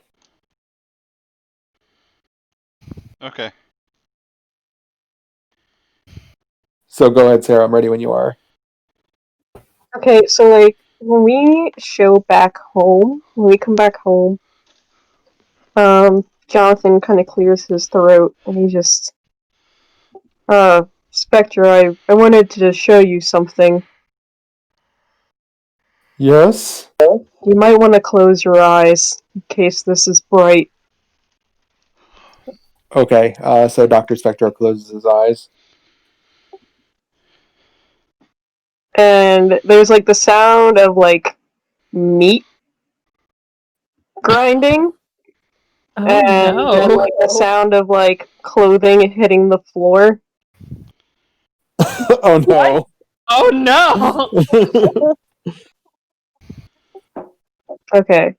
Okay. So go ahead, Sarah. I'm ready when you are. Okay, so like when we come back home, Jonathan kind of clears his throat and he just, Spectre, I wanted to show you something. Yes. You might want to close your eyes in case this is bright. Okay. So Dr. Spectro closes his eyes. And there's like the sound of like meat grinding. Oh And no. then like the sound of like clothing hitting the floor. Oh no. Oh no. Okay.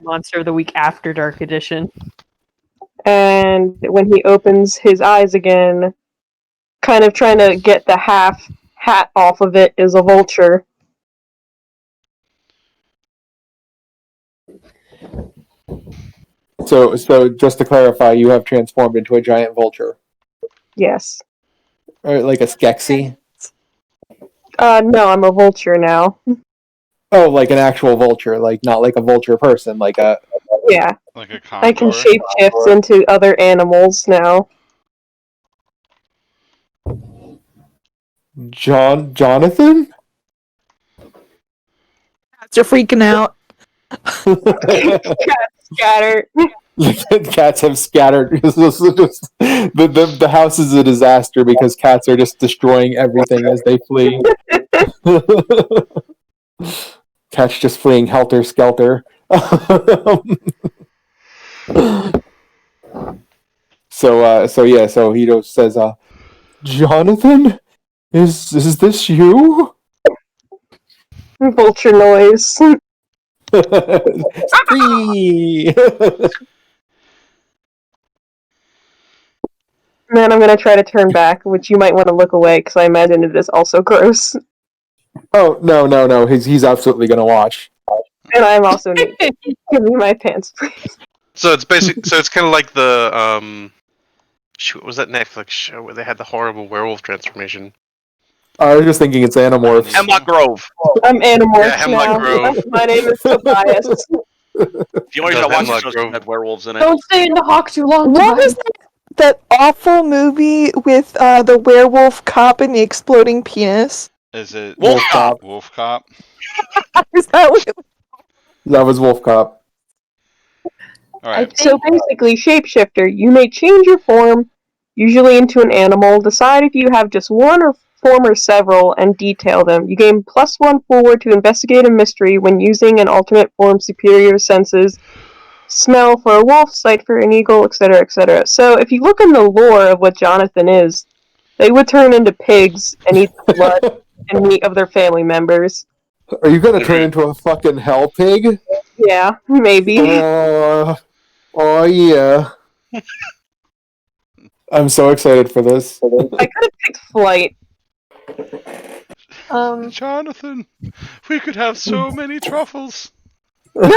Monster of the Week After Dark edition. And when he opens his eyes again, kind of trying to get the half hat off of it, is a vulture. So just to clarify, you have transformed into a giant vulture, Yes. or like a Skeksis. No, I'm a vulture now. Oh, like an actual vulture, like not like a vulture person, like a Yeah. Like a I can condor. shapeshift into other animals now. Jonathan. Cats are freaking out. Scatter. Cats have scattered. The house is a disaster because cats are just destroying everything as they flee. Cats just fleeing helter skelter. So Hito says, Jonathan, is this you? Vulture noise. Spree! And then I'm gonna try to turn back, which you might want to look away, because I imagine it is also gross. Oh no! He's absolutely gonna watch. And I'm also naked. Give me my pants, please. So it's basic. So it's kind of like the shoot, what was that Netflix show where they had the horrible werewolf transformation? I was just thinking it's Animorphs. Hemlock Grove. I'm Animorphs Yeah, Hemlock now. Grove. My name is Tobias. The only reason I No, watched Hemlock the show Grove. had werewolves in it. Don't stay in the hawk too long. What Tobias. was that awful movie with the werewolf cop and the exploding penis? Is it Wolf Cop. Wolf Cop? Is that what it was? That was Wolf Cop. All right. So basically, shapeshifter, you may change your form, usually into an animal, decide if you have just one or form or several, and detail them. You gain +1 forward to investigate a mystery when using an alternate form superior senses, smell for a wolf, sight for an eagle, etc., etc. So if you look in the lore of what Jonathan is, they would turn into pigs and eat the blood and meat of their family members. Are you gonna turn into a fucking hell pig? Yeah, maybe. Oh yeah. I'm so excited for this. I could have picked flight. Jonathan, we could have so many truffles. All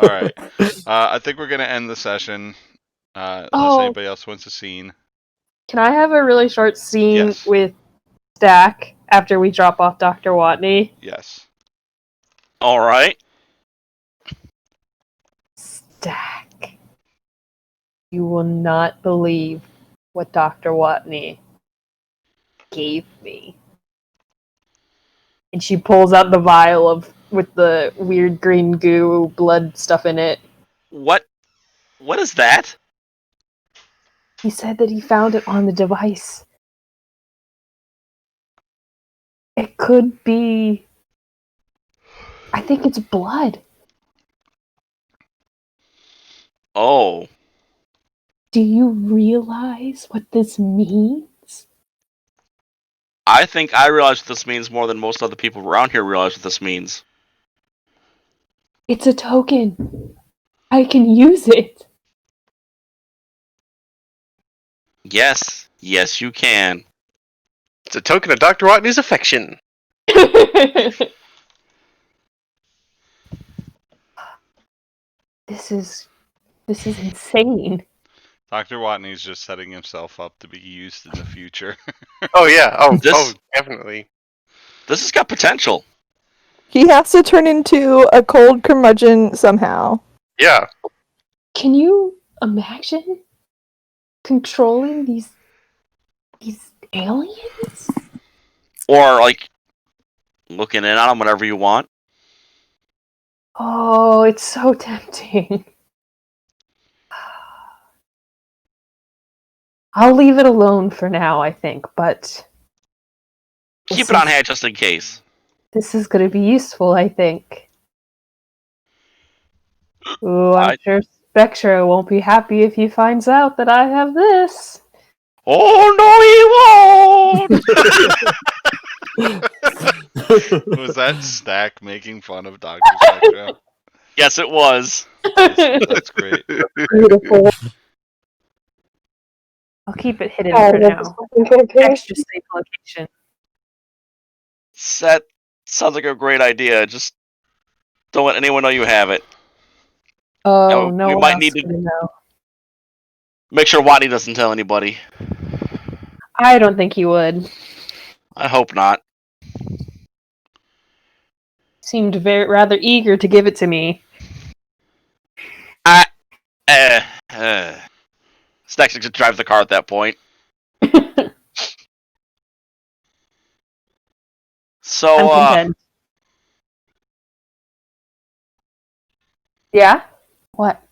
right. I think we're gonna end the session. Unless Oh. anybody else wants a scene. Can I have a really short scene Yes. with Stack after we drop off Dr. Watney? Yes. All right. Stack. You will not believe what Dr. Watney gave me. And she pulls out the vial with the weird green goo blood stuff in it. What? What is that? He said that he found it on the device. It could be... I think it's blood. Oh. Do you realize what this means? I think I realize what this means more than most other people around here realize what this means. It's a token. I can use it. Yes. Yes, you can. It's a token of Dr. Watney's affection. This is insane. Dr. Watney's just setting himself up to be used in the future. Oh yeah. Oh, This- definitely. This has got potential. He has to turn into a cold curmudgeon somehow. Yeah. Can you imagine controlling these aliens? Or, like, looking in on them whenever you want. Oh, it's so tempting. I'll leave it alone for now, I think, but Keep it on hand just in case. this is going to be useful, I think. Ooh, I'm sure Spectro won't be happy if he finds out that I have this. Oh, no, he won't! Was that Stack making fun of Dr. Spectro? Yes, it was. That's great. Beautiful. I'll keep it hidden Oh, for that's now. fucking campaign. Extra safe location. That sounds like a great idea. Just don't let anyone know you have it. Oh, we no one might else need is to gonna know. make sure Watney doesn't tell anybody. I don't think he would. I hope not. Seemed rather eager to give it to me. Snacks could drive the car at that point. So, I'm content. Yeah? What?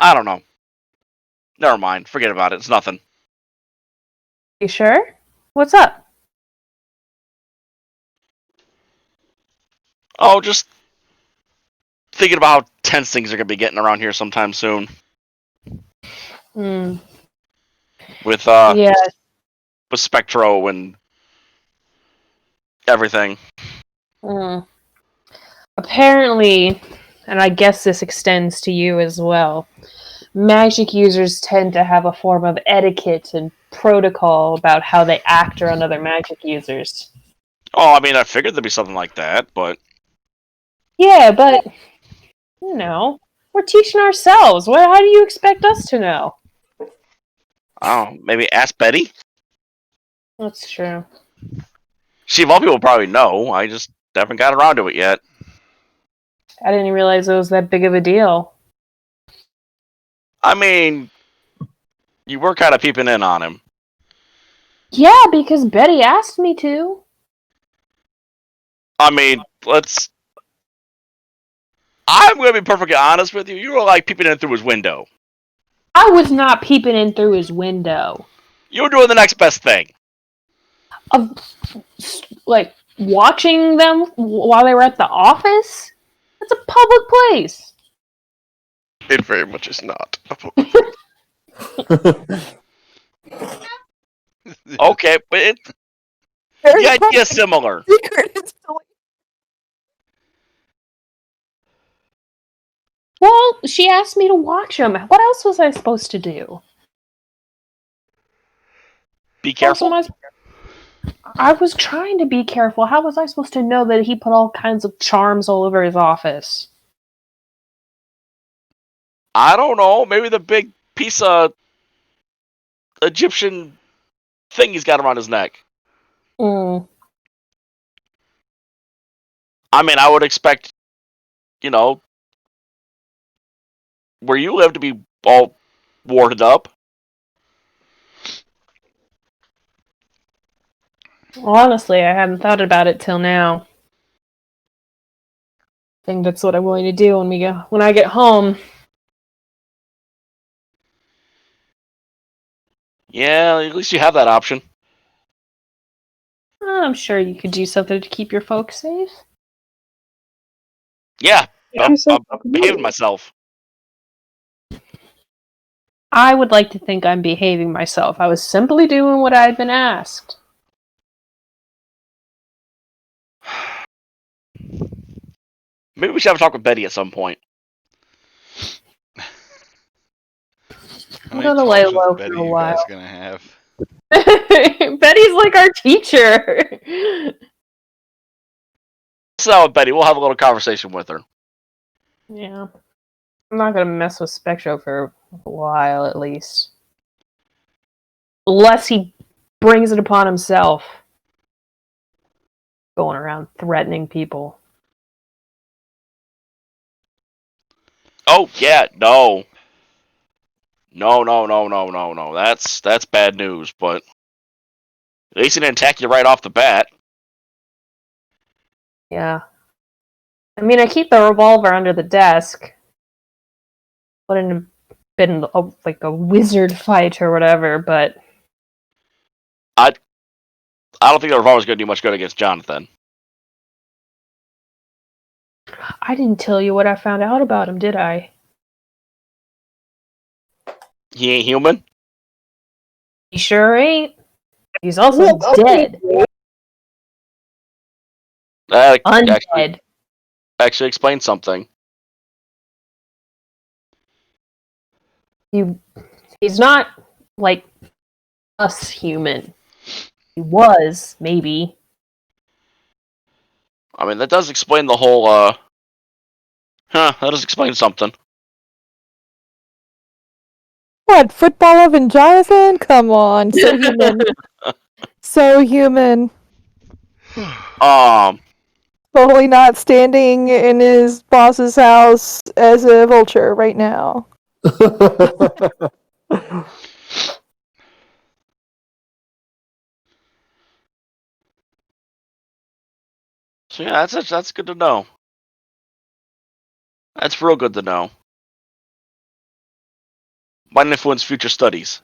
I don't know. Never mind. Forget about it. It's nothing. You sure? What's up? Oh, just thinking about how tense things are going to be getting around here sometime soon. Hmm. With, Yeah. with Spectro and everything. Hmm. Apparently, and I guess this extends to you as well, magic users tend to have a form of etiquette and protocol about how they act around other magic users. Oh, I mean, I figured there'd be something like that, but Yeah, but, we're teaching ourselves. How do you expect us to know? I don't know. Maybe ask Betty? That's true. She, of all people, probably know. I just haven't got around to it yet. I didn't realize it was that big of a deal. I mean, you were kind of peeping in on him. Yeah, because Betty asked me to. I mean, I'm going to be perfectly honest with you. You were like peeping in through his window. I was not peeping in through his window. You were doing the next best thing. Of, like, watching them while they were at the office? That's a public place. It very much is not. Okay, but Very the idea public is similar. secret installation. Well, she asked me to watch them. What else was I supposed to do? Be What else careful. I was trying to be careful. How was I supposed to know that he put all kinds of charms all over his office? I don't know. Maybe the big piece of Egyptian thing he's got around his neck. Mm. I mean, I would expect, where you live to be all warded up. Honestly, I hadn't thought about it till now. I think that's what I'm going to do when I get home. Yeah, at least you have that option. I'm sure you could do something to keep your folks safe. Yeah, You said I'm behaving myself. I would like to think I'm behaving myself. I was simply doing what I had been asked. Maybe we should have a talk with Betty at some point. How I'm many gonna lay talks with low Betty for a you guys while. gonna have? Betty's like our teacher. So, Betty, we'll have a little conversation with her. Yeah. I'm not gonna mess with Spectro for a while, at least. Unless he brings it upon himself. Going around threatening people. Oh, yeah, no. No. That's bad news, but at least he didn't attack you right off the bat. Yeah. I mean, I keep the revolver under the desk. Wouldn't have been like a wizard fight or whatever, but I don't think the revolver's going to do much good against Jonathan. I didn't tell you what I found out about him, did I? He ain't human? He sure ain't. He's also dead. Actually, Undead. actually explain something. He's not like us human. He was, maybe. I mean, that does explain the whole, that does explain something. What, football and Jonathan? Come on, so human. So human. Totally not standing in his boss's house as a vulture right now. So yeah, that's good to know. That's real good to know. Might influence future studies.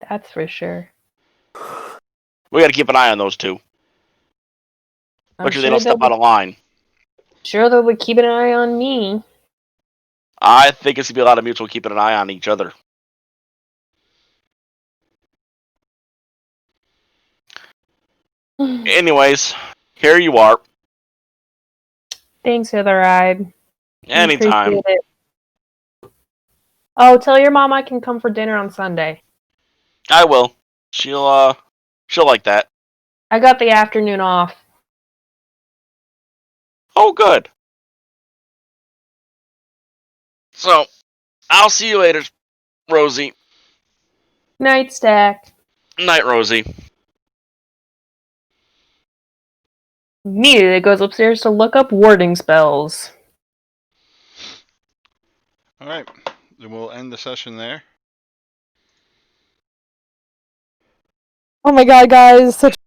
That's for sure. We gotta keep an eye on those two. Make sure they don't step out of line. Sure, they'll be keeping an eye on me. I think it's gonna be a lot of mutual keeping an eye on each other. Anyways, here you are. Thanks for the ride. Anytime. Appreciate it. Oh, tell your mom I can come for dinner on Sunday. I will. She'll like that. I got the afternoon off. Oh, good. So, I'll see you later, Rosie. Night, Stack. Night, Rosie. Immediately goes upstairs to look up warding spells. All right, then we'll end the session there. Oh my god, guys, such